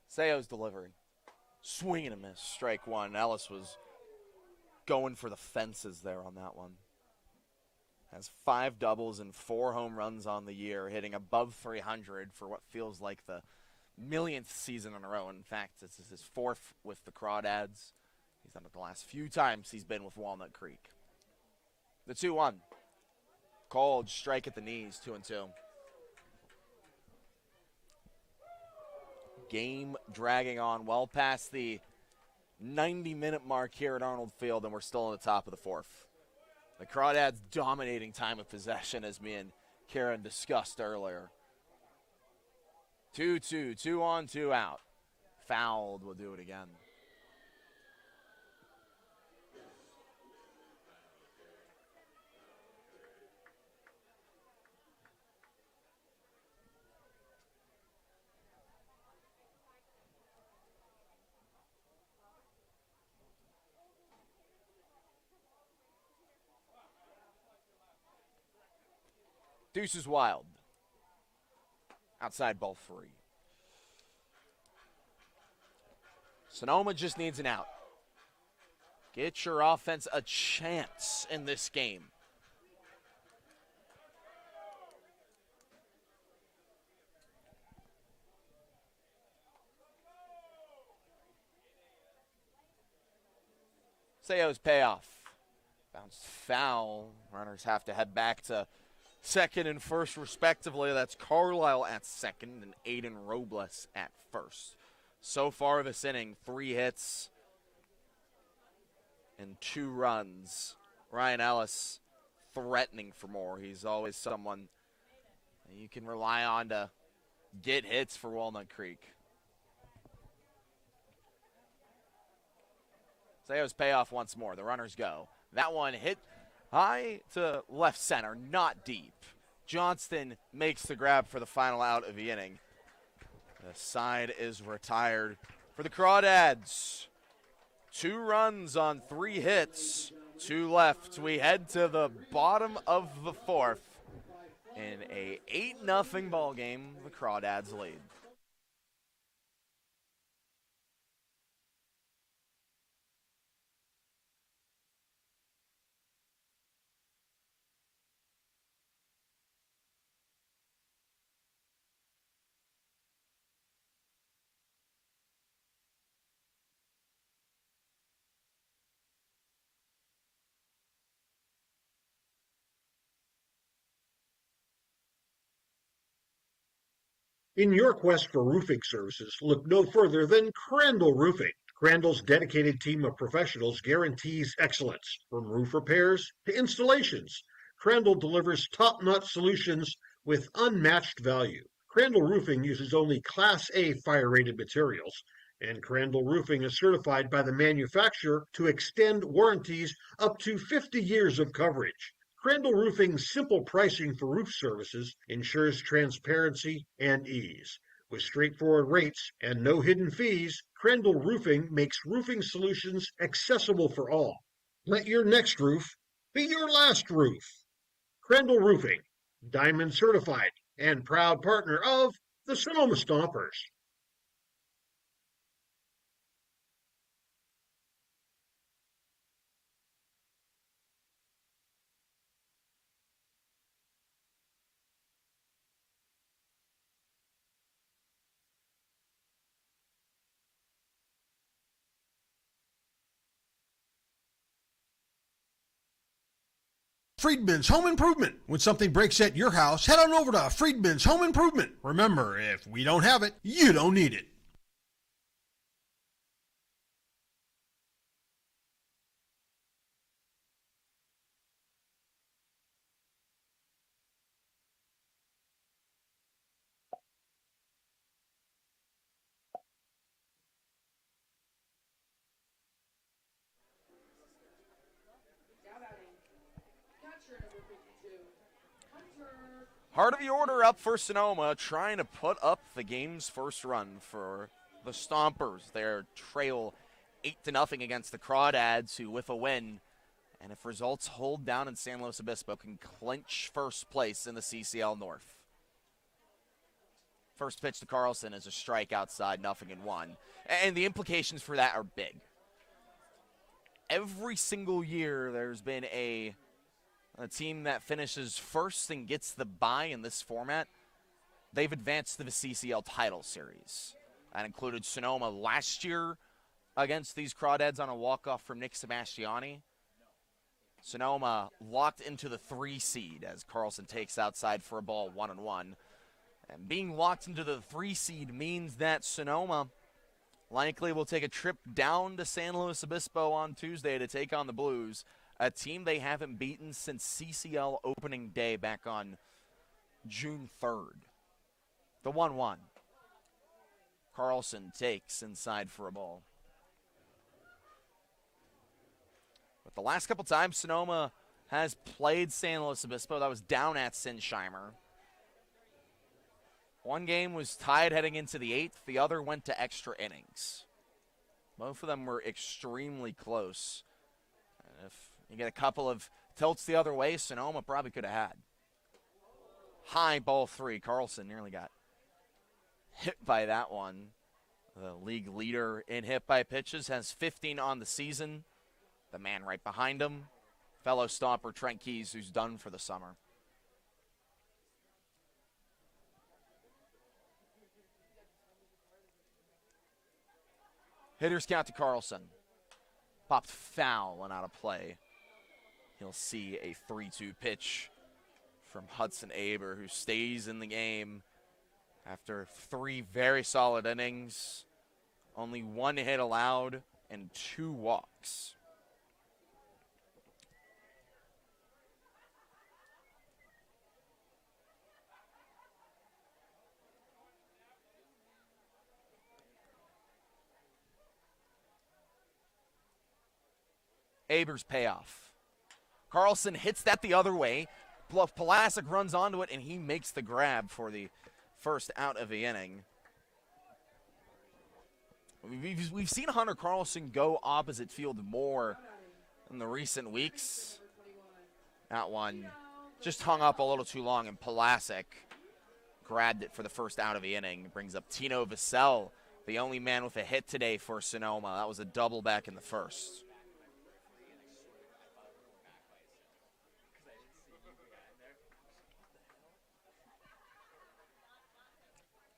Sayo's delivery. Swing and a miss. Strike one. Ellis was going for the fences there on that one. Has 5 doubles and 4 home runs on the year, hitting above 300 for what feels like the millionth season in a row. In fact, this is his 4th with the Crawdads. He's done it the last few times he's been with Walnut Creek. The 2-1. Cold strike at the knees, 2-2. Game dragging on well past the 90-minute mark here at Arnold Field, and we're still in the top of the 4th. The Crawdads dominating time of possession, as me and Karen discussed earlier. 2-2, 2 on, 2 out. Fouled, will do it again. Deuce is wild. Outside ball 3. Sonoma just needs an out. Get your offense a chance in this game. Sayo's payoff. Bounced foul. Runners have to head back to second and first, respectively. That's Carlisle at second and Aiden Robles at first. So far this inning, 3 hits and 2 runs. Ryan Ellis threatening for more. He's always someone you can rely on to get hits for Walnut Creek. Sayo's payoff once more. The runners go. That one hit high to left center, not deep. Johnston makes the grab for the final out of the inning. The side is retired for the Crawdads. 2 runs on 3 hits, 2 left. We head to the bottom of the 4th in a 8-0 ball game. The Crawdads lead. In your quest for roofing services, look no further than Crandall Roofing. Crandall's dedicated team of professionals guarantees excellence, from roof repairs to installations. Crandall delivers top-notch solutions with unmatched value. Crandall Roofing uses only Class A fire-rated materials, and Crandall Roofing is certified by the manufacturer to extend warranties up to 50 years of coverage. Crandall Roofing's simple pricing for roof services ensures transparency and ease. With straightforward rates and no hidden fees, Crandall Roofing makes roofing solutions accessible for all. Let your next roof be your last roof. Crandall Roofing, Diamond Certified, and proud partner of the Sonoma Stompers. Friedman's Home Improvement. When something breaks at your house, head on over to Friedman's Home Improvement. Remember, if we don't have it, you don't need it. Heart of the order up for Sonoma, trying to put up the game's first run for the Stompers. Their trail 8-0 against the Crawdads, who with a win, and if results hold down in San Luis Obispo, can clinch first place in the CCL North. First pitch to Carlson is a strike outside, 0-1. And the implications for that are big. Every single year there's been a team that finishes first and gets the bye in this format. They've advanced to the CCL title series. That included Sonoma last year against these Crawdads on a walk-off from Nick Sebastiani. Sonoma locked into the 3 seed as Carlson takes outside for a ball 1-1. And being locked into the 3 seed means that Sonoma likely will take a trip down to San Luis Obispo on Tuesday to take on the Blues, a team they haven't beaten since CCL opening day back on June 3rd. The 1-1. Carlson takes inside for a ball. But the last couple times Sonoma has played San Luis Obispo, that was down at Sinsheimer. One game was tied heading into the 8th. The other went to extra innings. Both of them were extremely close. And if you get a couple of tilts the other way, Sonoma probably could have had. High ball 3. Carlson nearly got hit by that one. The league leader in hit by pitches has 15 on the season. The man right behind him, fellow Stomper Trent Keys, who's done for the summer. Hitters count to Carlson. Popped foul and out of play. He'll see a 3-2 pitch from Hudson Aber, who stays in the game after 3 very solid innings. Only 1 hit allowed and 2 walks. Aber's payoff. Carlson hits that the other way. Pulasic runs onto it, and he makes the grab for the first out of the inning. We've seen Hunter Carlson go opposite field more in the recent weeks. That one just hung up a little too long, and Pulasic grabbed it for the first out of the inning. Brings up Tino Vassell, the only man with a hit today for Sonoma. That was a double back in the first.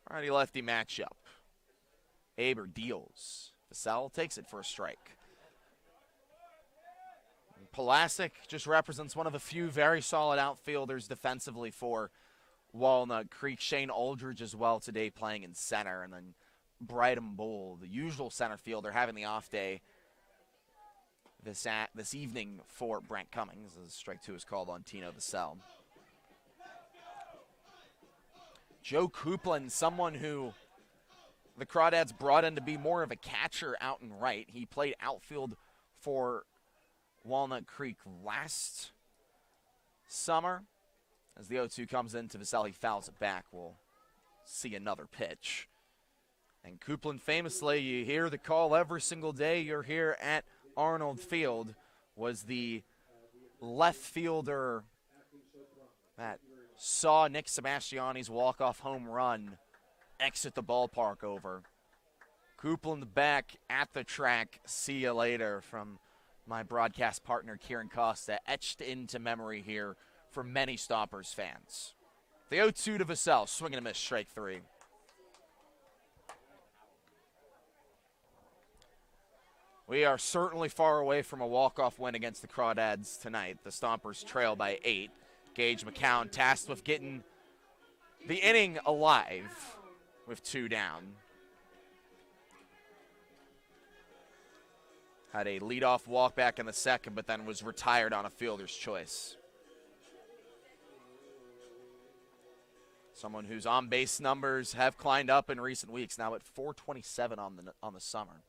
Righty lefty matchup. Aber deals. Vassell takes it for a strike. Pulasic just represents one of the few very solid outfielders defensively for Walnut Creek. Shane Aldridge as well today playing in center. And then Bryden Bull, the usual center fielder, having the off day. this evening for Brent Cummings, as strike 2 is called on Tino Vassell. Joe Coupland, someone who the Crawdads brought in to be more of a catcher out and right. He played outfield for Walnut Creek last summer. As the 0-2 comes into Vassell, he fouls it back. We'll see another pitch. And Coupland, famously, you hear the call every single day you're here at Arnold Field, was the left fielder that saw Nick Sebastiani's walk-off home run exit the ballpark over. Coupland back at the track. See you later from my broadcast partner, Kieran Costa, etched into memory here for many Stompers fans. The 0-2 to Vassell, swing and a miss, strike 3. We are certainly far away from a walk-off win against the Crawdads tonight. The Stompers trail by 8. Gage McCown tasked with getting the inning alive with 2 down. Had a leadoff walk back in the second, but then was retired on a fielder's choice. Someone whose on-base numbers have climbed up in recent weeks, now at 427 on the summer.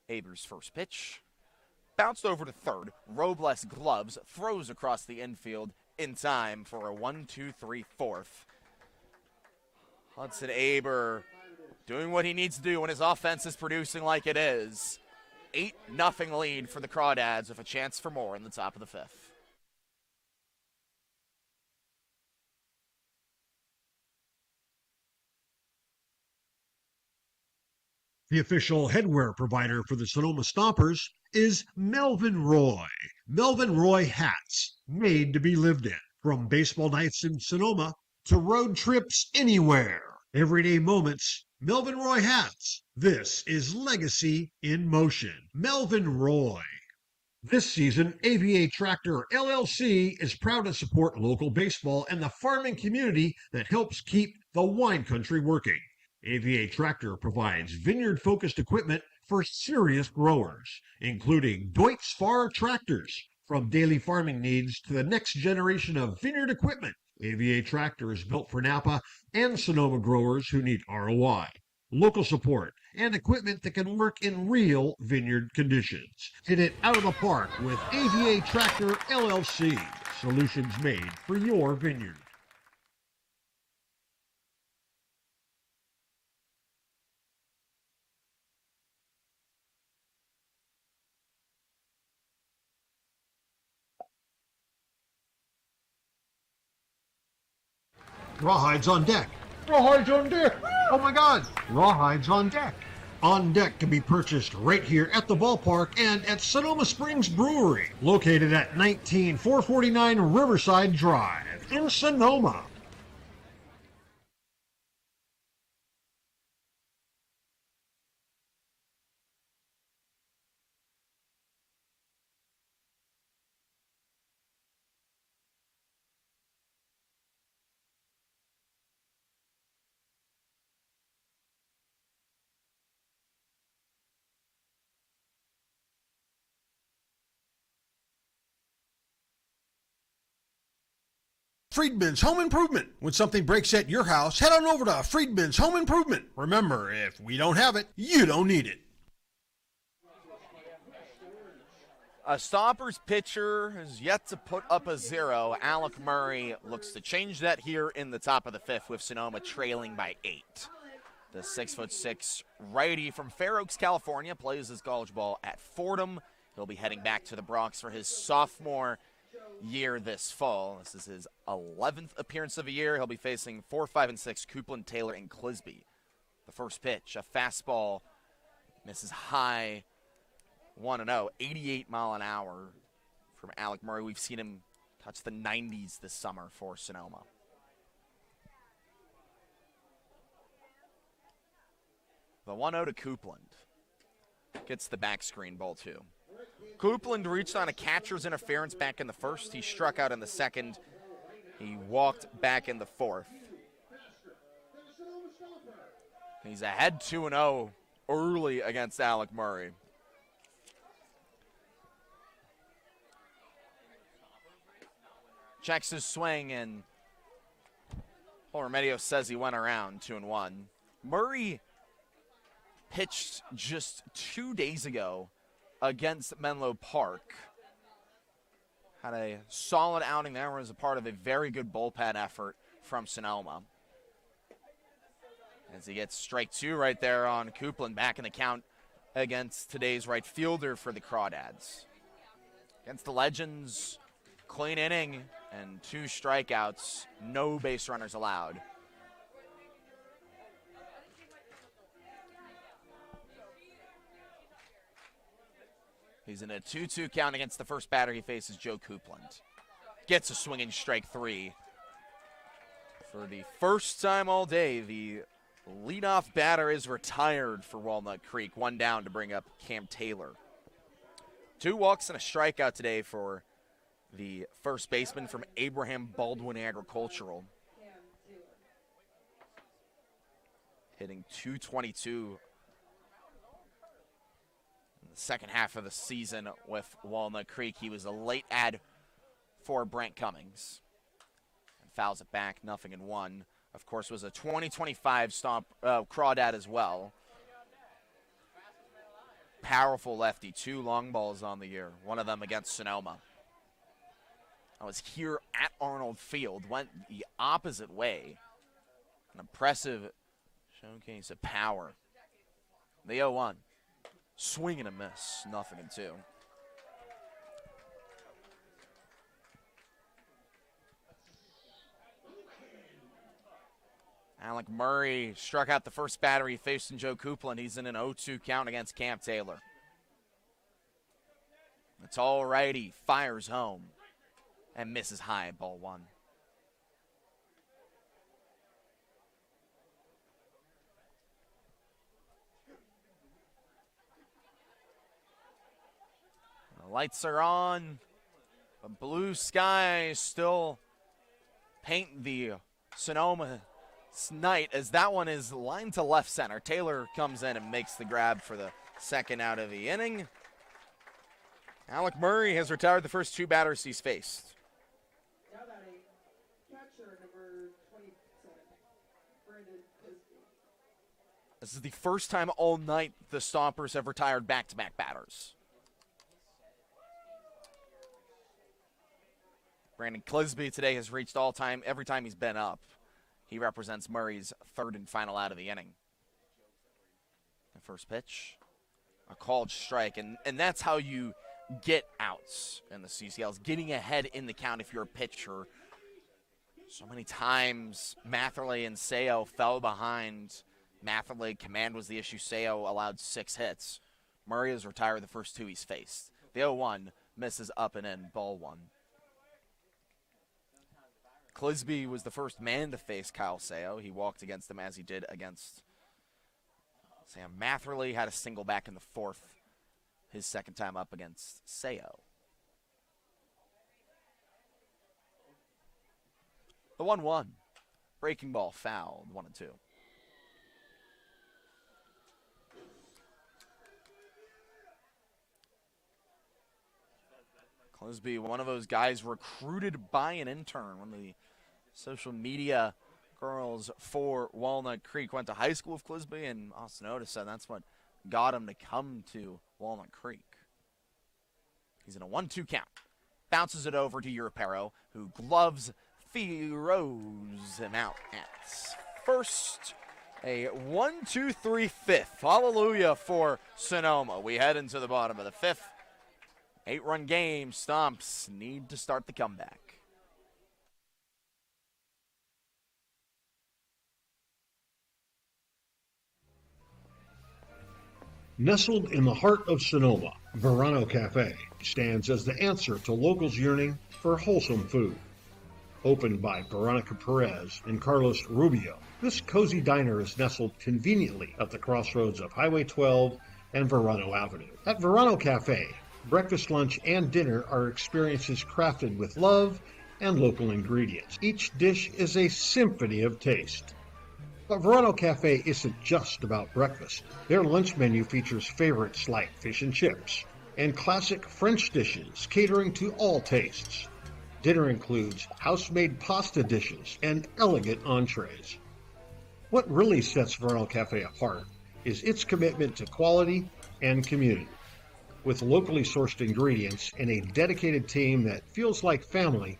Aber's first pitch. Bounced over to third. Robles gloves, throws across the infield in time for a 1-2-3 fourth. Hudson Aber doing what he needs to do when his offense is producing like it is. 8-0 lead for the Crawdads with a chance for more in the top of the 5th. The official headwear provider for the Sonoma Stompers is Melvin Roy. Melvin Roy hats, made to be lived in. From baseball nights in Sonoma to road trips anywhere. Everyday moments, Melvin Roy hats. This is legacy in motion. Melvin Roy. This season, AVA Tractor LLC is proud to support local baseball and the farming community that helps keep the wine country working. AVA Tractor provides vineyard-focused equipment for serious growers, including Deutz Fahr tractors. From daily farming needs to the next generation of vineyard equipment, AVA Tractor is built for Napa and Sonoma growers who need ROI, local support, and equipment that can work in real vineyard conditions. Hit it out of the park with AVA Tractor LLC. Solutions made for your vineyard. Rawhides on deck. Rawhides on deck. Oh my God. Rawhides on deck. On Deck can be purchased right here at the ballpark and at Sonoma Springs Brewery, located at 19449 Riverside Drive in Sonoma. Friedman's Home Improvement. When something breaks at your house, head on over to Friedman's Home Improvement. Remember, if we don't have it, you don't need it. A Stompers pitcher has yet to put up a 0. Alec Murray looks to change that here in the top of the 5th with Sonoma trailing by 8. The 6'6" righty from Fair Oaks, California, plays his college ball at Fordham. He'll be heading back to the Bronx for his sophomore year this fall. This is his 11th appearance of the year. He'll be facing 4, 5, and 6 Coupland, Taylor, and Clisby. The first pitch, a fastball, misses high, 1-0, 88 mile an hour from Alec Murray. We've seen him touch the 90s this summer for Sonoma. The 1-0 to Coupland. Gets the back screen, ball 2. Coupland reached on a catcher's interference back in the first. He struck out in the second. He walked back in the fourth. He's ahead 2-0 early against Alec Murray. checks his swing, and Remedios says he went around 2-1. Murray pitched just 2 days ago against Menlo Park. Had a solid outing there, was a part of a very good bullpen effort from Sonoma. As he gets strike 2 right there on Coupland, back in the count against today's right fielder for the Crawdads. Against the Legends, clean inning and 2 strikeouts, no base runners allowed. He's in a 2-2 count against the first batter he faces, Joe Coupland. Gets a swinging strike 3. For the first time all day, the leadoff batter is retired for Walnut Creek. 1 down to bring up Cam Taylor. 2 walks and a strikeout today for the first baseman from Abraham Baldwin Agricultural. Hitting .222 in the second half of the season with Walnut Creek. He was a late add for Brent Cummings. And fouls it back, 0-1. Of course, was a 2025 Crawdad as well. Powerful lefty, 2 long balls on the year, one of them against Sonoma. I was here at Arnold Field, went the opposite way. An impressive showcase of power. The 0-1. Swing and a miss, 0-2. Alec Murray struck out the first batter he faced in Joe Coupland. He's in an 0-2 count against Cam Taylor. It's all righty, fires home and misses high, ball 1. The lights are on. The blue skies still paint the Sonoma night as that one is lined to left center. Taylor comes in and makes the grab for the second out of the inning. Alec Murray has retired the first 2 batters he's faced. Now batting, catcher number 27, Brandon Clisby. This is the first time all night the Stompers have retired back-to-back batters. Brandon Clisby today has reached all-time every time he's been up. He represents Murray's 3rd and final out of the inning. The first pitch, a called strike, and that's how you get outs in the CCLs, getting ahead in the count if you're a pitcher. So many times Matherly and Seo fell behind. Matherly, command was the issue. Seo allowed 6 hits. Murray has retired the first 2 he's faced. The 0-1 misses up and in, ball 1. Clisby was the first man to face Kyle Seo. He walked against him as he did against Sam Matherly. Had a single back in the 4th, his second time up against Seo. The 1-1. Breaking ball fouled, 1-2. Clisby, one of those guys recruited by an intern, one of the social media girls for Walnut Creek. Went to high school with Clisby, and Austin Otis said that's what got him to come to Walnut Creek. He's in a 1-2 count. Bounces it over to Europero, who gloves throws him out at first. A 1-2-3 fifth. Hallelujah for Sonoma. We head into the bottom of the 5th. 8-run game. Stomps need to start the comeback. Nestled in the heart of Sonoma, Verano Cafe stands as the answer to locals yearning for wholesome food. Opened by Veronica Perez and Carlos Rubio, this cozy diner is nestled conveniently at the crossroads of Highway 12 and Verano Avenue. At Verano Cafe, breakfast, lunch, and dinner are experiences crafted with love and local ingredients. Each dish is a symphony of taste. But Verano Cafe isn't just about breakfast. Their lunch menu features favorites like fish and chips and classic French dishes catering to all tastes. Dinner includes house-made pasta dishes and elegant entrees. What really sets Verano Cafe apart is its commitment to quality and community. With locally sourced ingredients and a dedicated team that feels like family,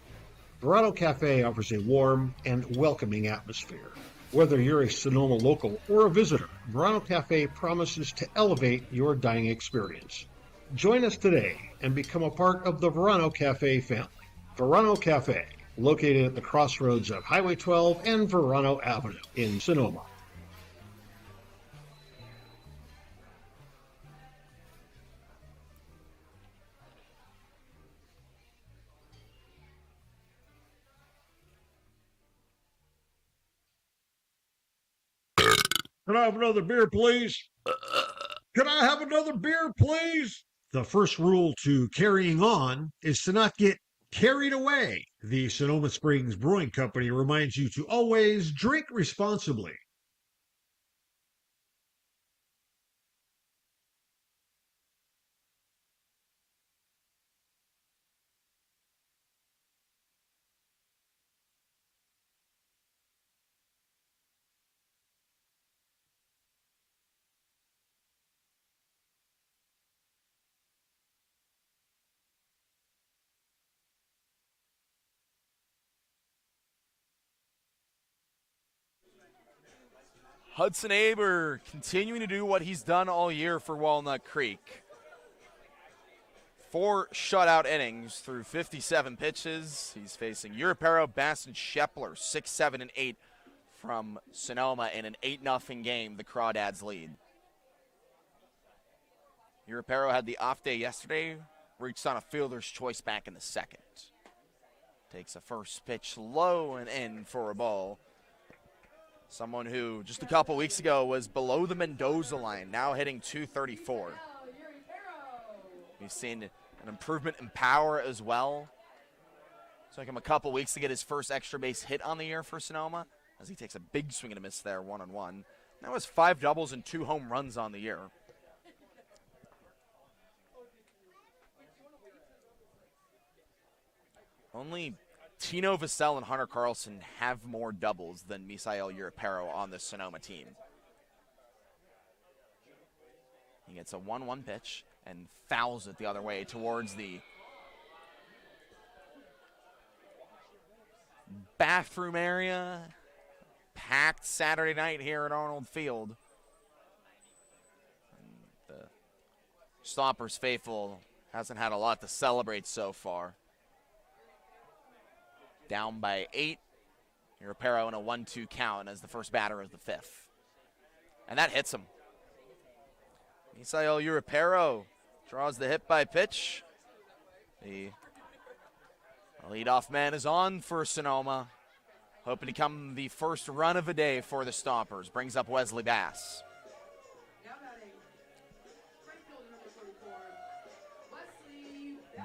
Verano Cafe offers a warm and welcoming atmosphere. Whether you're a Sonoma local or a visitor, Verano Cafe promises to elevate your dining experience. Join us today and become a part of the Verano Cafe family. Verano Cafe, located at the crossroads of Highway 12 and Verano Avenue in Sonoma. Can I have another beer, please? Can I have another beer, please? The first rule to carrying on is to not get carried away. The Sonoma Springs Brewing Company reminds you to always drink responsibly. Hudson Aber continuing to do what he's done all year for Walnut Creek. 4 shutout innings through 57 pitches. He's facing Europero, Bass, and Shepler, 6, 7, and 8 from Sonoma in an 8-0 game. The Crawdads lead. Europero had the off day yesterday, reached on a fielder's choice back in the second. Takes a first pitch low and in for a ball. Someone who just a couple weeks ago was below the Mendoza line, now hitting .234. We've seen an improvement in power as well. Took him a couple weeks to get his first extra base hit on the year for Sonoma, as he takes a big swing and a miss there, 1-on-1. That was 5 doubles and 2 home runs on the year. Only Tino Vassell and Hunter Carlson have more doubles than Misael Europero on the Sonoma team. He gets a 1-1 pitch and fouls it the other way towards the bathroom area. Packed Saturday night here at Arnold Field. And the Stompers faithful hasn't had a lot to celebrate so far. Down by 8. Europero in a 1-2 count as the first batter of the 5th. And that hits him. Misael Europero draws the hit by pitch. The leadoff man is on for Sonoma. Hoping to come the first run of the day for the Stompers. Brings up Wesley Bass.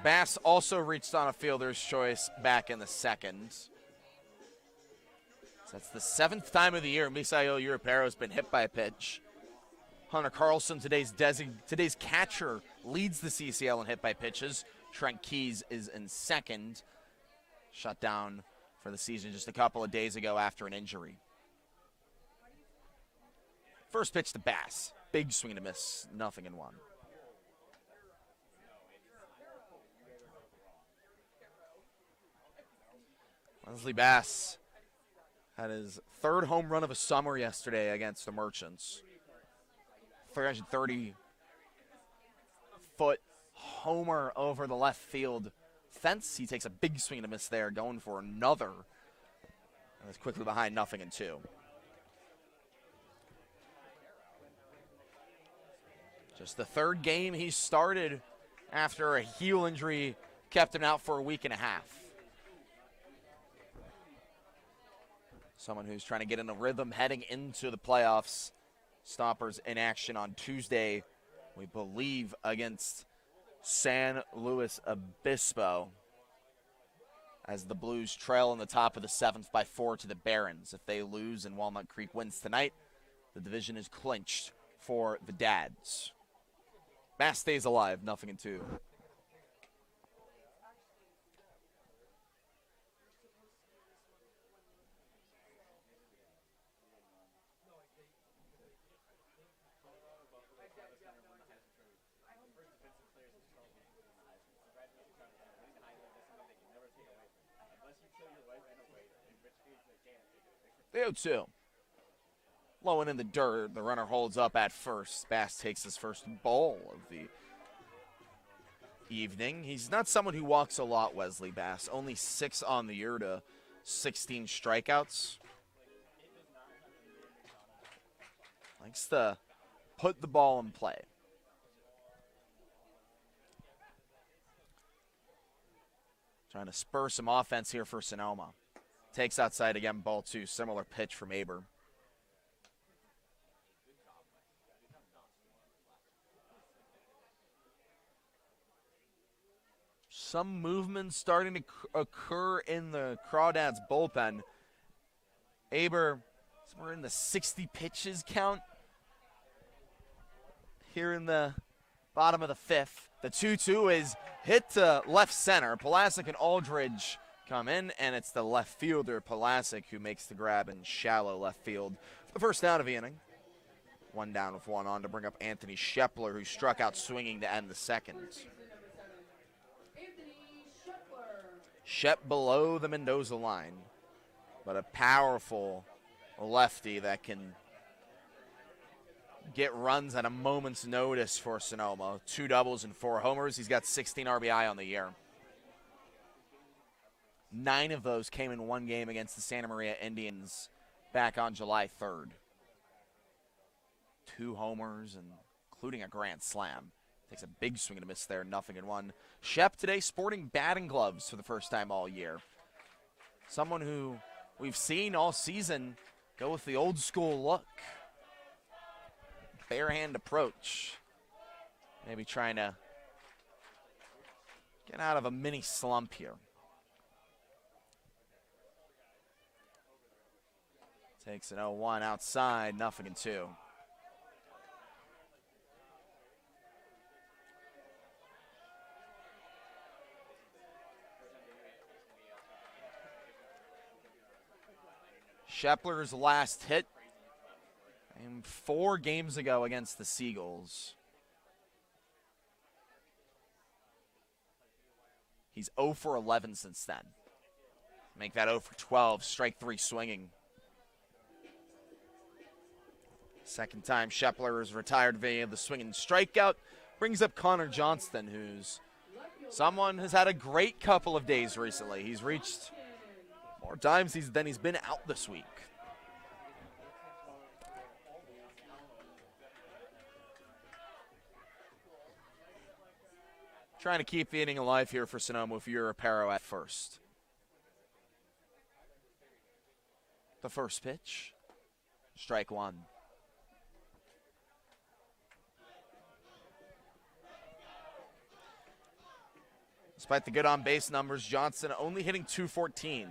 Bass also reached on a fielder's choice back in the second. So that's the 7th time of the year Misael Europero has been hit by a pitch. Hunter Carlson, today's catcher, leads the CCL in hit by pitches. Trent Keys is in second. Shut down for the season just a couple of days ago after an injury. First pitch to Bass. Big swing and a miss, 0-1. Wesley Bass had his 3rd home run of a summer yesterday against the Merchants. 330-foot homer over the left field fence. He takes a big swing and a miss there, going for another. And is quickly behind 0-2. Just the 3rd game he started after a heel injury kept him out for a week and a half. Someone who's trying to get in a rhythm heading into the playoffs. Stompers in action on Tuesday, we believe, against San Luis Obispo, as the Blues trail in the top of the 7th by 4 to the Barons. If they lose and Walnut Creek wins tonight, the division is clinched for the Dads. Bass stays alive, 0-2. The 0-2. Low and in the dirt. The runner holds up at first. Bass takes his first ball of the evening. He's not someone who walks a lot, Wesley Bass. Only 6 on the year to 16 strikeouts. Likes to put the ball in play. Trying to spur some offense here for Sonoma. Takes outside again, ball 2. Similar pitch from Aber. Some movement starting to occur in the Crawdads bullpen. Aber, somewhere in the 60 pitches count here in the bottom of the 5th. The 2-2 is hit to left center. Pulasic and Aldridge come in, and it's the left fielder, Pulasic, who makes the grab in shallow left field for the first out of the inning. 1 down with 1 on to bring up Anthony Shepler, who struck out swinging to end the second. Shep below the Mendoza line, but a powerful lefty that can get runs at a moment's notice for Sonoma. 2 doubles and 4 homers. He's got 16 RBI on the year. 9 of those came in 1 game against the Santa Maria Indians back on July 3rd. 2 homers, and including a grand slam. Takes a big swing and a miss there, 0-1. Shep today sporting batting gloves for the first time all year. Someone who we've seen all season go with the old school look. Bare hand approach. Maybe trying to get out of a mini slump here. Takes an 0-1 outside, 0-2. Shepler's last hit 4 games ago against the Seagulls. He's 0 for 11 since then. Make that 0 for 12, strike 3 swinging. Second time Shepler is retired via the swinging strikeout. Brings up Connor Johnston, who's someone who's had a great couple of days recently. He's reached more times than he's been out this week. Trying to keep the inning alive here for Sonoma with Europero at first. The first pitch, strike 1. Despite the good on-base numbers, Johnson only hitting .214.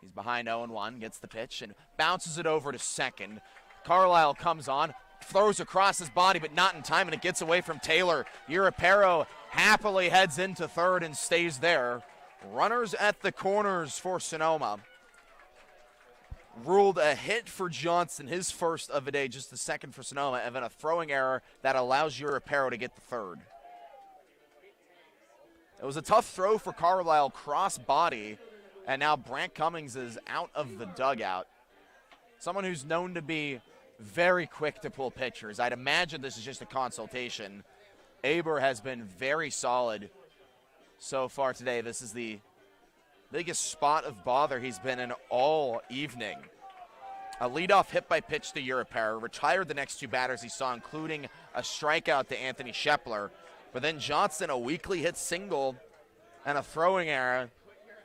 He's behind 0-1, gets the pitch, and bounces it over to second. Carlisle comes on, throws across his body, but not in time, and it gets away from Taylor. Europero happily heads into third and stays there. Runners at the corners for Sonoma. Ruled a hit for Johnson, his first of the day, just the second for Sonoma, and then a throwing error that allows Europero to get the third. It was a tough throw for Carlisle, cross body, and now Brant Cummings is out of the dugout. Someone who's known to be very quick to pull pitchers. I'd imagine this is just a consultation. Aber has been very solid so far today. This is the biggest spot of bother he's been in all evening. A leadoff hit by pitch to Europero, retired the next 2 batters he saw, including a strikeout to Anthony Shepler. But then Johnson, a weakly hit single and a throwing error.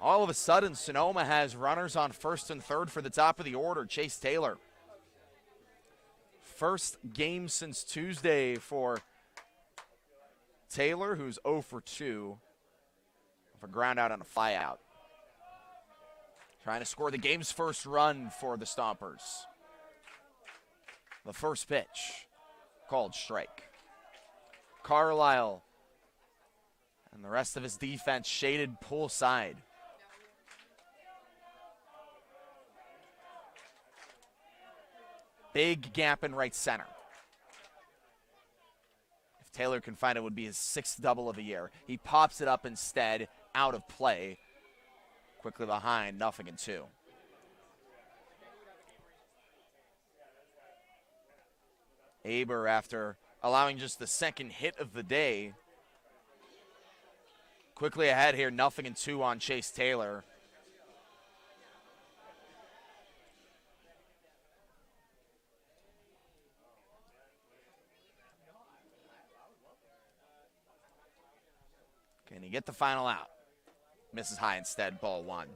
All of a sudden, Sonoma has runners on first and third for the top of the order. Chase Taylor. First game since Tuesday for Taylor, who's 0 for 2 with a ground out and a fly out. Trying to score the game's first run for the Stompers. The first pitch, called strike. Carlisle and the rest of his defense shaded pull side. Big gap in right center. If Taylor can find it, would be his 6th double of the year. He pops it up instead, out of play. Quickly behind, 0-2. Aber, after allowing just the 2nd hit of the day, quickly ahead here, 0-2 on Chase Taylor. Can he get the final out? Misses high instead, ball 1.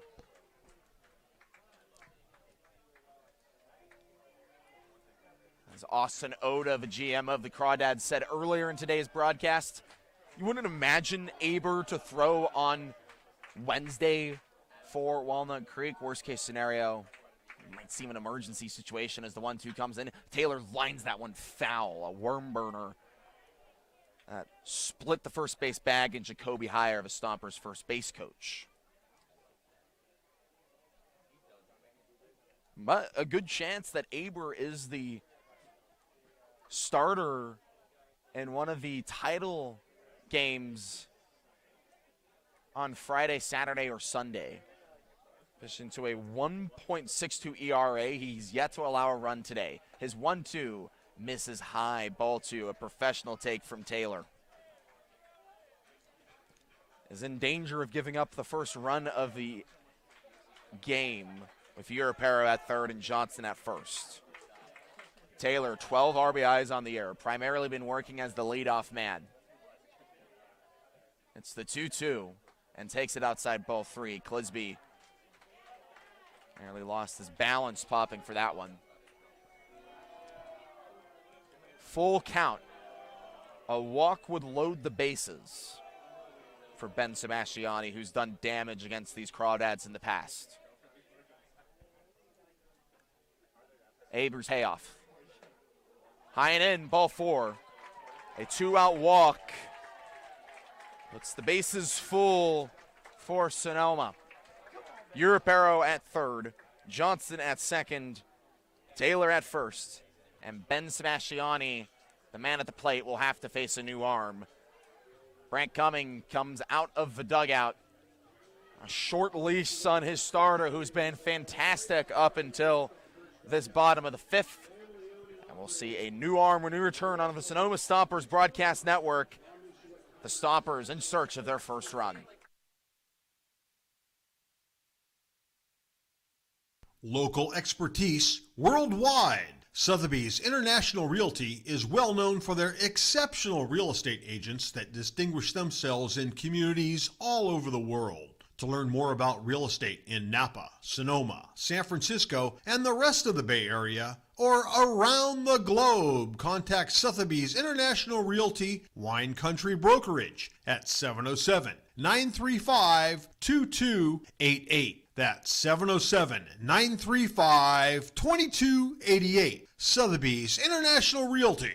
As Austin Oda, the GM of the Crawdads, said earlier in today's broadcast, you wouldn't imagine Aber to throw on Wednesday for Walnut Creek. Worst case scenario, might seem an emergency situation as the 1-2 comes in. Taylor lines that one foul, a worm burner. Split the first base bag, and Jacoby Heyer, the Stompers' first base coach. But a good chance that Aber is the starter in one of the title games on Friday, Saturday, or Sunday. Pitching to a 1.62 ERA. He's yet to allow a run today. His 1-2 misses high, ball 2, a professional take from Taylor. Is in danger of giving up the first run of the game with Europero at third and Johnson at first. Taylor, 12 RBIs on the year, primarily been working as the leadoff man. It's the 2-2 and takes it outside ball 3. Clisby nearly lost his balance popping for that one. Full count. A walk would load the bases for Ben Sebastiani, who's done damage against these Crawdads in the past. Aber's payoff. High and in, ball 4. A 2-out walk. Puts the bases full for Sonoma. Europero at third, Johnson at second, Taylor at first, and Ben Sebastiani, the man at the plate, will have to face a new arm. Brant Cumming comes out of the dugout. A short leash on his starter, who's been fantastic up until this bottom of the 5th. And we'll see a new arm when we return on the Sonoma Stompers broadcast network. The Stompers in search of their first run. Local expertise worldwide. Sotheby's International Realty is well known for their exceptional real estate agents that distinguish themselves in communities all over the world. To learn more about real estate in Napa, Sonoma, San Francisco, and the rest of the Bay Area, or around the globe, contact Sotheby's International Realty Wine Country Brokerage at 707-935-2288. That's 707-935-2288. Sotheby's International Realty.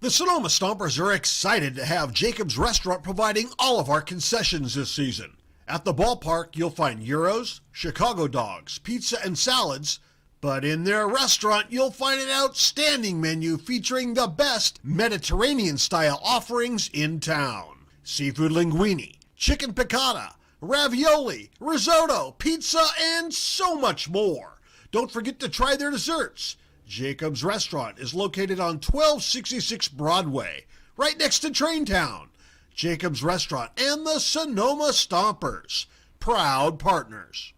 The Sonoma Stompers are excited to have Jacob's Restaurant providing all of our concessions this season. At the ballpark, you'll find gyros, Chicago dogs, pizza, and salads. But in their restaurant, you'll find an outstanding menu featuring the best Mediterranean-style offerings in town. Seafood linguine, chicken piccata, ravioli, risotto, pizza, and so much more. Don't forget to try their desserts. Jacob's Restaurant is located on 1266 Broadway, right next to Traintown. Jacob's Restaurant and the Sonoma Stompers, proud partners.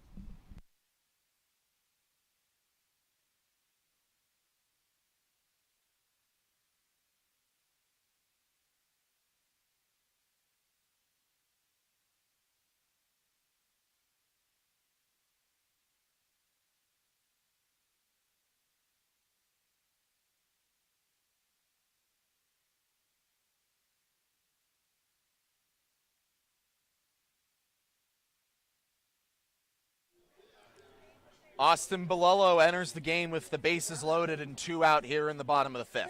Austin Bolello enters the game with the bases loaded and 2 out here in the bottom of the 5th.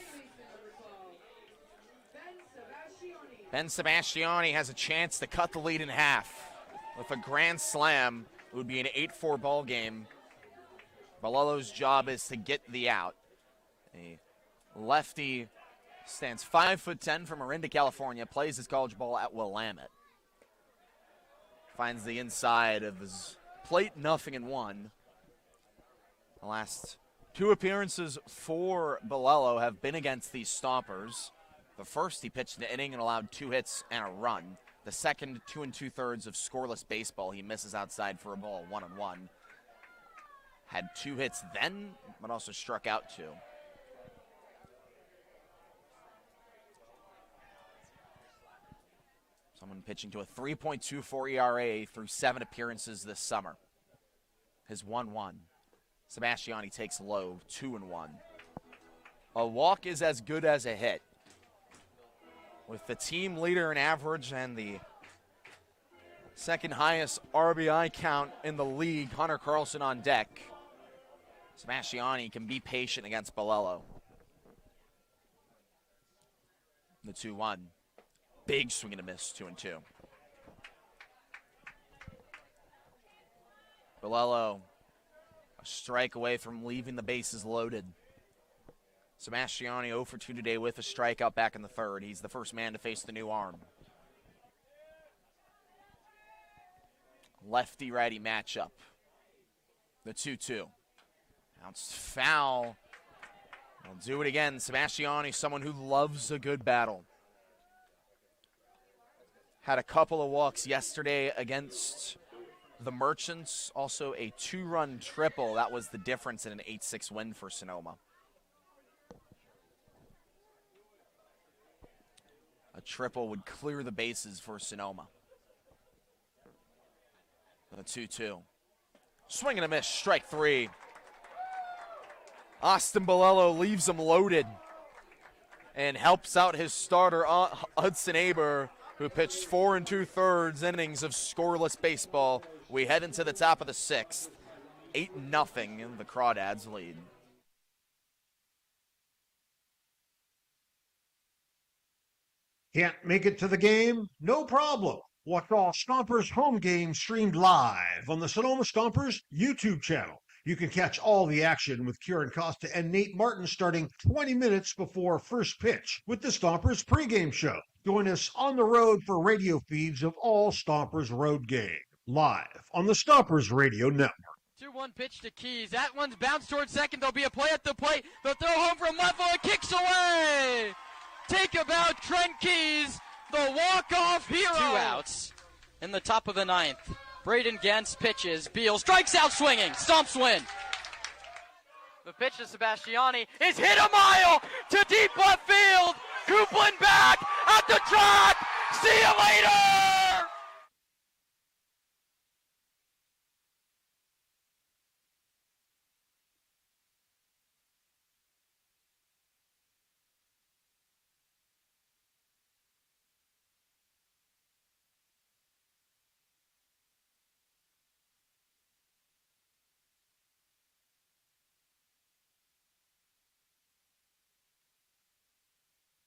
Ben Sebastiani has a chance to cut the lead in half. With a grand slam, it would be an 8-4 ball game. Bolello's job is to get the out. A lefty Stands 5'10" from Orinda, California. Plays his college ball at Willamette. Finds the inside of his plate, 0-1. The last 2 appearances for Bolello have been against these Stompers. The first, he pitched an inning and allowed 2 hits and a run. The second, 2 2/3 of scoreless baseball. He misses outside for a ball, 1-1. Had 2 hits then, but also struck out 2. Someone pitching to a 3.24 ERA through 7 appearances this summer. His 1-1. Sebastiani takes low, 2-1. A walk is as good as a hit. With the team leader in average and the second highest RBI count in the league, Hunter Carlson on deck, Sebastiani can be patient against Bolello. The 2-1. Big swing and a miss, 2-2. Bolello, a strike away from leaving the bases loaded. Sebastiani 0 for 2 today with a strikeout back in the third. He's the first man to face the new arm. Lefty-righty matchup. The 2-2. Bounced foul. I'll do it again. Sebastiani, someone who loves a good battle. Had a couple of walks yesterday against the Merchants. Also a 2-run triple. That was the difference in an 8-6 win for Sonoma. A triple would clear the bases for Sonoma. The 2-2. Swing and a miss, strike 3. Austin Bolello leaves him loaded and helps out his starter, Hudson Aber, who pitched 4 2/3 innings of scoreless baseball. We head into the top of the 6th. 8-0 in the Crawdads lead. Can't make it to the game? No problem. Watch all Stompers home games streamed live on the Sonoma Stompers YouTube channel. You can catch all the action with Kieran Costa and Nate Martin starting 20 minutes before first pitch with the Stompers pregame show. Join us on the road for radio feeds of all Stompers road games, live on the Stompers Radio Network. 2-1 pitch to Keys. That one's bounced towards second. There'll be a play at the plate. The throw home from left field. Kicks away. Take about Trent Keys, the walk-off hero. 2 outs in the top of the 9th. Braden Gens pitches. Beal strikes out swinging. Stomps win. The pitch to Sebastiani is hit a mile to deep left field. Coupland back at the track. See you later.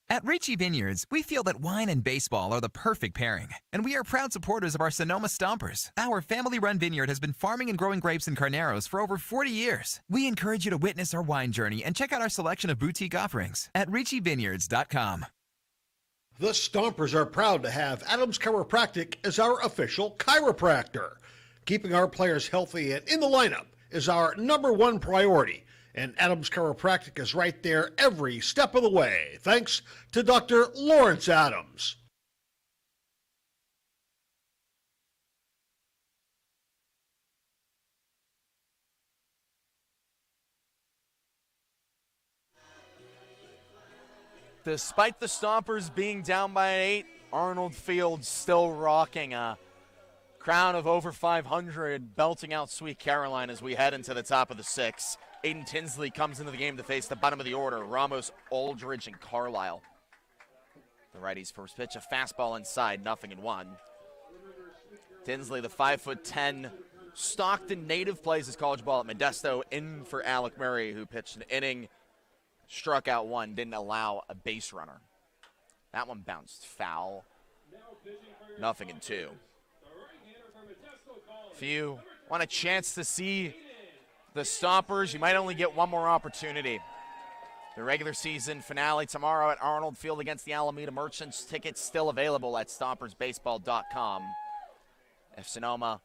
At Ricci Vineyards, we feel that wine and baseball are the perfect pairing, and we are proud supporters of our Sonoma Stompers. Our family-run vineyard has been farming and growing grapes and carneros for over 40 years. We encourage you to witness our wine journey and check out our selection of boutique offerings at RicciVineyards.com. The Stompers are proud to have Adams Chiropractic as our official chiropractor. Keeping our players healthy and in the lineup is our #1 priority. And Adams Chiropractic is right there every step of the way, thanks to Dr. Lawrence Adams. Despite the Stompers being down by 8, Arnold Field still rocking a crowd of over 500, belting out Sweet Caroline as we head into the top of the 6th. Aiden Tinsley comes into the game to face the bottom of the order. Ramos, Aldridge, and Carlisle. The righty's first pitch, a fastball inside, 0-1. Tinsley, the 5'10", Stockton native, plays his college ball at Modesto, in for Alec Murray, who pitched an inning, struck out 1, didn't allow a base runner. That one bounced foul, 0-2. If you want a chance to see the Stompers, you might only get one more opportunity. The regular season finale tomorrow at Arnold Field against the Alameda Merchants. Tickets still available at stompersbaseball.com. If Sonoma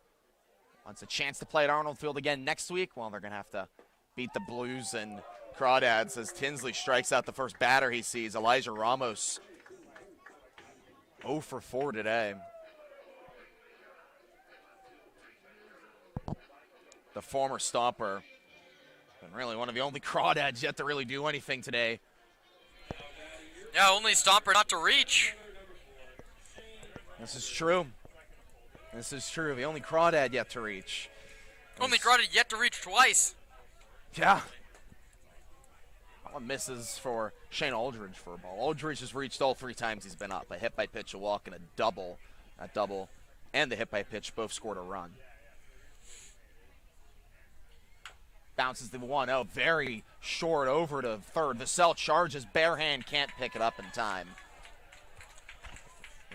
wants a chance to play at Arnold Field again next week, well, they're going to have to beat the Blues and Crawdads as Tinsley strikes out the first batter he sees. Elijah Ramos 0 for 4 today. The former Stomper, and really one of the only Crawdads yet to really do anything today. Yeah, only Stomper not to reach. This is true. This is true. The only Crawdad yet to reach. Only Crawdad yet to reach twice. Yeah. Misses for Shane Aldridge for a ball. Aldridge has reached all 3 times he's been up. A hit by pitch, a walk, and a double. That double and the hit by pitch both scored a run. Bounces the 1-0, very short over to third. Vassell charges, bare hand, can't pick it up in time.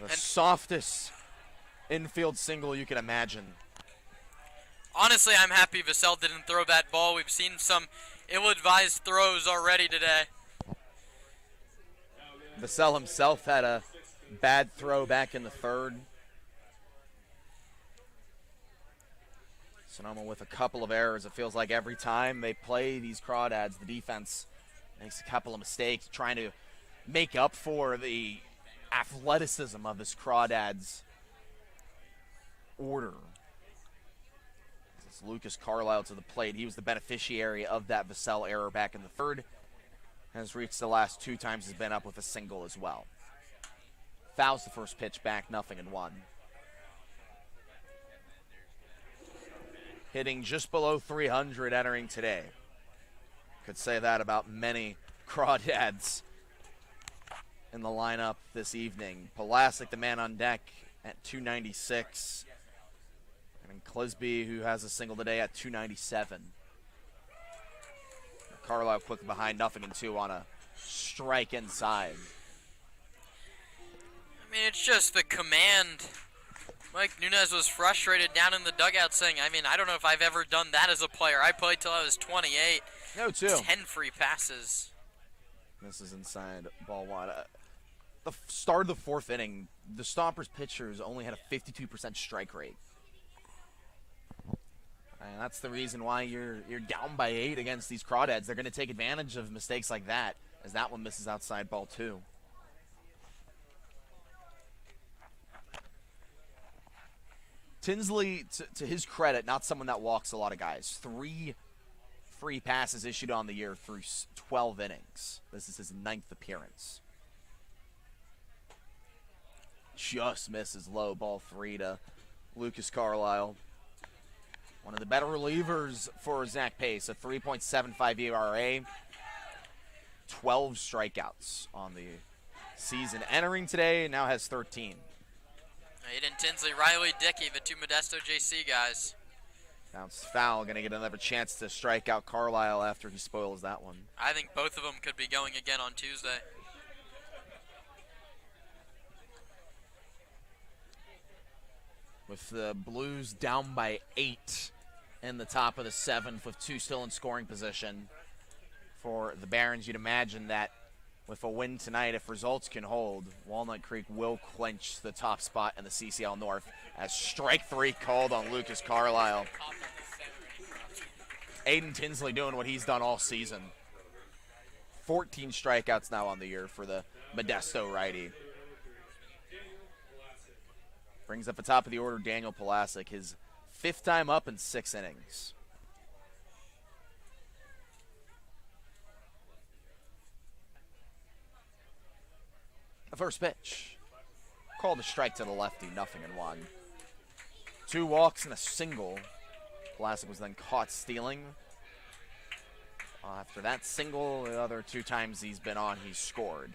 The softest infield single you can imagine. Honestly, I'm happy Vassell didn't throw that ball. We've seen some ill-advised throws already today. Vassell himself had a bad throw back in the third. Sonoma with a couple of errors. It feels like every time they play these Crawdads, the defense makes a couple of mistakes trying to make up for the athleticism of this Crawdads order. It's Lucas Carlisle to the plate. He was the beneficiary of that Vassell error back in the third. Has reached the last 2 times, has been up with a single as well. Fouls the first pitch back, 0-1. Hitting just below 300 entering today. Could say that about many Crawdads in the lineup this evening. Pulasic, the man on deck, at 296. And Clisby, who has a single today, at 297. Carlisle quickly behind, 0-2 on a strike inside. I mean, it's just the command. Mike Nunez was frustrated down in the dugout saying, I mean, I don't know if I've ever done that as a player. I played till I was 28. No, too. 10 free passes. This is inside ball 1. The start of the 4th inning, the Stompers pitchers only had a 52% strike rate. And that's the reason why you're down by 8 against these Crawdads. They're going to take advantage of mistakes like that, as that one misses outside ball 2. Tinsley, to his credit, not someone that walks a lot of guys. 3 free passes issued on the year through 12 innings. This is his 9th appearance. Just misses low, ball 3 to Lucas Carlisle. One of the better relievers for Zach Pace, a 3.75 ERA. 12 strikeouts on the season. Entering today, now has 13. Aiden Tinsley, Riley Dickey, the 2 Modesto JC guys. Bounced foul, going to get another chance to strike out Carlisle after he spoils that one. I think both of them could be going again on Tuesday. With the Blues down by 8 in the top of the 7th with 2 still in scoring position for the Barons, you'd imagine that with a win tonight, if results can hold, Walnut Creek will clinch the top spot in the CCL North as strike 3 called on Lucas Carlisle. Aiden Tinsley doing what he's done all season. 14 strikeouts now on the year for the Modesto righty. Brings up the top of the order Daniel Pulasic, his 5th time up in 6 innings. The first pitch. Called a strike to the lefty, 0-1. 2 walks and a single. Pulasic was then caught stealing. After that single, the other 2 times he's been on, he's scored.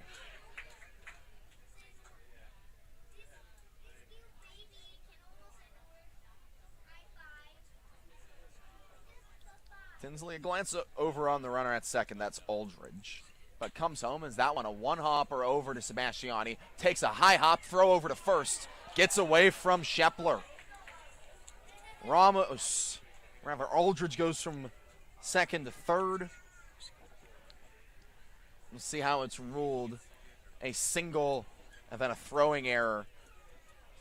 Tinsley, a glance over on the runner at second. That's Aldridge. But comes home as that one, a 1-hopper over to Sebastiani. Takes a high hop, throw over to first. Gets away from Shepler. Aldridge goes from second to third. We'll see how it's ruled. A single and then a throwing error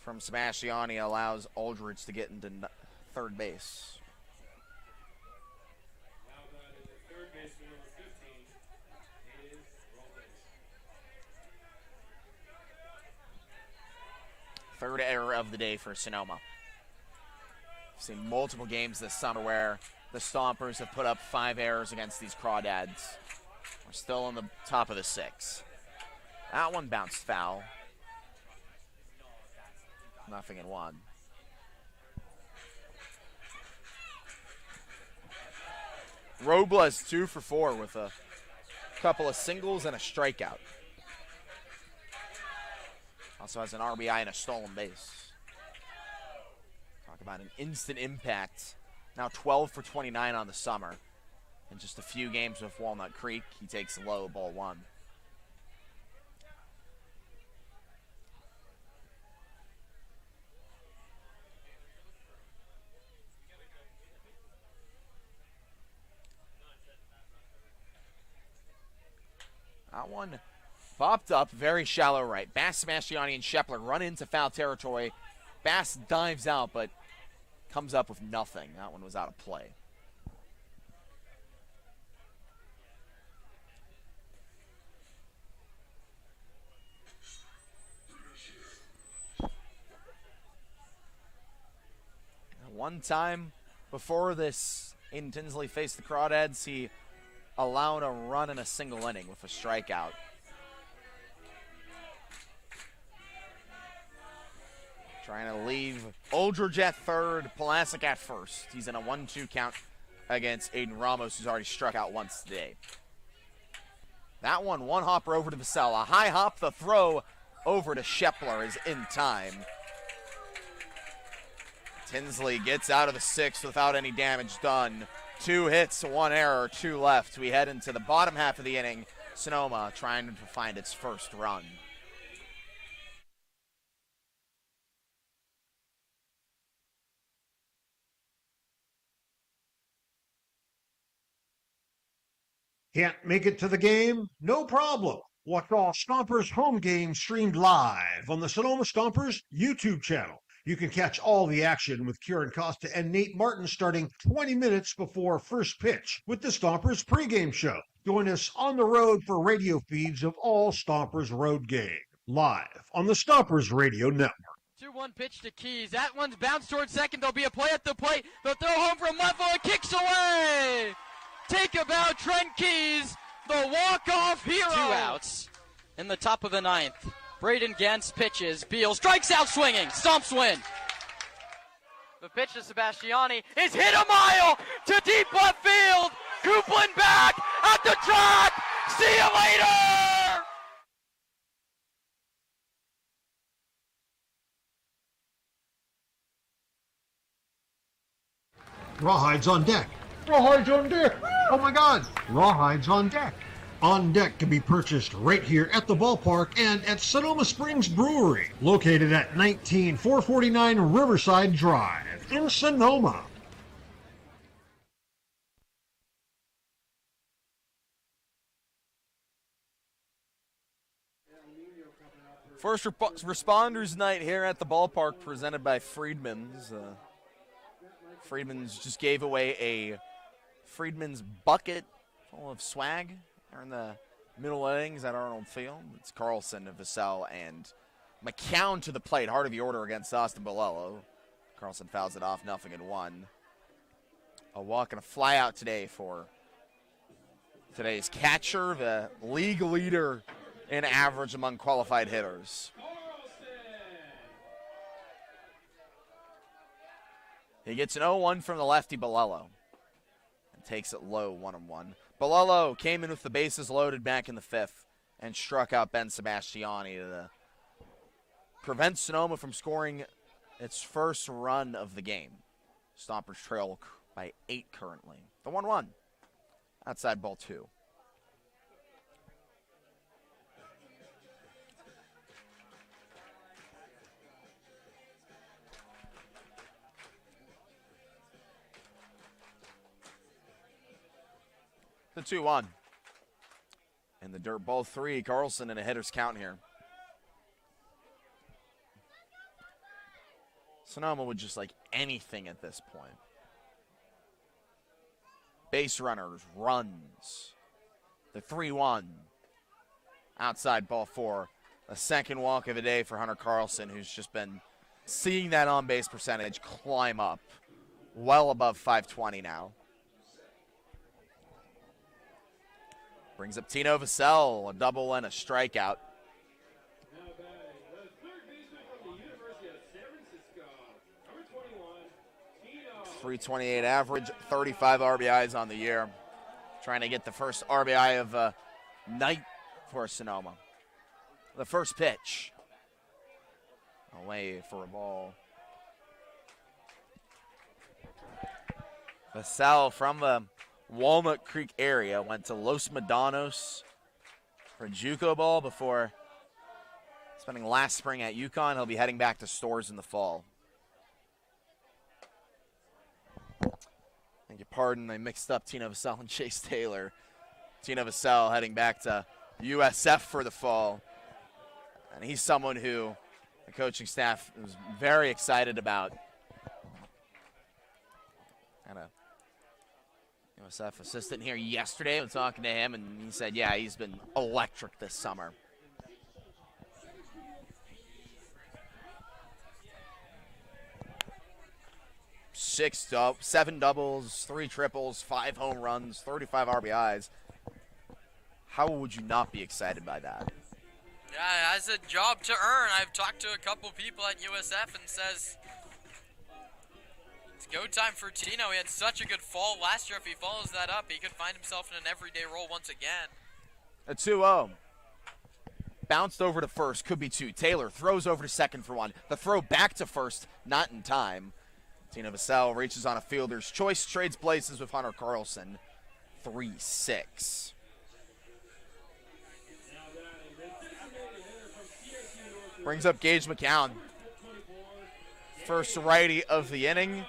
from Sebastiani allows Aldridge to get into third base. Third error of the day for Sonoma. We've seen multiple games this summer where the Stompers have put up 5 errors against these Crawdads. We're still on the top of the 6. That one bounced foul. 0-1. Robles 2 for 4 with a couple of singles and a strikeout. Also has an RBI and a stolen base. Talk about an instant impact. Now 12 for 29 on the summer. In just a few games with Walnut Creek, he takes low, ball 1. That one popped up, very shallow right. Bass, Sebastiani, and Shepler run into foul territory. Bass dives out, but comes up with nothing. That one was out of play. One time before this, Aiden Tinsley faced the Crawdads, he allowed a run in a single inning with a strikeout. Trying to leave Aldridge at third, Pulasic at first. He's in a 1-2 count against Aiden Ramos, who's already struck out once today. That one hopper over to Vassell. A high hop, the throw over to Shepler is in time. Tinsley gets out of the 6th without any damage done. 2 hits, 1 error, 2 left. We head into the bottom half of the inning. Sonoma trying to find its first run. Can't make it to the game? No problem. Watch all Stompers home games streamed live on the Sonoma Stompers YouTube channel. You can catch all the action with Kieran Costa and Nate Martin starting 20 minutes before first pitch with the Stompers pregame show. Join us on the road for radio feeds of all Stompers road games, live on the Stompers Radio Network. 2-1 pitch to Keys. That one's bounced towards second. There'll be a play at the plate. The throw home from left field. Kicks away. Take a bow, Trent Keys, the walk-off hero. 2 outs in the top of the 9th. Braden Gens pitches. Beal strikes out swinging. Stomps win. The pitch to Sebastiani is hit a mile to deep left field. Coupland back at the track. See you later. Rawhides on deck. Rawhides on deck. Oh my God. Rawhides on deck. On Deck can be purchased right here at the ballpark and at Sonoma Springs Brewery, located at 19449 Riverside Drive in Sonoma. First responders night here at the ballpark presented by Friedman's. Friedman's just gave away a Friedman's bucket full of swag. They're in the middle innings at Arnold Field. It's Carlson, Vassell, and McCown to the plate. Heart of the order against Austin Bolello. Carlson fouls it off, 0-1. A walk and a fly out today for today's catcher, the league leader in average among qualified hitters. He gets an 0-1 from the lefty Bolello and takes it low, 1-1. Bolello came in with the bases loaded back in the 5th and struck out Ben Sebastiani to prevent Sonoma from scoring its first run of the game. Stompers trail by 8 currently. The 1-1. Outside ball 2. The 2-1. And the dirt ball 3, Carlson in a hitter's count here. Sonoma would just like anything at this point. Base runners, runs. The 3-1. Outside ball 4. A second walk of the day for Hunter Carlson, who's just been seeing that on-base percentage climb up. Well above 520 now. Brings up Tino Vassell, a double and a strikeout. 328 average, 35 RBIs on the year. Trying to get the first RBI of night for Sonoma. The first pitch. Away for a ball. Vassell from the Walnut Creek area went to Los Medanos for a JUCO ball before spending last spring at UConn. He'll be heading back to Storrs in the fall. Beg your pardon, I mixed up Tino Vassell and Chase Taylor. Tino Vassell heading back to USF for the fall. And he's someone who the coaching staff was very excited about. Had a USF assistant here yesterday. I was talking to him, and he said, yeah, he's been electric this summer. Seven doubles, 3 triples, 5 home runs, 35 RBIs. How would you not be excited by that? Yeah, has a job to earn. I've talked to a couple people at USF and says it's go time for Tino. He had such a good fall last year. If he follows that up, he could find himself in an everyday role once again. A 2-0. Bounced over to first, could be 2. Taylor throws over to second for 1. The throw back to first, not in time. Tino Vassell reaches on a fielder's choice, trades places with Hunter Carlson. 3-6. Brings up Gage McCown. First righty of the inning.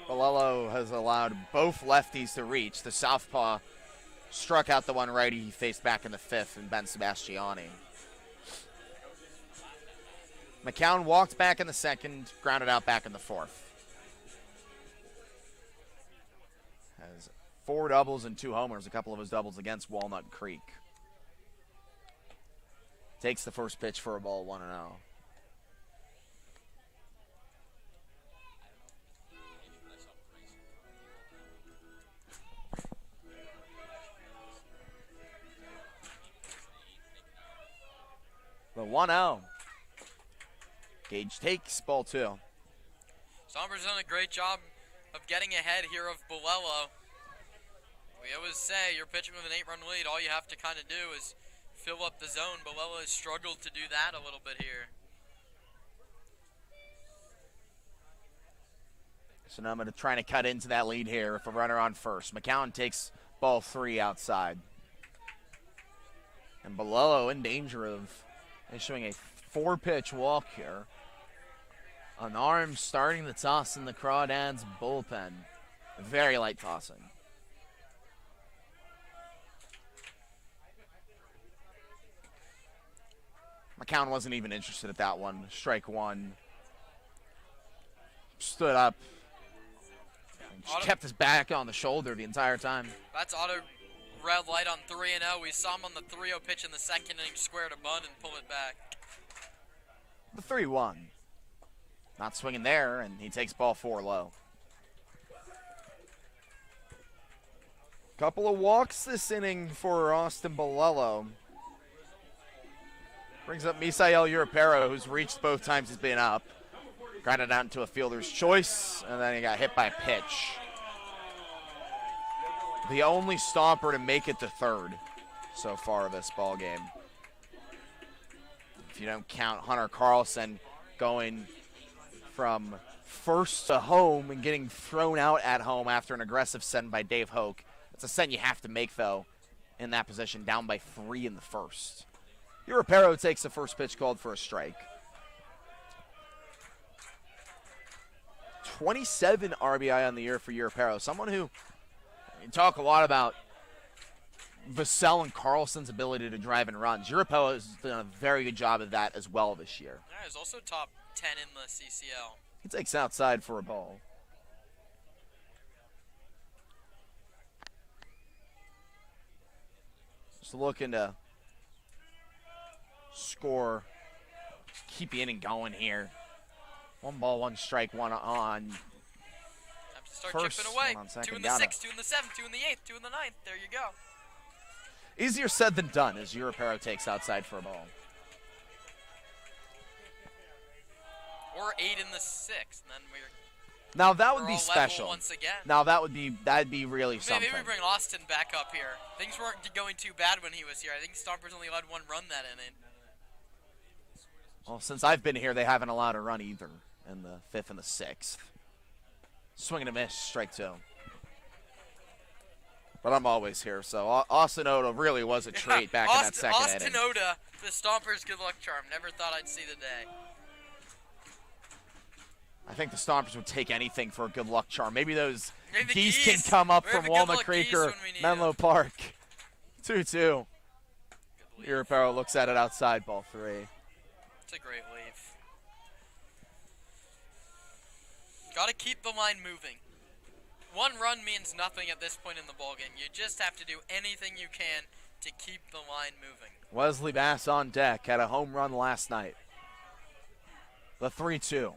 Bolello has allowed both lefties to reach. The southpaw struck out the one righty he faced back in the 5th, and Ben Sebastiani. McCown walked back in the 2nd, grounded out back in the 4th. Has 4 doubles and 2 homers, a couple of his doubles against Walnut Creek. Takes the first pitch for a ball, 1-0. The 1-0. Gage takes ball 2. Stompers done a great job of getting ahead here of Bolello. We always say you're pitching with an 8-run lead. All you have to kind of do is fill up the zone. Bolello has struggled to do that a little bit here. So now I'm going to try to cut into that lead here with a runner on first. McCown takes ball 3 outside. And Bolello in danger of issuing a 4-pitch walk here. An arm starting the toss in the Crawdads bullpen. Very light tossing. McCown wasn't even interested at that one. Strike 1. Stood up. Just kept his back on the shoulder the entire time. That's auto red light on 3-0. We saw him on the 3-0 pitch in the 2nd inning, square to bunt and pull it back. The 3-1. Not swinging there, and he takes ball 4 low. Couple of walks this inning for Austin Bolello. Brings up Misael Urapero, who's reached both times he's been up. Grounded out into a fielder's choice, and then he got hit by a pitch. The only Stomper to make it to 3rd so far this ball game. If you don't count Hunter Carlson going from first to home and getting thrown out at home after an aggressive send by Dave Hoke. It's a send you have to make, though, in that position, down by 3 in the 1st. Urapero takes the first pitch called for a strike. 27 RBI on the year for Urapero. Someone who, you talk a lot about Vassell and Carlson's ability to drive and runs. Europel has done a very good job of that as well this year. Yeah, he's also top 10 in the CCL. He takes outside for a ball. Just looking to score, keep the inning going here. 1 ball, 1 strike, 1 on. Time to start first, chipping away. 1 on second. 2 in the 6th, 2 in the 7th, 2 in the 8th, 2 in the 9th. There you go. Easier said than done as Europero takes outside for a ball. Or 8 in the 6th, and then we're Now that would all be level special. once again. Now that'd be really something. Maybe we bring Austin back up here. Things weren't going too bad when he was here. I think Stompers only allowed 1 run that inning. Well, since I've been here, they haven't allowed a run either in the 5th and the 6th. Swing and a miss, strike 2. But I'm always here, so Austin Oda really was a treat back in that second inning. Austin Oda, the Stompers' good luck charm. Never thought I'd see the day. I think the Stompers would take anything for a good luck charm. Maybe those Maybe the geese geese. can come up We from have a good Walnut luck Creek geese or when we need Menlo Park. 2-2. Europero looks at it outside, ball 3. It's a great leave. Got to keep the line moving. 1 run means nothing at this point in the ballgame. You just have to do anything you can to keep the line moving. Wesley Bass on deck, had a home run last night. The 3-2.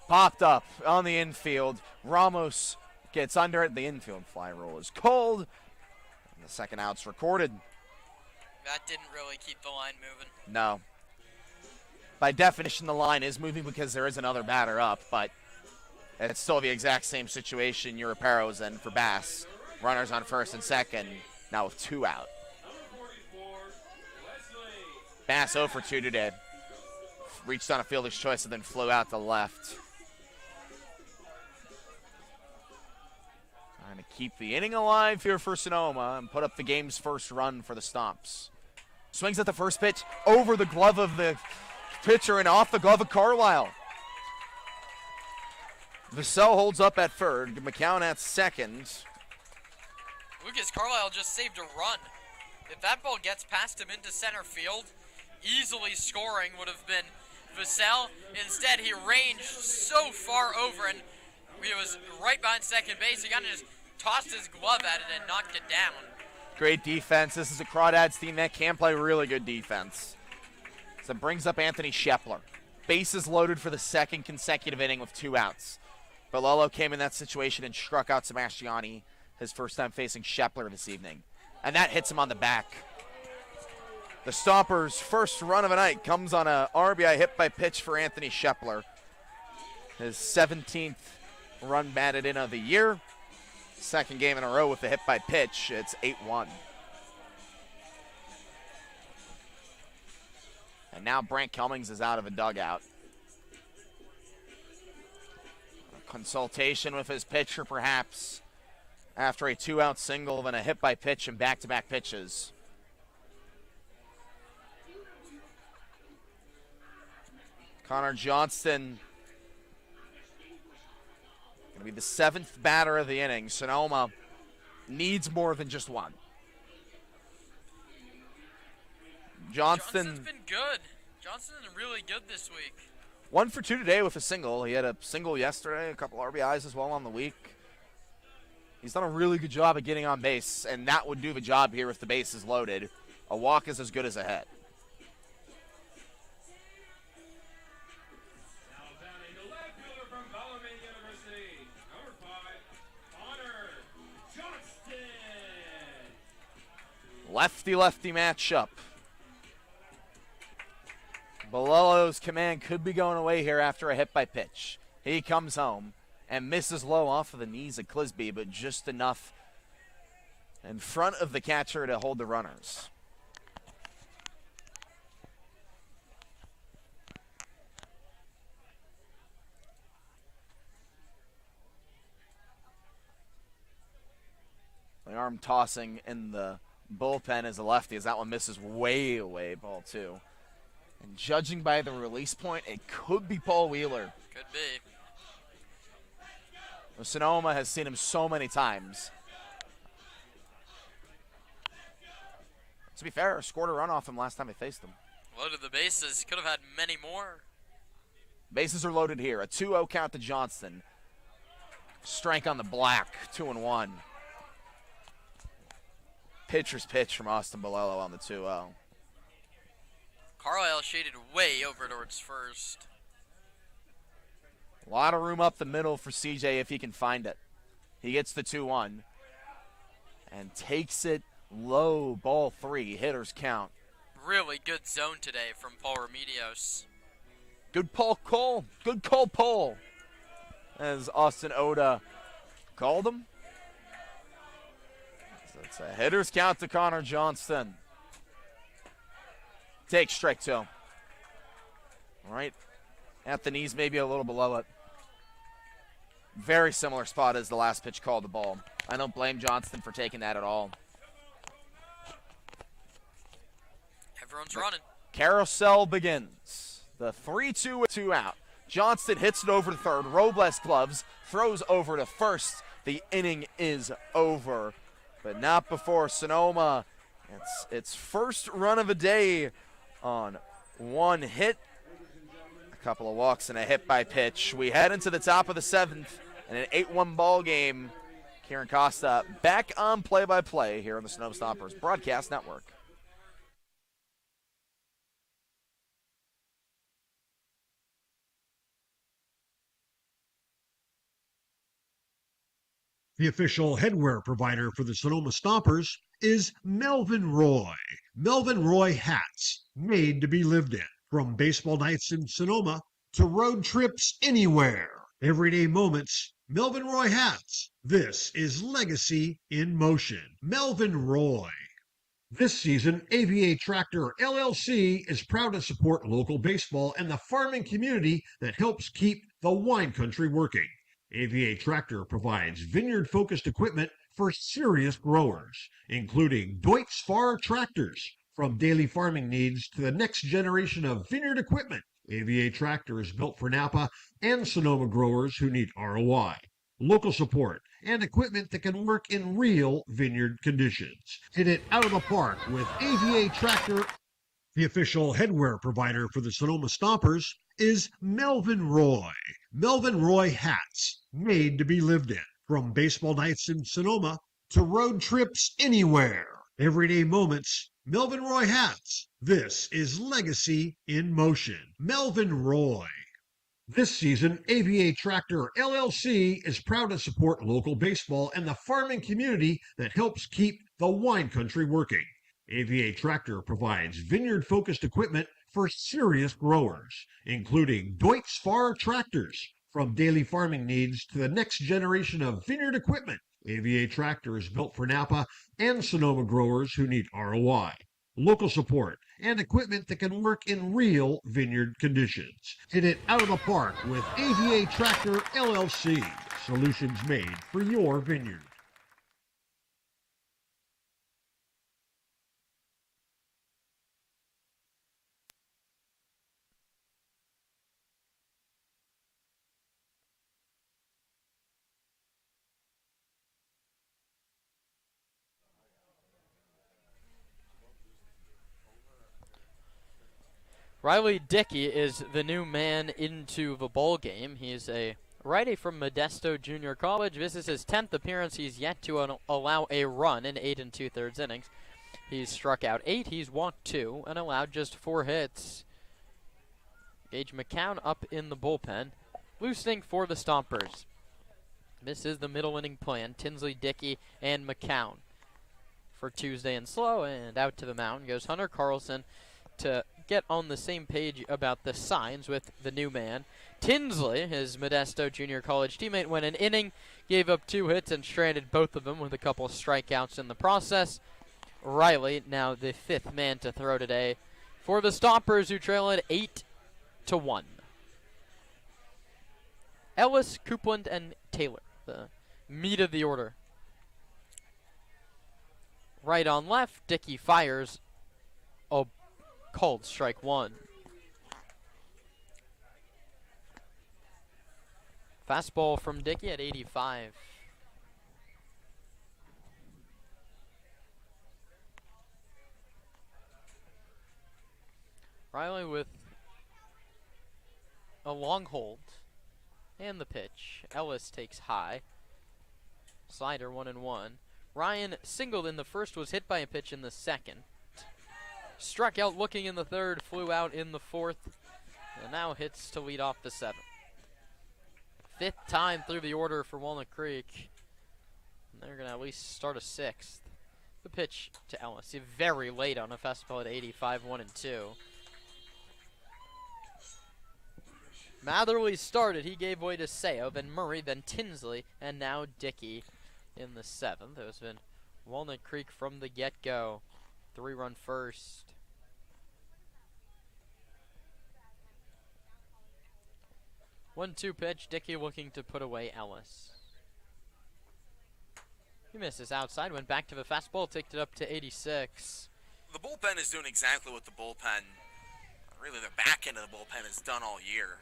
Popped up on the infield. Ramos gets under it. The infield fly roll is cold. And the second out's recorded. That didn't really keep the line moving. No. By definition, the line is moving because there is another batter up, but it's still the exact same situation Europero's in for Bass. Runners on first and second, now with 2 out. Bass 0 for 2 today. Reached on a fielder's choice and then flew out to left. Trying to keep the inning alive here for Sonoma and put up the game's first run for the Stomps. Swings at the first pitch over the glove of the pitcher and off the glove of Carlisle. Vassell holds up at third. McCown at second. Lucas Carlisle just saved a run. If that ball gets past him into center field, easily scoring would have been Vassell. Instead, he ranged so far over, and he was right behind second base. He kind of just tossed his glove at it and knocked it down. Great defense. This is a Crawdads team that can play really good defense. So it brings up Anthony Shepler. Bases loaded for the second consecutive inning with 2 outs. Balolo came in that situation and struck out Sebastiani, his first time facing Shepler this evening. And that hits him on the back. The Stompers' first run of the night comes on a RBI hit by pitch for Anthony Shepler. His 17th run batted in of the year. Second game in a row with the hit by pitch. It's 8-1. And now Brant Cummings is out of the dugout. A consultation with his pitcher, perhaps, after a 2-out single, then a hit by pitch and back-to-back pitches. Connor Johnston going to be the 7th batter of the inning. Sonoma needs more than just 1. Johnston's been good. Johnston's been really good this week. 1 for 2 today with a single. He had a single yesterday, a couple RBIs as well on the week. He's done a really good job of getting on base, and that would do the job here if the base is loaded. A walk is as good as a hit. Lefty-lefty matchup. Balolo's command could be going away here after a hit by pitch. He comes home and misses low off of the knees of Clisby, but just enough in front of the catcher to hold the runners. The arm tossing in the bullpen as a lefty as that one misses way away, ball 2. And judging by the release point, it could be Paul Wheeler. Could be. Sonoma has seen him so many times. to be fair, scored a run off him last time they faced him. Loaded the bases. Could have had many more. Bases are loaded here. A 2-0 count to Johnston. Strike on the black, 2-1. Pitcher's pitch from Austin Bolello on the 2-0. Carlisle shaded way over towards first. A lot of room up the middle for CJ if he can find it. He gets the 2-1 and takes it low, ball 3, hitters count. Really good zone today from Paul Remedios. Good Paul Cole. Good Cole Pole, as Austin Oda called him. So it's a hitter's count to Connor Johnston. Take strike 2. All right. At the knees, maybe a little below it. Very similar spot as the last pitch called the ball. I don't blame Johnston for taking that at all. Everyone's running. Carousel begins. The 3-2 with 2 out. Johnston hits it over to third. Robles gloves, throws over to first. The inning is over, but not before Sonoma. It's first run of a day on 1 hit. A couple of walks and a hit by pitch. We head into the top of the 7th and an 8-1 ball game. Kieran Costa back on play-by-play here on the Sonoma Stompers Broadcast Network. The official headwear provider for the Sonoma Stompers is Melvin Roy. Melvin Roy hats, made to be lived in. From baseball nights in Sonoma to road trips anywhere. Everyday moments, Melvin Roy hats. This is legacy in motion. Melvin Roy. This season, AVA Tractor LLC is proud to support local baseball and the farming community that helps keep the wine country working. AVA Tractor provides vineyard-focused equipment for serious growers, including Deutz Fahr tractors. From daily farming needs to the next generation of vineyard equipment, AVA Tractor is built for Napa and Sonoma growers who need ROI, local support, and equipment that can work in real vineyard conditions. Hit it out of the park with AVA Tractor. The official headwear provider for the Sonoma Stompers is Melvin Roy. Melvin Roy hats, made to be lived in. From baseball nights in Sonoma to road trips anywhere. Everyday moments, Melvin Roy hats. This is legacy in motion. Melvin Roy. This season, AVA Tractor LLC is proud to support local baseball and the farming community that helps keep the wine country working. AVA Tractor provides vineyard-focused equipment for serious growers, including Deutz Fahr tractors. From daily farming needs to the next generation of vineyard equipment, AVA Tractor is built for Napa and Sonoma growers who need ROI, local support, and equipment that can work in real vineyard conditions. Hit it out of the park with AVA Tractor LLC. Solutions made for your vineyard. Riley Dickey is the new man into the ball game. He's a righty from Modesto Junior College. This is his 10th appearance. He's yet to allow a run in 8 2/3 innings. He's struck out 8, he's walked 2, and allowed just 4 hits. Gage McCown up in the bullpen. Loosening for the Stompers. This is the middle inning plan. Tinsley, Dickey, and McCown for Tuesday and slow, and out to the mound goes Hunter Carlson to get on the same page about the signs with the new man. Tinsley, his Modesto Junior College teammate, went an inning, gave up 2 hits and stranded both of them with a couple of strikeouts in the process. Riley, now the 5th man to throw today for the Stompers, who trail at 8-1. Ellis, Coupland, and Taylor, the meat of the order. Right on left, Dickey fires. Oh, called strike 1. Fastball from Dickey at 85. Riley with a long hold. And the pitch. Ellis takes high. Slider 1-1. Ryan singled in the first, was hit by a pitch in the second. Struck out looking in the third, flew out in the fourth, and now hits to lead off the seventh. Fifth time through the order for Walnut Creek. And they're going to at least start a sixth. The pitch to Ellis. Very late on a fastball at 85, 1-2. Matherly started. He gave way to Seo, then Murray, then Tinsley, and now Dickey in the seventh. It has been Walnut Creek from the get-go. 3-run first. 1-2 pitch. Dickey looking to put away Ellis. He misses outside, went back to the fastball, ticked it up to 86. The bullpen is doing exactly what the bullpen, really the back end of the bullpen, has done all year.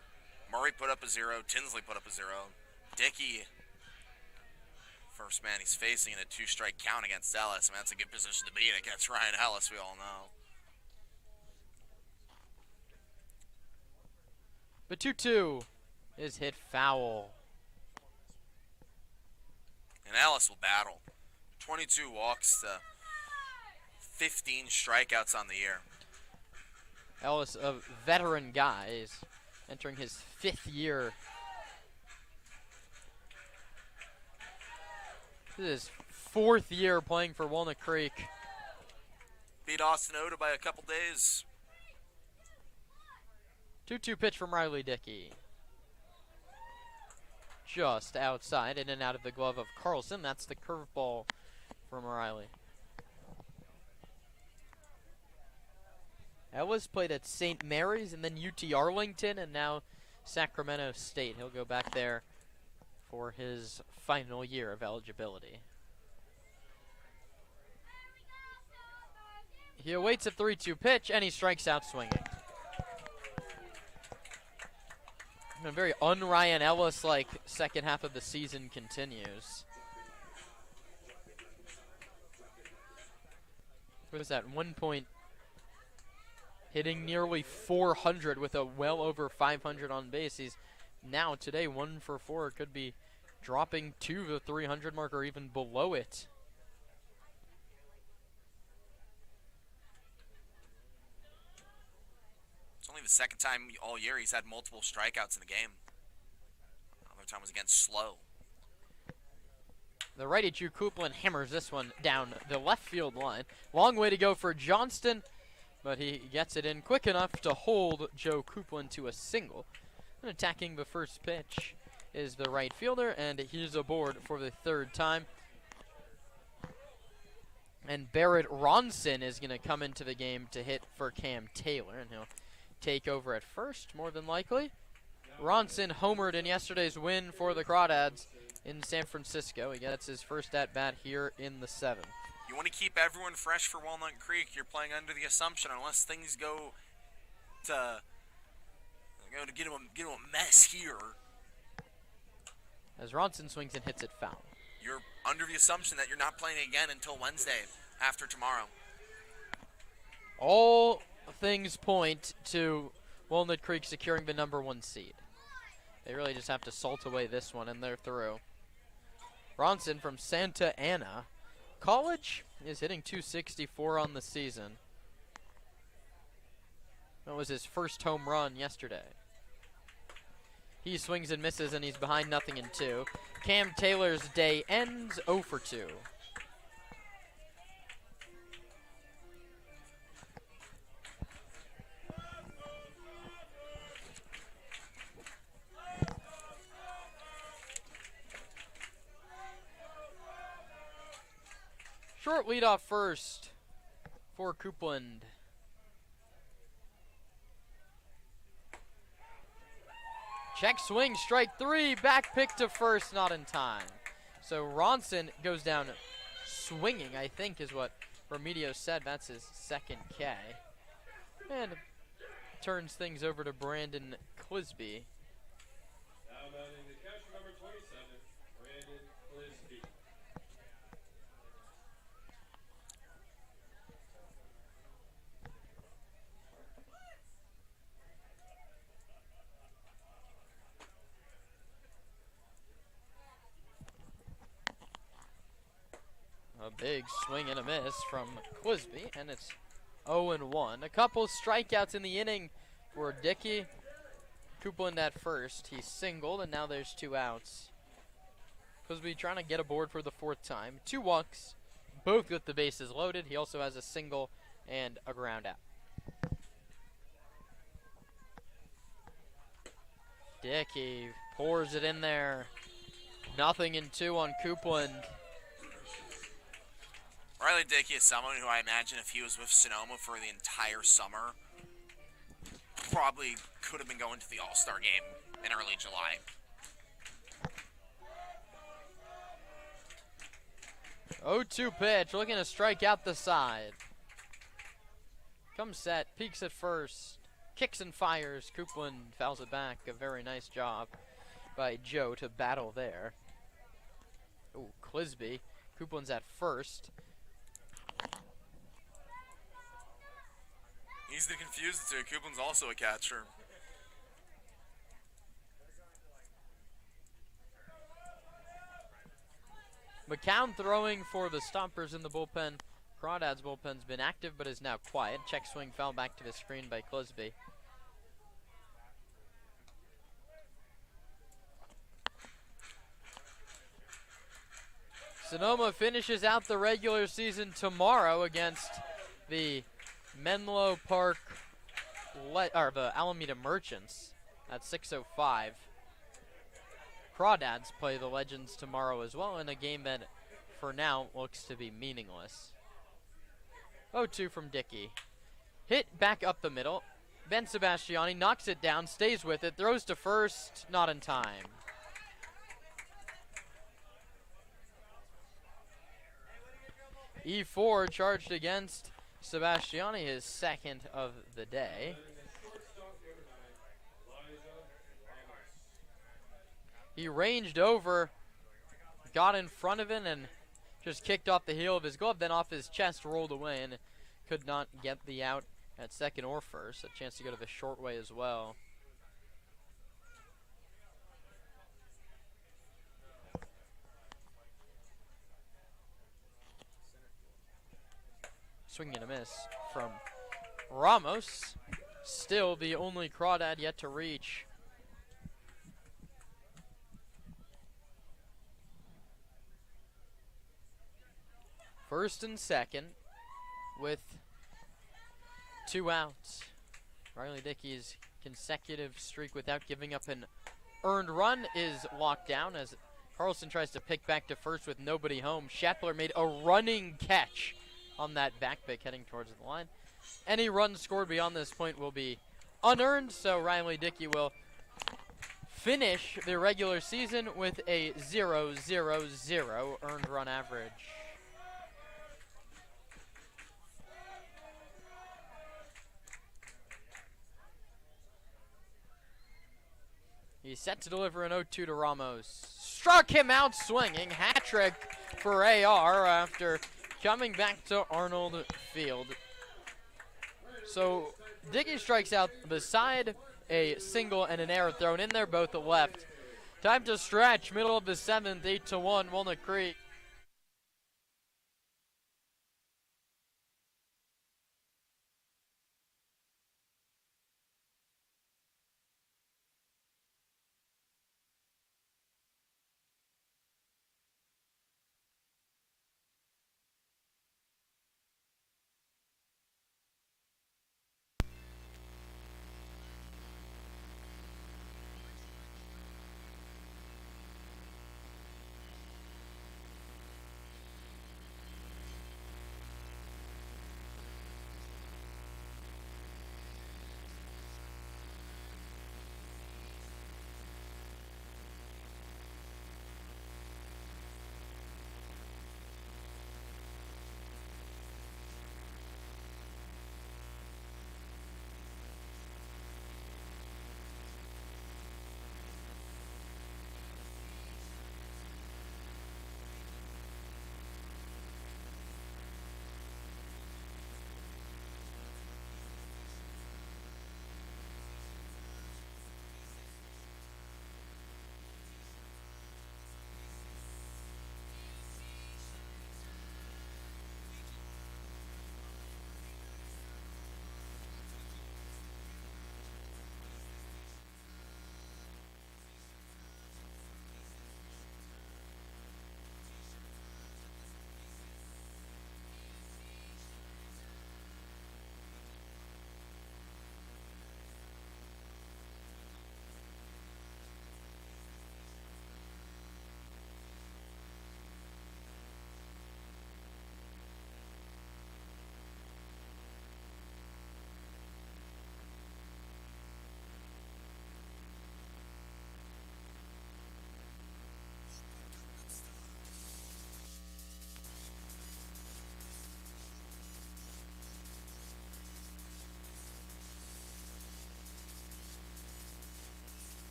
Murray put up a 0, Tinsley put up a 0. Dickey, first man he's facing in a 2-strike count against Ellis. I mean, that's a good position to be in against Ryan Ellis, we all know. But 2-2 is hit foul. And Ellis will battle. 22 walks to 15 strikeouts on the year. Ellis, a veteran guy, is entering his 5th year. This is his 4th year playing for Walnut Creek. Beat Austin Oda by a couple days. 2-2 pitch from Riley Dickey. Just outside, in and out of the glove of Carlson. That's the curveball from Riley. Ellis played at St. Mary's and then UT Arlington and now Sacramento State. He'll go back there for his final year of eligibility. He awaits a 3-2 pitch and he strikes out swinging. A very un-Ryan Ellis-like second half of the season continues. What is that, 1 point? Hitting nearly 400 with a well over 500 on base. He's now today 1 for 4. Could be dropping to the 300 mark or even below it. It's only the second time all year he's had multiple strikeouts in the game. Other time was against Slow. The righty Drew Coupland hammers this one down the left field line. Long way to go for Johnston, but he gets it in quick enough to hold Joe Coupland to a single. And attacking the first pitch is the right fielder, and he's aboard for the 3rd time. And Barrett Ronson is going to come into the game to hit for Cam Taylor, and he'll take over at first, more than likely. Ronson homered in yesterday's win for the Crawdads in San Francisco. He gets his first at-bat here in the 7th. You want to keep everyone fresh for Walnut Creek. You're playing under the assumption, unless things go to get him a mess here. As Ronson swings and hits it foul. You're under the assumption that you're not playing again until Wednesday, after tomorrow. All things point to Walnut Creek securing the #1 seed. They really just have to salt away this one, and they're through. Ronson from Santa Ana College is hitting .264 on the season. That was his first home run yesterday. He swings and misses, and he's behind 0-2. Cam Taylor's day ends 0 for 2. Short leadoff first for Coupland. Check swing, strike 3, back pick to first, not in time. So Ronson goes down swinging, I think is what Remedios said. That's his 2nd K. And turns things over to Brandon Clisby. Now batting the catcher number 27, Brandon Clisby. Big swing and a miss from Clisby, and it's 0-1. A couple strikeouts in the inning for Dickey. Coupland at first. He singled, and now there's 2 outs. Clisby trying to get aboard for the 4th time. 2 walks, both with the bases loaded. He also has a single and a ground out. Dickey pours it in there. 0-2 on Coupland. Riley Dickey is someone who I imagine if he was with Sonoma for the entire summer, probably could have been going to the All-Star game in early July. Oh, 2 pitch, looking to strike out the side. Comes set, peeks at first, kicks and fires. Coupland fouls it back. A very nice job by Joe to battle there. Oh, Clisby. Coupland's at first. Easy to confuse the two. Coupland's also a catcher. McCown throwing for the Stompers in the bullpen. Crawdads' bullpen's been active but is now quiet. Check swing fell back to the screen by Clisby. Sonoma finishes out the regular season tomorrow against the Menlo Park, or the Alameda Merchants at 6:05. Crawdads play the Legends tomorrow as well in a game that for now looks to be meaningless. 0-2 from Dickey. Hit back up the middle. Ben Sebastiani knocks it down, stays with it, throws to first, not in time. E4 charged against Sebastiani, his 2nd of the day. He ranged over, got in front of it, and just kicked off the heel of his glove, then off his chest, rolled away, and could not get the out at 2nd or 1st. A chance to go to the short way as well. Swing and a miss from Ramos. Still the only Crawdad yet to reach. First and 2nd with 2 outs. Riley Dickey's consecutive streak without giving up an earned run is locked down as Carlson tries to pick back to first with nobody home. Schattler made a running catch on that back pick heading towards the line. Any runs scored beyond this point will be unearned, so Riley Dickey will finish the regular season with a 0-0-0 earned run average. He's set to deliver an 0-2 to Ramos. Struck him out swinging. Hat trick for AR after coming back to Arnold Field. So Dickey strikes out beside a single and an error thrown in there, both left. Time to stretch, middle of the 7th, 8-1, Walnut Creek.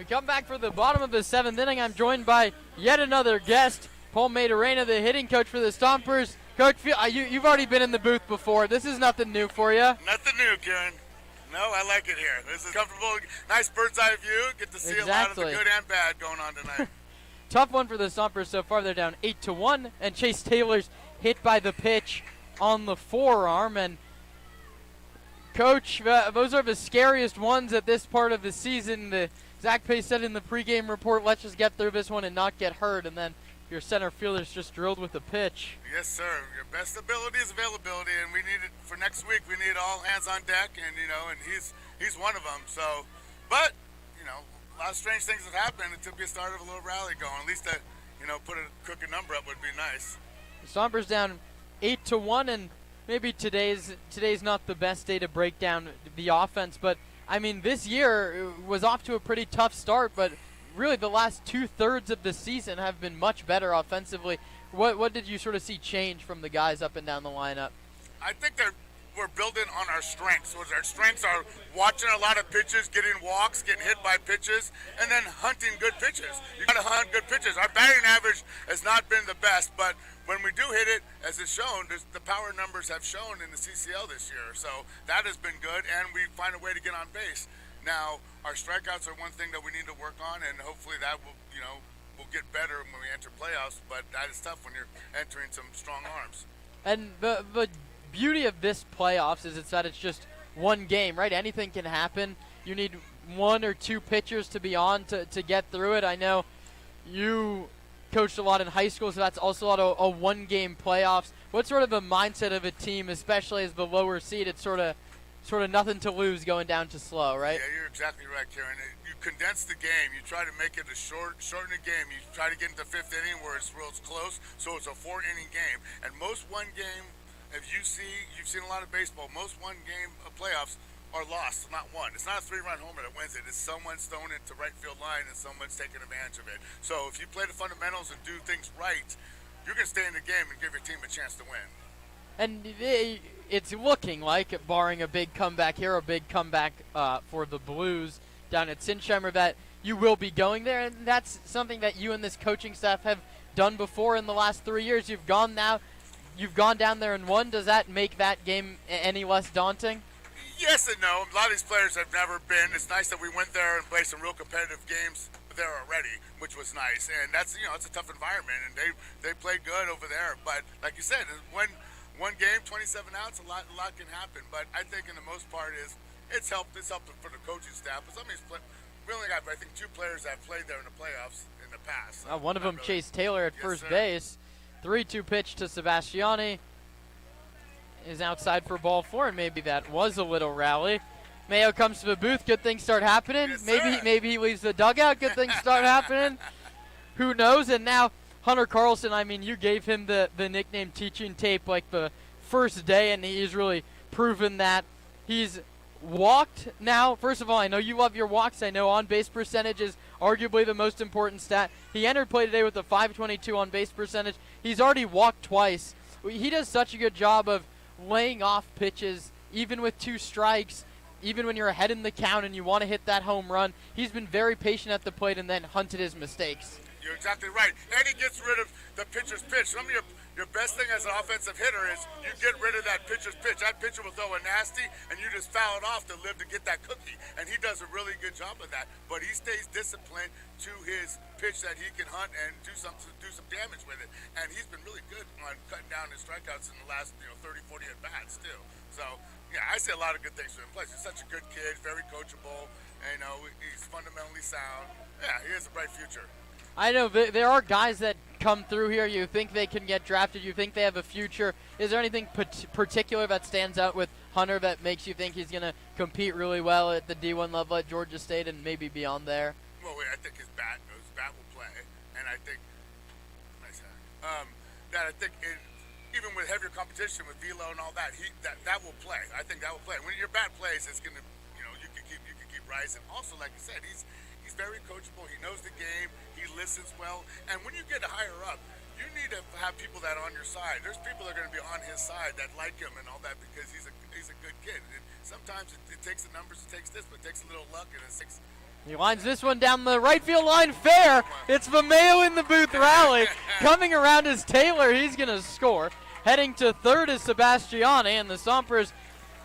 we come back for the bottom of the 7th inning. I'm joined by yet another guest, Paul Madarena, the hitting coach for the Stompers. Coach, you've already been in the booth before. This is nothing new for you. Nothing new, Kieran. No, I like it here. This is comfortable, nice bird's eye view. Get to see a lot of the good and bad going on tonight. Tough one for the Stompers so far. They're down 8-1, and Chase Taylor's hit by the pitch on the forearm. And Coach, those are the scariest ones at this part of the season. Zach Pace said in the pregame report, let's just get through this one and not get hurt. And then your center fielder's just drilled with the pitch. Yes, sir. Your best ability is availability, and we need it for next week. We need all hands on deck, and and he's one of them. So, but a lot of strange things have happened. It took be a start of a little rally going. At least put a crooked number up would be nice. The Stompers down 8-1, and maybe today's not the best day to break down the offense, but I mean this year was off to a pretty tough start, but really the last 2/3 of the season have been much better offensively. What did you sort of see change from the guys up and down the lineup? I think we're building on our strengths. Our strengths are watching a lot of pitches, getting walks, getting hit by pitches, and then hunting good pitches. You got to hunt good pitches. Our batting average has not been the best, but when we do hit it, as it's shown, the power numbers have shown in the CCL this year. So that has been good, and we find a way to get on base. Now, our strikeouts are one thing that we need to work on, and hopefully that will, will get better when we enter playoffs. But that is tough when you're entering some strong arms. And the beauty of this playoffs is that it's just one game, right? Anything can happen. You need 1 or 2 pitchers to be on to get through it. I know you coached a lot in high school, so that's also a lot of a one-game playoffs. What sort of a mindset of a team, especially as the lower seed, it's sort of nothing to lose going down to slow, right? Yeah, you're exactly right, Kieran. You condense the game. You try to make it shorten the game. You try to get into 5th inning where it's close, so it's a 4-inning game. And most one game, you've seen a lot of baseball, most one game of playoffs are lost, not won. It's not a 3-run homer that wins it. It's someone's thrown it to right field line and someone's taking advantage of it. So if you play the fundamentals and do things right, you're going to stay in the game and give your team a chance to win. And it's looking like, barring a big comeback here, a big comeback for the Blues down at Sinsheimer, that you will be going there. And that's something that you and this coaching staff have done before in the last 3 years. You've gone down there and won. Does that make that game any less daunting? Yes and no. A lot of these players have never been. It's nice that we went there and played some real competitive games there already, which was nice. And that's it's a tough environment, and they played good over there. But like you said, one game, 27 outs, a lot can happen. But I think in the most part it's helped for the coaching staff. But we only got, I think, 2 players that played there in the playoffs in the past. So one of them, Chase Taylor at first base. 3-2 pitch to Sebastiani is outside for ball 4, and maybe that was a little rally. Mayo comes to the booth. Good things start happening. Yes, maybe he leaves the dugout. Good things start happening. Who knows? And now Hunter Carlson, I mean, you gave him the nickname teaching tape like the first day, and he's really proven that. He's walked now. First of all, I know you love your walks. I know on-base percentage is arguably the most important stat. He entered play today with a .522 on-base percentage. He's already walked twice. He does such a good job of laying off pitches, even with 2 strikes, even when you're ahead in the count and you want to hit that home run. He's been very patient at the plate and then hunted his mistakes. You're exactly right. And he gets rid of the pitcher's pitch. Some of your best thing as an offensive hitter is you get rid of that pitcher's pitch. That pitcher will throw a nasty, and you just foul it off to live to get that cookie. And he does a really good job of that. But he stays disciplined to his pitch that he can hunt and do some damage with it. And he's been really good on cutting down his strikeouts in the last 30, 40 at-bats, too. So, yeah, I see a lot of good things for him. Plus, he's such a good kid, very coachable. And, he's fundamentally sound. Yeah, he has a bright future. I know there are guys that come through here. You think they can get drafted. You think they have a future. Is there anything particular that stands out with Hunter that makes you think he's going to compete really well at the D1 level at Georgia State and maybe beyond there? Well, I think his bat will play. And I think that even with heavier competition with velo and all that, that will play. I think that will play. When your bat plays, it's going to, you can keep rising. Also, like you said, he's very coachable. He knows the game. He listens well. And when you get higher up, you need to have people that are on your side. There's people that are going to be on his side that like him and all that because he's a good kid. And sometimes it takes the numbers, it takes this, but it takes a little luck and He lines this one down the right field line, fair. It's Vimeo in the booth rally. Coming around is Taylor, he's going to score. Heading to third is Sebastiani, and the Stompers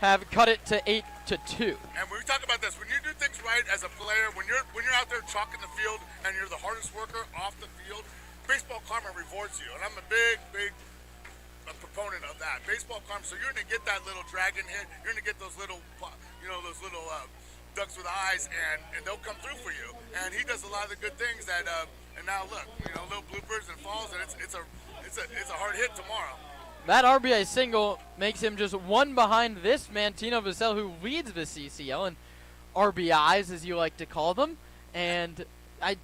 have cut it to 8-2. And we talk about this, when you do things right as a player, when you're out there chalking the field and you're the hardest worker off the field, baseball karma rewards you. And I'm a big proponent of that. Baseball karma, so you're going to get that little dragon hit, you're going to get those little, ducks with eyes, and they'll come through for you. And he does a lot of the good things that, and now look, little bloopers and falls, and it's a hard hit tomorrow. That RBI single makes him just one behind this man, Tino Vassell, who leads the CCL in RBIs, as you like to call them. And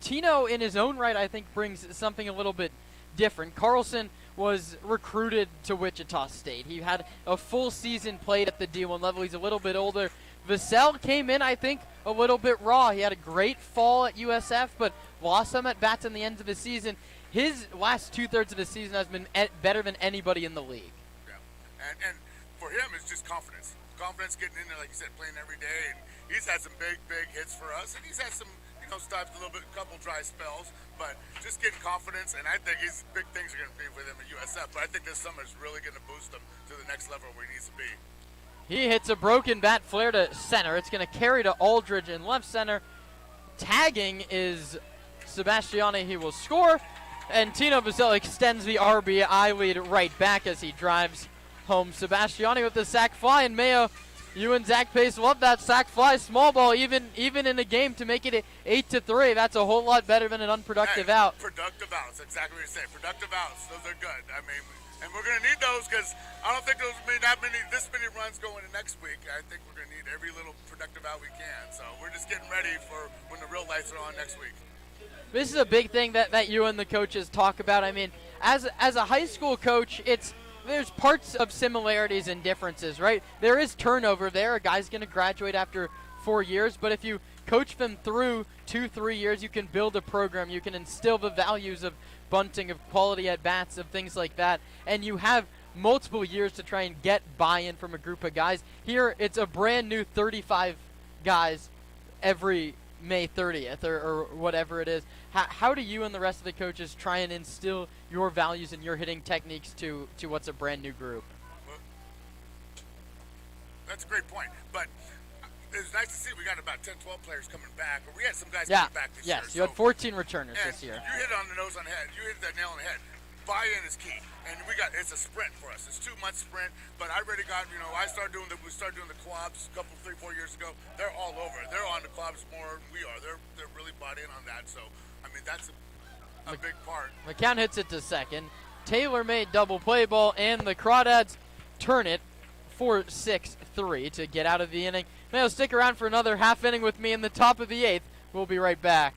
Tino, in his own right, I think brings something a little bit different. Carlson was recruited to Wichita State. He had a full season played at the D1 level. He's a little bit older. Vassell came in, I think, a little bit raw. He had a great fall at USF, but lost some at bats in the end of the season. His last two-thirds of the season has been better than anybody in the league. Yeah, and for him, it's just confidence. Confidence getting in there, like you said, playing every day. And he's had some big hits for us, and he's had some, stops, a couple dry spells, but just getting confidence. And I think his big things are going to be with him at USF. But I think this summer is really going to boost him to the next level where he needs to be. He hits a broken bat flare to center. It's going to carry to Aldridge in left center. Tagging is Sebastiani. He will score. And Tino Vassell extends the RBI lead right back as he drives home. Sebastiani with the sac fly, and Mayo, you and Zach Pace love that sac fly. Small ball, even in a game, to make it 8-3. That's a whole lot better than an unproductive out. Productive outs, exactly what you're saying. Productive outs, those are good. I mean, and we're going to need those because I don't think this many runs going into next week. I think we're going to need every little productive out we can. So we're just getting ready for when the real lights are on next week. This is a big thing that you and the coaches talk about. I mean, as a high school coach, there's parts of similarities and differences, right? There is turnover there. A guy's going to graduate after 4 years, but if you coach them through 2-3 years, you can build a program. You can instill the values of bunting, of quality at bats, of things like that, and you have multiple years to try and get buy-in from a group of guys. Here, it's a brand new 35 guys every May 30th or whatever it is. How do you and the rest of the coaches try and instill your values and your hitting techniques to what's a brand new group? Well, that's a great point, but it was nice to see we got about 10, 12 players coming back. But we had some guys coming back this year. Yes, you had 14 returners this year. You hit it on the nose on the head. You hit that nail on the head. Buy-in is key, and it's a sprint for us. It's 2 month sprint, but I already got, we started doing the clubs a couple, 3-4 years ago. They're all over. They're on the clubs more than we are. They're really bought in on that. So, I mean, that's a big part. McCown hits it to second. Taylor made double play ball, and the Crawdads turn it 4-6-3 to get out of the inning. Mayo, stick around for another half inning with me in the top of the 8th. We'll be right back.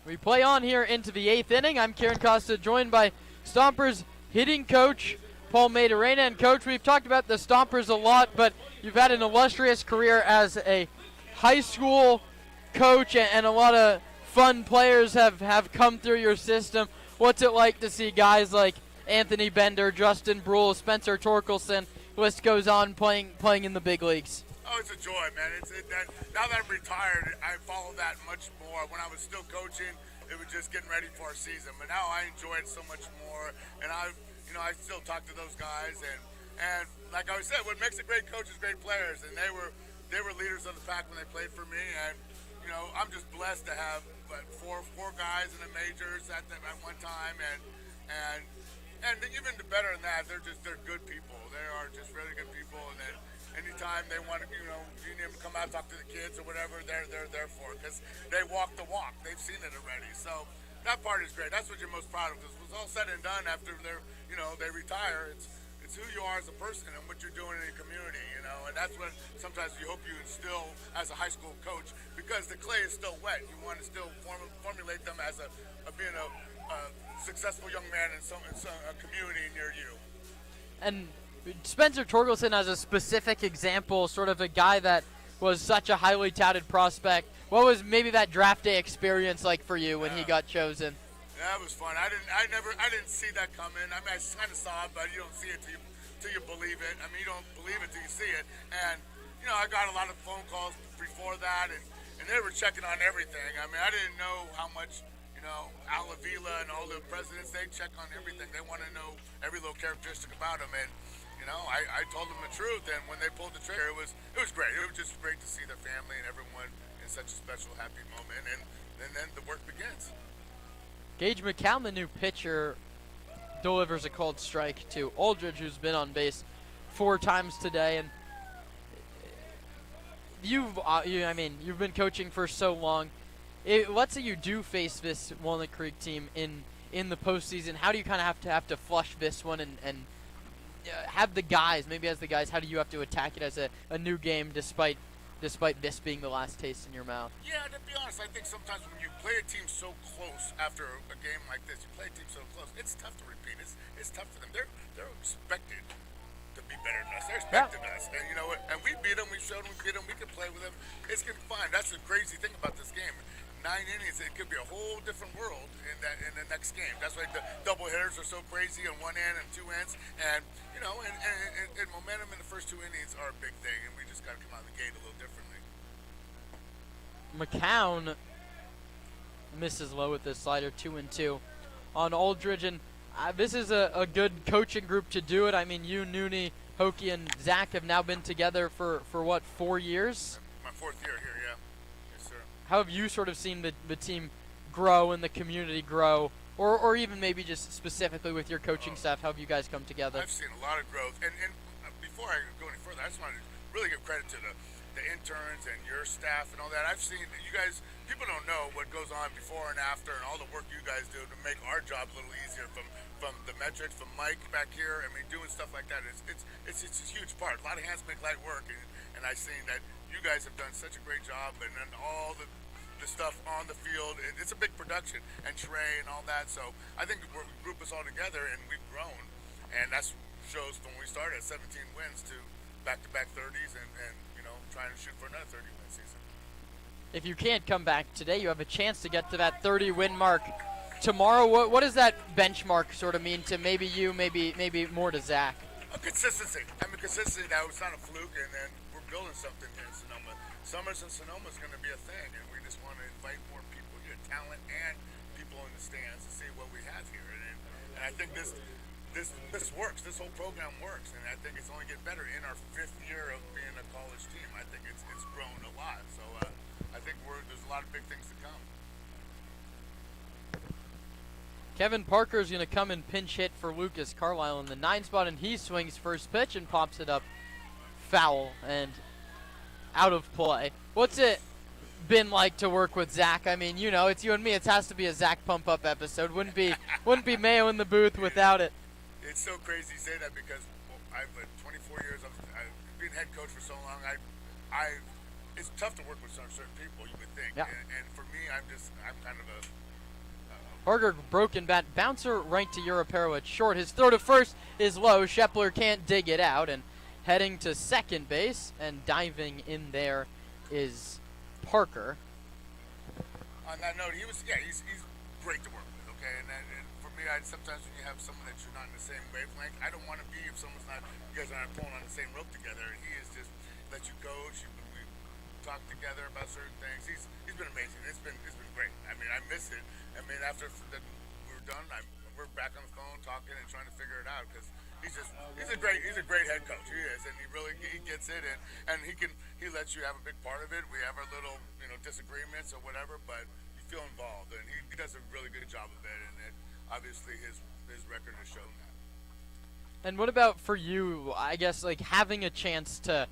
We play on here into the 8th inning. I'm Kieran Costa, joined by Stompers hitting coach Paul Madarena. And coach, we've talked about the Stompers a lot, but you've had an illustrious career as a high school coach, and a lot of fun players have come through your system. What's it like to see guys like Anthony Bender, Justin Brule, Spencer Torkelson, list goes on, playing in the big leagues? Oh, it's a joy, man. Now that I'm retired, I follow that much more. When I was still coaching, it was just getting ready for our season. But now I enjoy it so much more. And I still talk to those guys, and like I said, what makes a great coach is great players, and they were leaders of the pack when they played for me, and I'm just blessed to have four guys in the majors at one time, and even better than that, they're good people. They are just really good people, and then anytime they want to, you need them to come out and talk to the kids or whatever, they're there for it, because they walk the walk. They've seen it already, so that part is great. That's what you're most proud of, because when it's all said and done after they retire, it's who you are as a person and what you're doing in the community, and that's what sometimes you hope you instill as a high school coach, because the clay is still wet. You want to still formulate them as being a successful young man in a community near you. And Spencer Torgelson as a specific example, sort of a guy that was such a highly touted prospect. What was maybe that draft day experience like for you when he got chosen? Yeah, it was fun. I didn't see that coming. I mean, I kind of saw it, but you don't see it till you believe it. I mean, you don't believe it till you see it. And I got a lot of phone calls before that, and they were checking on everything. I mean, I didn't know how much Al Avila and all the presidents, they check on everything. They want to know every little characteristic about him, and I told them the truth. And when they pulled the trigger, it was great. It was just great to see their family and everyone in such a special, happy moment, and then the work begins. Gage McCown, the new pitcher, delivers a cold strike to Aldridge, who's been on base 4 times today. And you've been coaching for so long. Let's say you do face this Walnut Creek team in the postseason. How do you kind of have to flush this one and have the guys, maybe as the guys, how do you have to attack it as a new game despite this being the last taste in your mouth? Yeah, to be honest, I think sometimes when you play a team so close after a game like this, you play a team so close, it's tough to repeat. It's tough for them. They're expected to be better than us. They're expecting us, and and we beat them. We showed them we beat them. We can play with them. It's gonna be fine. That's the crazy thing about this game. 9 innings, it could be a whole different world in the next game. That's why the double hitters are so crazy on one end and 2 ends, and and momentum in the first 2 innings are a big thing, and we just got to come out of the gate a little differently. McCown misses low with this slider, 2-2 on Aldridge, and this is a good coaching group to do it. I mean, you, Nooney, Hokie, and Zach have now been together for what, 4 years? My 4th year here, yeah. Yes, sir. How have you sort of seen the team grow and the community grow, or even maybe just specifically with your coaching staff? How have you guys come together? I've seen a lot of growth, and before I go any further, I just want to really give credit to the interns and your staff and all that. I've seen that you guys, people don't know what goes on before and after and all the work you guys do to make our job a little easier, from the metrics, from Mike back here. I mean, doing stuff like that, it's a huge part. A lot of hands make light work, and I've seen that you guys have done such a great job, and then all the stuff on the field, it's a big production, and Trey and all that. So I think we group us all together, and we've grown, and that shows from when we started at 17 wins to back-to-back 30s, and trying to shoot for another 30-win season. If you can't come back today, you have a chance to get to that 30-win mark tomorrow. What does that benchmark sort of mean to maybe you, maybe more to Zach? Consistency. I mean, consistency. That was not a fluke, and then we're building something here in Sonoma. Summers in Sonoma is going to be a thing, and we just want to invite more people here, talent and people in the stands, to see what we have here. And I think this works. This whole program works, and I think it's only getting better in our 5th year of being a college team. I think it's grown a lot. So I think there's a lot of big things to come. Kevin Parker is going to come and pinch hit for Lucas Carlisle in the 9 spot, and he swings first pitch and pops it up foul and out of play. What's it been like to work with Zach? I mean, it's you and me. It has to be a Zach pump up episode. Wouldn't be Mayo in the booth without it. It's so crazy you say that, because I've 24 years. I've been head coach for so long. It's tough to work with certain people, you would think. Yeah. And for me, I'm kind of a Parker, broken bat, bouncer right to Europero at short. His throw to first is low. Shepler can't dig it out, and heading to second base and diving in there is Parker. On that note, he's great to work with. Okay, and for me, sometimes when you have someone that you're not in the same wavelength, I don't want to be if someone's not. You guys aren't pulling on the same rope together. And he is just let you coach. We talk together about certain things. He's been amazing. It's been great. I mean, I miss it. I mean, after we were done, I'm we're back on the phone talking and trying to figure it out because he's a great head coach. He is, and he gets it, and he lets you have a big part of it. We have our little disagreements or whatever, but you feel involved, and he does a really good job of it, and obviously his record has shown that. And what about for you, I guess, like having a chance to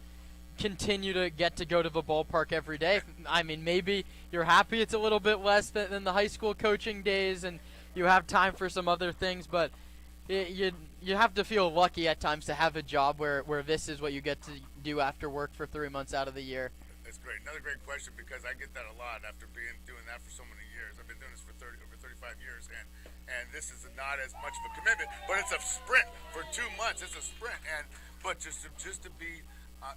continue to get to go to the ballpark every day? I mean, maybe you're happy it's a little bit less than the high school coaching days and you have time for some other things, but you have to feel lucky at times to have a job where this is what you get to do after work for 3 months out of the year. That's great. Another great question, because I get that a lot after doing that for so many years. I've been doing this for over 35 years, and this is not as much of a commitment, but it's a sprint for 2 months. It's a sprint, but just to be,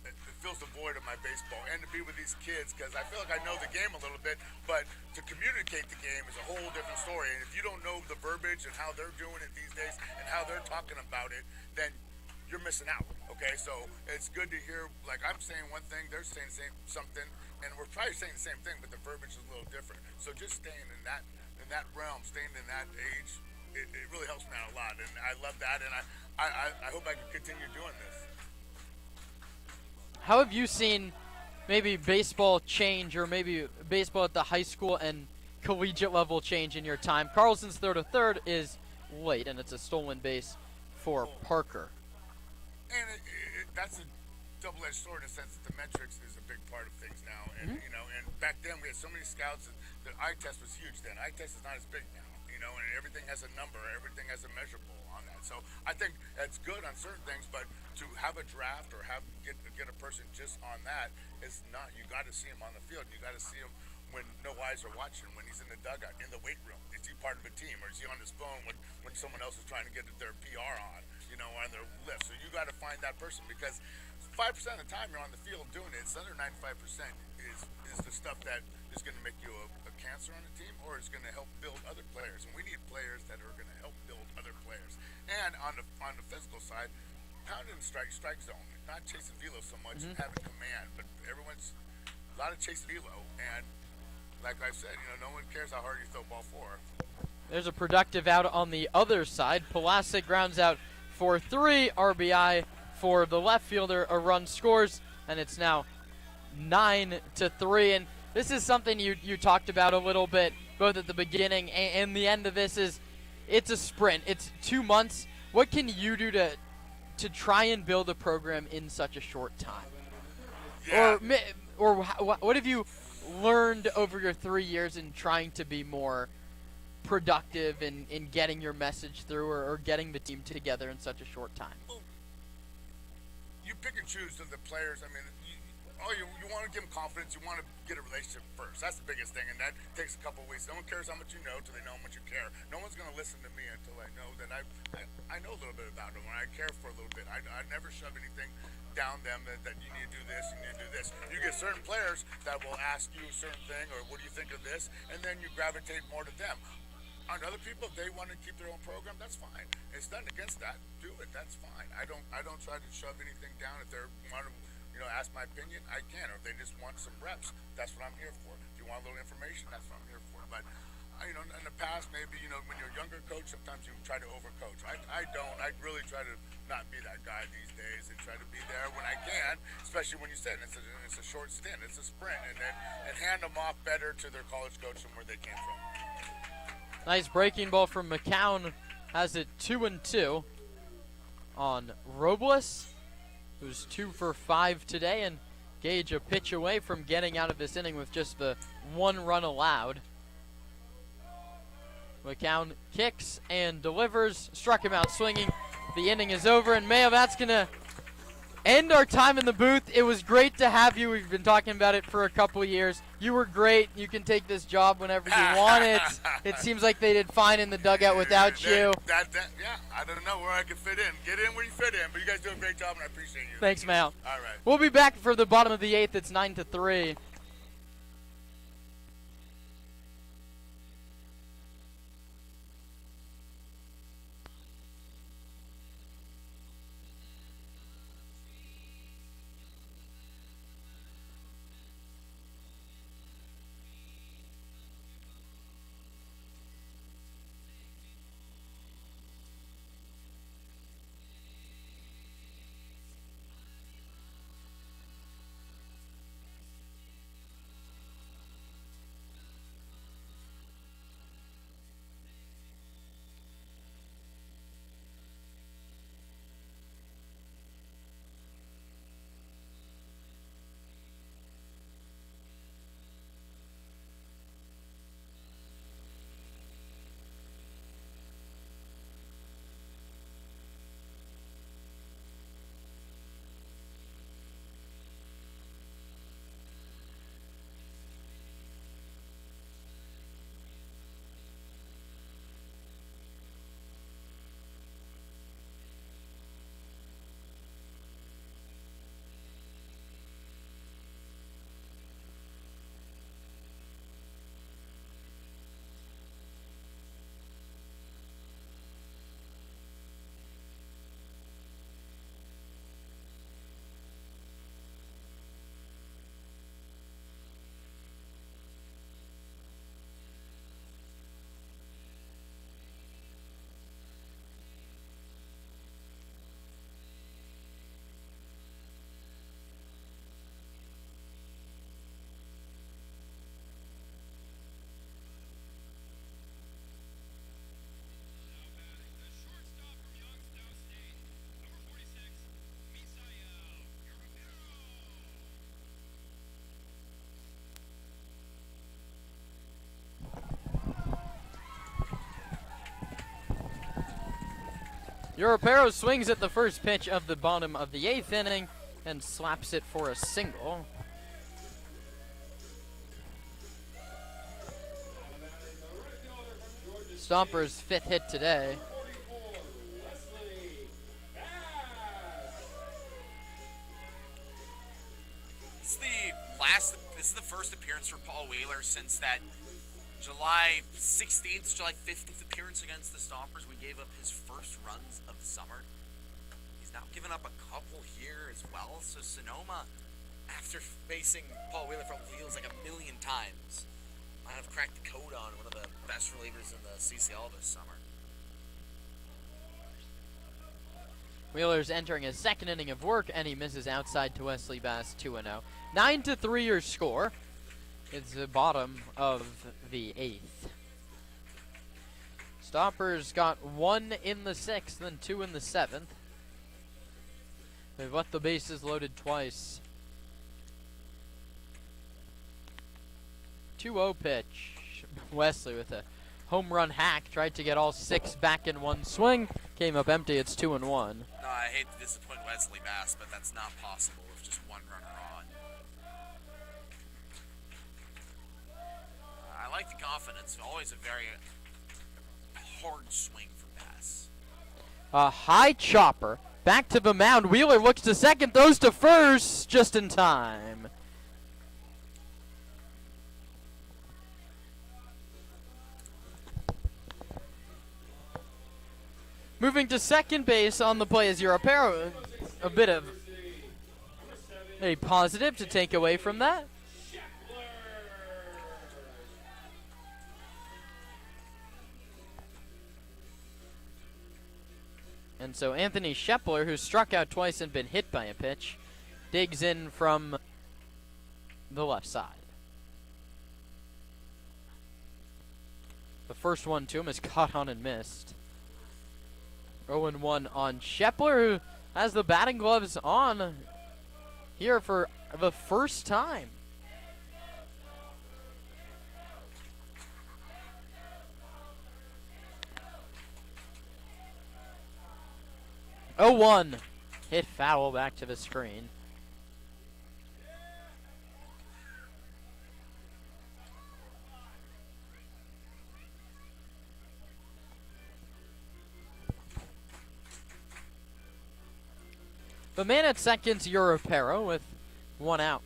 it fills the void of my baseball, and to be with these kids, because I feel like I know the game a little bit, but to communicate the game is a whole different story. And if you don't know the verbiage and how they're doing it these days and how they're talking about it, then you're missing out. Okay, so it's good to hear, like I'm saying one thing, they're saying something, and we're probably saying the same thing, but the verbiage is a little different. So just staying in that realm, staying in that age, it really helps me out a lot, and I love that, and I hope I can continue doing this. How have you seen maybe baseball change, or maybe baseball at the high school and collegiate level change in your time? Carlson's throw to third is late, and it's a stolen base for Parker. And that's a double-edged sword in the sense that the metrics is a big part of things now. And and back then we had so many scouts, and the eye test was huge then. Eye test is not as big now, and everything has a number, everything has a measurable on that. So I think that's good on certain things, but to have a draft or get a person just on that is not. You got to see him on the field. You got to see him when no eyes are watching, when he's in the dugout, in the weight room. Is he part of a team, or is he on his phone when someone else is trying to get their PR on, on their lift? So you got to find that person, because 5% of the time you're on the field doing it. It's under 95% is the stuff that is going to make you a cancer on a team, or is going to help build other players. And we need players that are going to help build other players. And on the physical side, pounding strike zone, not chasing velo so much, having command, but everyone's a lot of chase velo, and like I said, no one cares how hard you throw ball for. There's a productive out on the other side. Pulasic grounds out for 3 RBI for the left fielder. A run scores, and it's now 9-3. And this is something you talked about a little bit, both at the beginning and the end of this. It's a sprint. It's 2 months. What can you do to try and build a program in such a short time? Yeah. Or what have you learned over your 3 years in trying to be more productive in getting your message through, or getting the team together in such a short time? You pick and choose the players. I mean, you want to give them confidence. You want to get a relationship first. That's the biggest thing, and that takes a couple of weeks. No one cares how much you know till they know how much you care. No one's going to listen to me until I know that I know a little bit about them, or I care for a little bit. I never shove anything down them that you need to do this, you need to do this. You get certain players that will ask you a certain thing, or what do you think of this, and then you gravitate more to them. On other people, if they want to keep their own program, that's fine. It's nothing against that. Do it. That's fine. I don't try to shove anything down. If they want to, ask my opinion, I can. Or if they just want some reps, that's what I'm here for. If you want a little information, that's what I'm here for. But in the past, maybe when you're a younger coach, sometimes you try to overcoach. I don't. I really try to not be that guy these days, and try to be there when I can. Especially when you said it's a short stint, it's a sprint, and hand them off better to their college coach than where they came from. Nice breaking ball from McCown. Has it 2-2 on Robles, who's 2 for 5 today, and Gage a pitch away from getting out of this inning with just the 1 run allowed. McCown kicks and delivers. Struck him out swinging. The inning is over, and Mayo, that's going to end our time in the booth. It was great to have you. We've been talking about it for a couple of years. You were great. You can take this job whenever you want it. It seems like they did fine in the dugout without you. Yeah, I don't know where I can fit in. Get in where you fit in, but you guys do a great job, and I appreciate you. Thanks, Mayo. All right. We'll be back for the bottom of the 8th. It's 9-3. Europero swings at the first pitch of the bottom of the 8th inning and slaps it for a single. Stompers' 5th hit today. This is the first appearance for Paul Wheeler since that July 16th, July 15th appearance against the Stompers. We gave up his first runs of the summer. He's now given up a couple here as well. So Sonoma, after facing Paul Wheeler from feels like a million times, might have cracked the code on one of the best relievers in the CCL this summer. Wheeler's entering his 2nd inning of work, and he misses outside to Wesley Bass, 2-0. 9-3 your score. It's the bottom of the 8th. Stompers got 1 in the 6th, then 2 in the 7th. They've let the bases loaded twice. 2-0 pitch. Wesley with a home run hack. Tried to get all 6 back in one swing. Came up empty. It's 2-1. No, I hate to disappoint Wesley Bass, but that's not possible with just one runner on. I like the confidence. Always a very hard swing for Bass. A high chopper. Back to the mound. Wheeler looks to second. Throws to first. Just in time. Moving to second base on the play is Europero. A bit of a positive to take away from that. And so Anthony Shepler, who struck out twice and been hit by a pitch, digs in from the left side. The first one to him is caught on and missed. 0-1 on Shepler, who has the batting gloves on here for the first time. Oh, 1 hit foul back to the screen. The man at second's Europero with 1 out.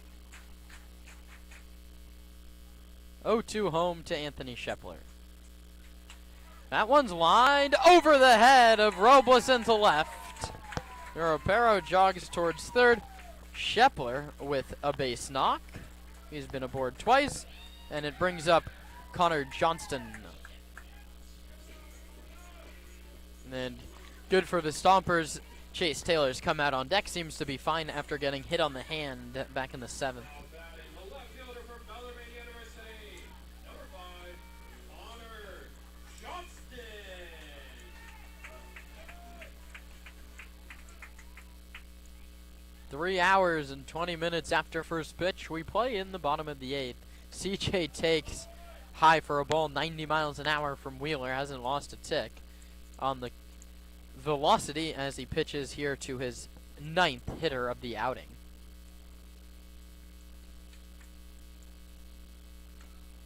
0-2 home to Anthony Shepler. That one's lined over the head of Robles into left. Europero jogs towards third. Shepler with a base knock. He's been aboard twice, and it brings up Connor Johnston. And good for the Stompers. Chase Taylor's come out on deck, seems to be fine after getting hit on the hand back in the 7th. 3 hours and 20 minutes after first pitch, we play in the bottom of the 8th. CJ takes high for a ball, 90 miles an hour from Wheeler, hasn't lost a tick on the velocity as he pitches here to his 9th hitter of the outing.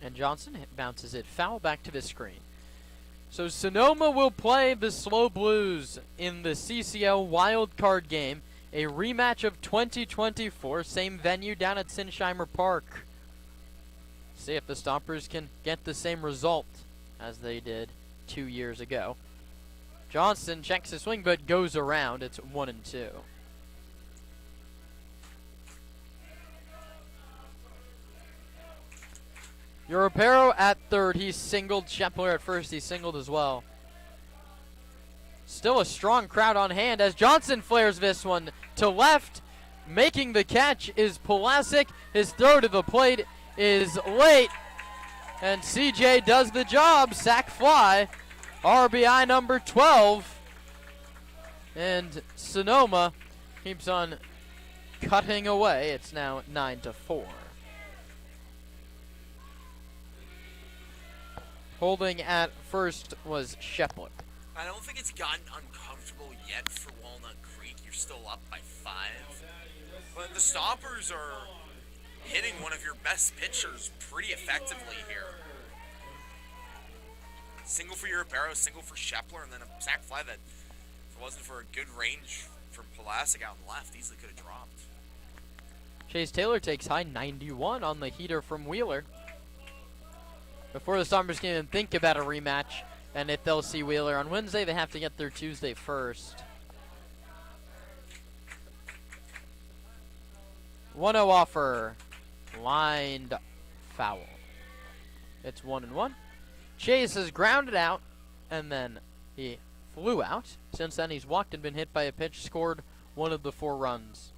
And Johnson bounces it foul back to the screen. So Sonoma will play the Slow Blues in the CCL wild card game, a rematch of 2024, same venue down at Sinsheimer Park. See if the Stompers can get the same result as they did 2 years ago. Johnson checks his swing, but goes around. It's 1-2. Europero at third. He singled. Shepler at first. He singled as well. Still a strong crowd on hand as Johnson flares this one to left. Making the catch is Pulasic. His throw to the plate is late. And CJ does the job. Sac fly. RBI number 12. And Sonoma keeps on cutting away. It's now 9-4. Holding at first was Shepler. I don't think it's gotten uncomfortable yet for Walnut Creek. You're still up by 5. But the Stompers are hitting one of your best pitchers pretty effectively here. Single for Uribero, single for Shepler, and then a sac fly that, if it wasn't for a good range from Pulasic out on the left, easily could have dropped. Chase Taylor takes high 91 on the heater from Wheeler. Before the Stompers can even think about a rematch, and if they'll see Wheeler on Wednesday, they have to get there Tuesday first. 1-0 offer. Lined foul. It's 1-1. Chase has grounded out, and then he flew out. Since then, he's walked and been hit by a pitch, scored one of the 4 runs.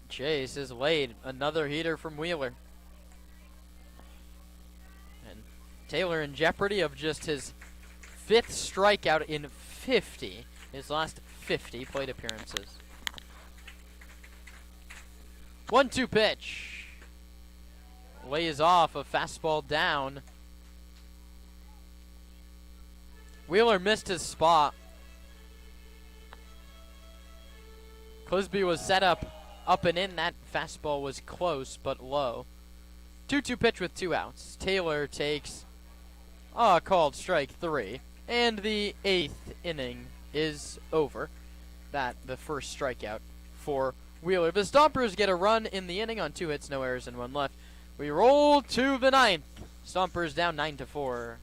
Chase has laid another heater from Wheeler. And Taylor in jeopardy of just his 5th strikeout in 50, his last 50 plate appearances. 1-2 pitch. Lays off a fastball down. Wheeler missed his spot. Clisby was set up and in. That fastball was close but low. 2-2 pitch with 2 outs. Taylor takes a called strike 3. And the 8th inning is over. That the first strikeout for Wheeler. The Stompers get a run in the inning on 2 hits, no errors, and 1 left. We roll to the 9th. Stompers down 9-4.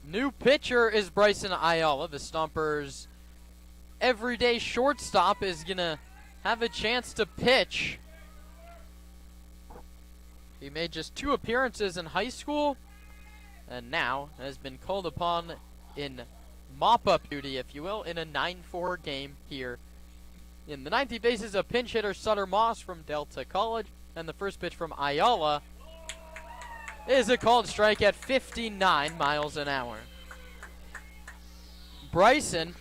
New pitcher is Bryson Ayala. The Stompers' everyday shortstop is going to have a chance to pitch. He made just 2 appearances in high school and now has been called upon in mop-up duty, if you will, in a 9-4 game here. In the 9th, he faces a pinch hitter, Sutter Moss from Delta College, and the first pitch from Ayala is a called strike at 59 miles an hour. Bryson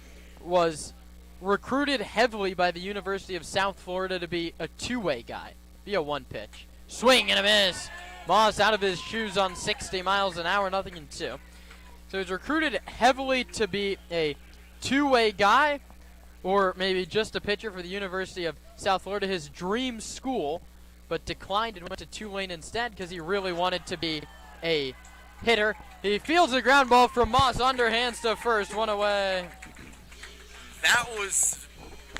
was recruited heavily by the University of South Florida to be a 2-way guy, be a 1-pitch. Swing and a miss. Moss out of his shoes on 60 miles an hour, nothing in 2. So he's recruited heavily to be a 2-way guy, or maybe just a pitcher for the University of South Florida, his dream school, but declined and went to Tulane instead because he really wanted to be a hitter. He fields a ground ball from Moss, underhands to first, one away. That was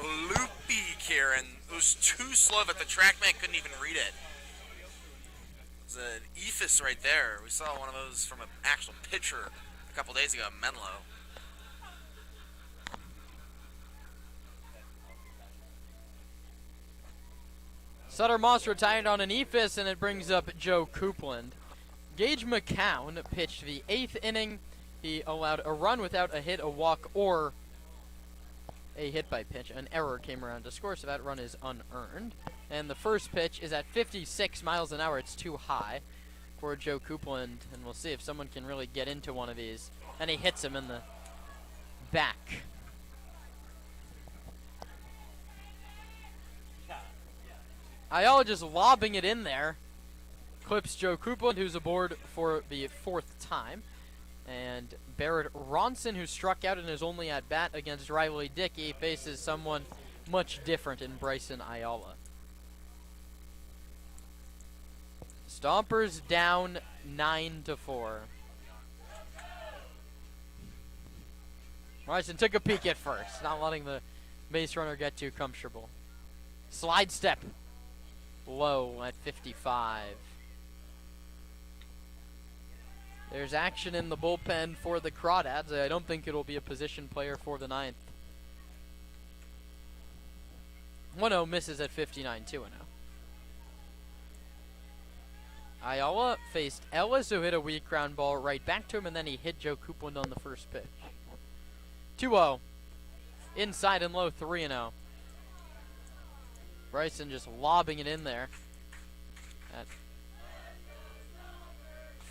loopy, Kieran. It was too slow that the TrackMan couldn't even read it. It was an ephus right there. We saw one of those from an actual pitcher a couple days ago, Menlo. Sutter Moss retired on an ephus, and it brings up Joe Coupland. Gage McCown pitched the 8th inning. He allowed a run without a hit, a walk, or a hit by pitch. An error came around to score, so that run is unearned. And the first pitch is at 56 miles an hour. It's too high for Joe Coupland, and we'll see if someone can really get into one of these. And he hits him in the back. Ayala just lobbing it in there. Clips Joe Coupland, who's aboard for the 4th time. And Barrett Ronson, who struck out in his only at-bat against Riley Dickey, faces someone much different in Bryson Ayala. Stompers down 9-4. Ronson took a peek at first, not letting the base runner get too comfortable. Slide step. Low at 55. There's action in the bullpen for the Crawdads. I don't think it'll be a position player for the 9th. 1-0 misses at 59, 2-0. Ayala faced Ellis, who hit a weak ground ball right back to him, and then he hit Joe Coupland on the first pitch. 2-0. Inside and low, 3-0. Bryson just lobbing it in there at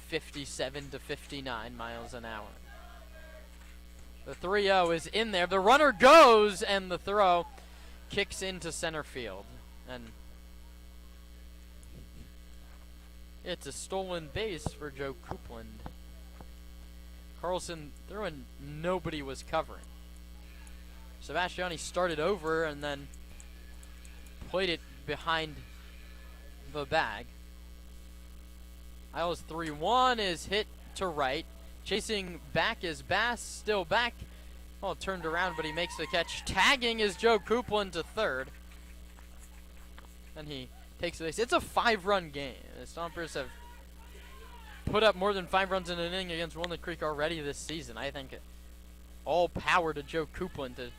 57 to 59 miles an hour. The 3-0 is in there. The runner goes, and the throw kicks into center field. And it's a stolen base for Joe Coupland. Carlson threw and nobody was covering. Sebastiani started over and then played it behind the bag. Isles 3-1 is hit to right. Chasing back is Bass, still back. Well, turned around, but he makes the catch. Tagging is Joe Coupland to third. And he takes the base. It's a 5-run game. The Stompers have put up more than 5 runs in an inning against Walnut Creek already this season. I think all power to Joe Coupland to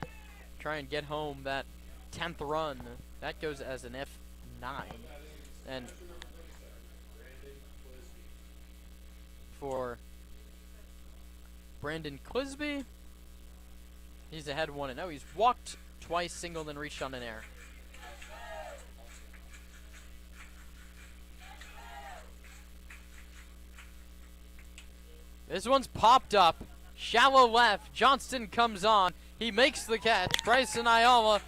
try and get home that 10th run. That goes as an F9. And for Brandon Clisby, he's ahead 1-0. He's walked twice, singled, and reached on an error. This one's popped up. Shallow left. Johnston comes on. He makes the catch. Bryson Ayala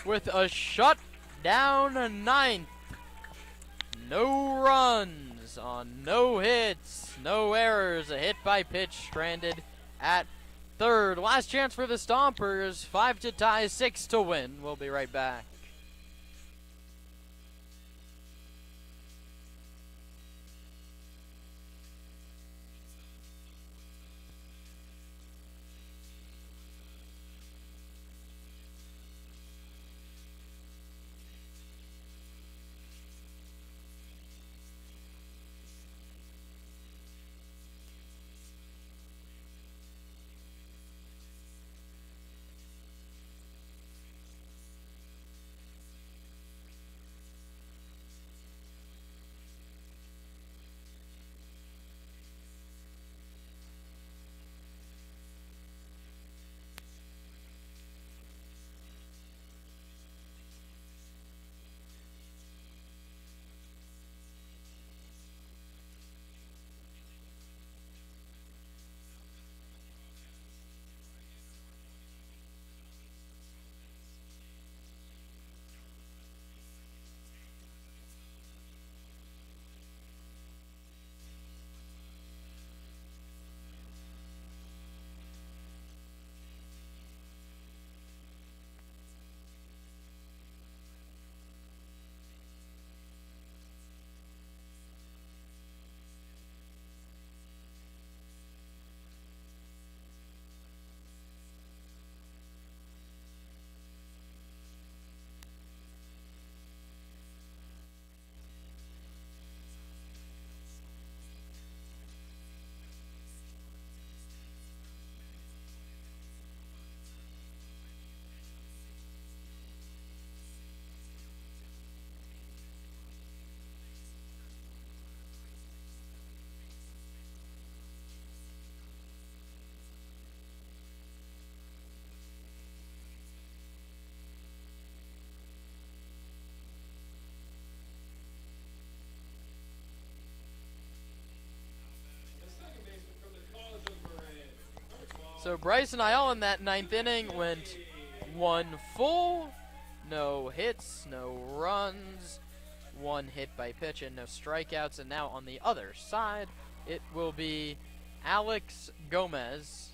with a shutdown 9th. No runs on no hits, no errors. A hit by pitch, stranded at third. Last chance for the Stompers. 5 to tie, 6 to win. We'll be right back. So Bryson Ayala in that 9th inning went 1 full, no hits, no runs, 1 hit by pitch, and no strikeouts. And now on the other side, it will be Alex Gomez,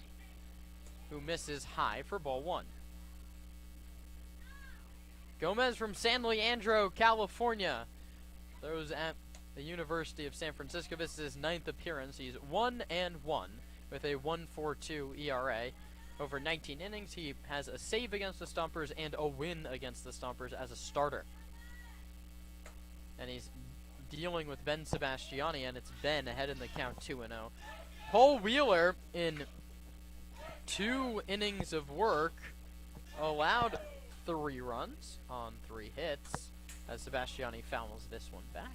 who misses high for ball 1. Gomez from San Leandro, California, throws at the University of San Francisco. This is his 9th appearance. He's 1-1 with a 1.42 ERA. Over 19 innings, he has a save against the Stompers and a win against the Stompers as a starter. And he's dealing with Ben Sebastiani, and it's Ben ahead in the count 2-0. Paul Wheeler, in 2 innings of work, allowed 3 runs on 3 hits as Sebastiani fouls this one back.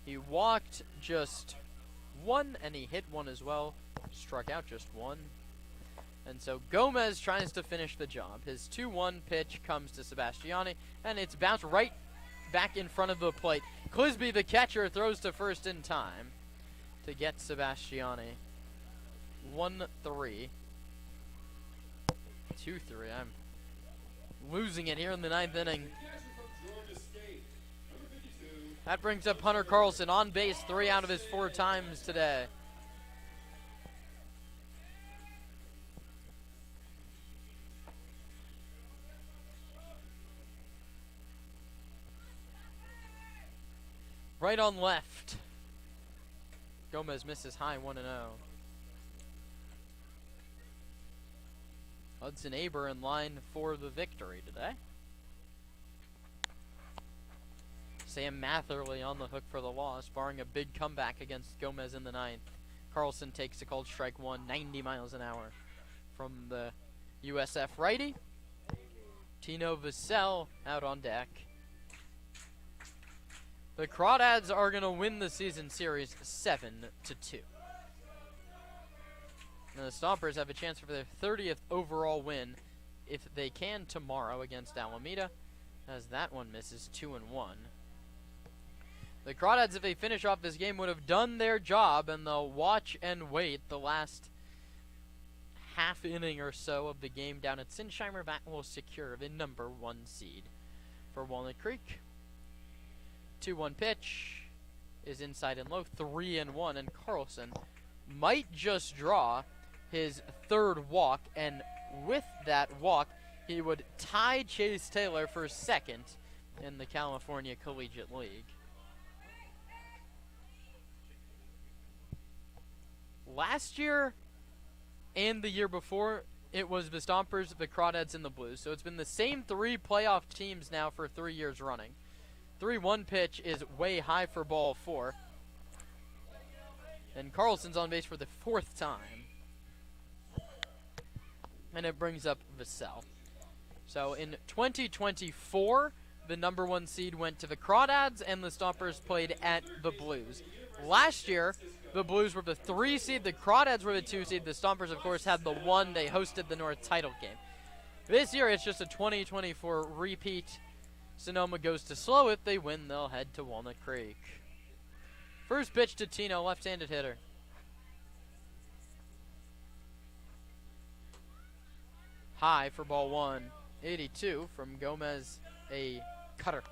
He walked just 1 and he hit 1 as well, struck out just 1. And so Gomez tries to finish the job. His 2-1 pitch comes to Sebastiani, and it's bounced right back in front of the plate. Clisby, the catcher, throws to first in time to get Sebastiani. 1-3. 2-3. I'm losing it here in the 9th inning. That brings up Hunter Carlson on base 3 out of his 4 times today. Right on left. Gomez misses high 1-0. Hudson Aber in line for the victory today. Sam Matherly on the hook for the loss, barring a big comeback against Gomez in the 9th. Carlson takes a called strike 1, 90 miles an hour from the USF righty. Tino Vassell out on deck. The Crawdads are going to win the season series 7-2. And the Stompers have a chance for their 30th overall win if they can tomorrow against Alameda, as that one misses 2-1. The Crawdads, if they finish off this game, would have done their job, and they'll watch and wait the last half inning or so of the game down at Sinsheimer. That will secure the number 1 seed for Walnut Creek. 2-1 pitch is inside and low, 3-1, and Carlson might just draw his 3rd walk, and with that walk, he would tie Chase Taylor for 2nd in the California Collegiate League. Last year and the year before, it was the Stompers, the Crawdads, and the Blues. So it's been the same 3 playoff teams now for 3 years running. 3-1 pitch is way high for ball 4. And Carlson's on base for the 4th time. And it brings up Vassell. So in 2024, the number 1 seed went to the Crawdads, and the Stompers played at the Blues. Last year, the Blues were the 3 seed, the Crawdads were the 2 seed, the Stompers, of course, had the 1. They hosted the North title game. This year, it's just a 2024 repeat. Sonoma goes to slow. If they win, they'll head to Walnut Creek. First pitch to Tino, left-handed hitter. High for ball 1. 82 from Gomez, a cutter.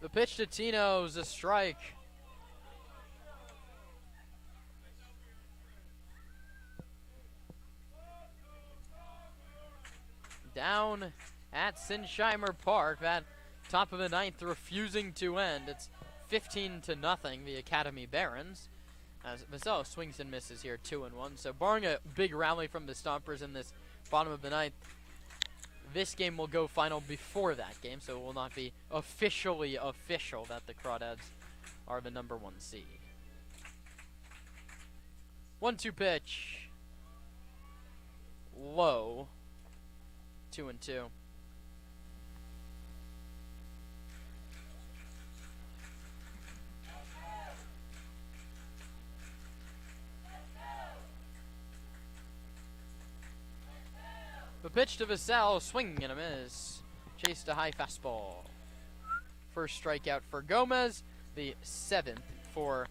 The pitch to Tino's a strike. Down at Sinsheimer Park, that top of the 9th refusing to end. It's 15-0, the Academy Barons. As Vassell swings and misses here, 2-1. So barring a big rally from the Stompers in this bottom of the 9th, this game will go final before that game, so it will not be officially official that the Crawdads are the number 1 seed. 1-2 pitch. Low. 2-2. pitch to Vassell, swing and a miss. Chased a high fastball. First strikeout for Gomez, the 7th for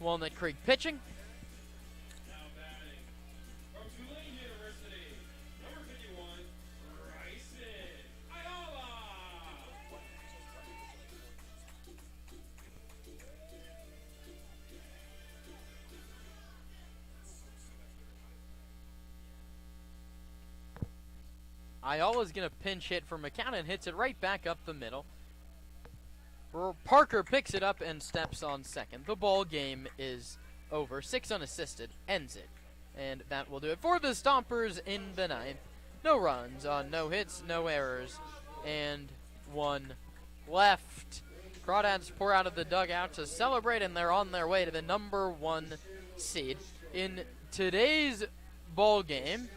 Walnut Creek pitching. Now batting from Tulane University, number 51, Bryson Ayala. Ayala's going to pinch hit for McCown and hits it right back up the middle. Parker picks it up and steps on second. The ball game is over. 6 unassisted ends it. And that will do it for the Stompers in the 9th. No runs on no hits, no errors, and 1 left. Crawdads pour out of the dugout to celebrate, and they're on their way to the number 1 seed. In today's ball game,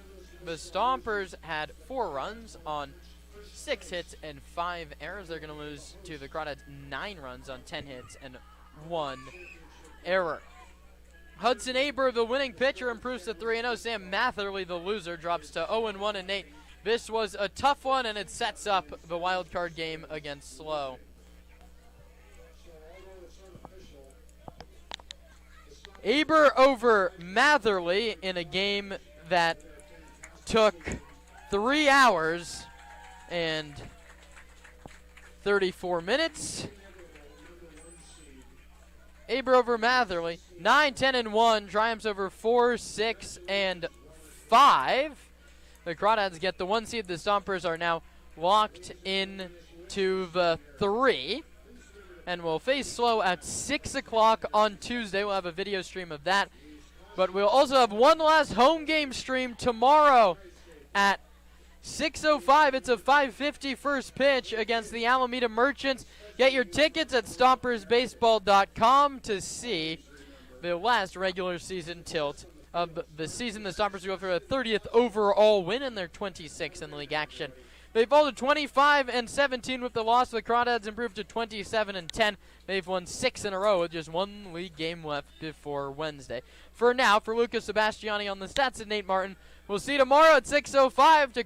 the Stompers had 4 runs on 6 hits and 5 errors. They're going to lose to the Crawdads 9 runs on 10 hits and 1 error. Hudson Aber, the winning pitcher, improves to 3-0. Sam Matherly, the loser, drops to 0-1. And Nate, this was a tough one, and it sets up the wild card game against Slow. Aber over Matherly in a game that took 3 hours and 34 minutes. Aber over Matherly, 9-10-1, triumphs over 4, 6, and 5. The Crawdads get the 1 seed. The Stompers are now locked in to the 3. And we'll face Slow at 6 o'clock on Tuesday. We'll have a video stream of that. But we'll also have one last home game stream tomorrow at 6:05. It's a 5:50 first pitch against the Alameda Merchants. Get your tickets at stompersbaseball.com to see the last regular season tilt of the season. The Stompers go for a 30th overall win in their 26th in league action. They fall to 25-17 with the loss. The Crawdads improved to 27-10. They've won 6 in a row with just 1 league game left before Wednesday. For now, for Lucas Sebastiani on the stats and Nate Martin, we'll see you tomorrow at 6:05 to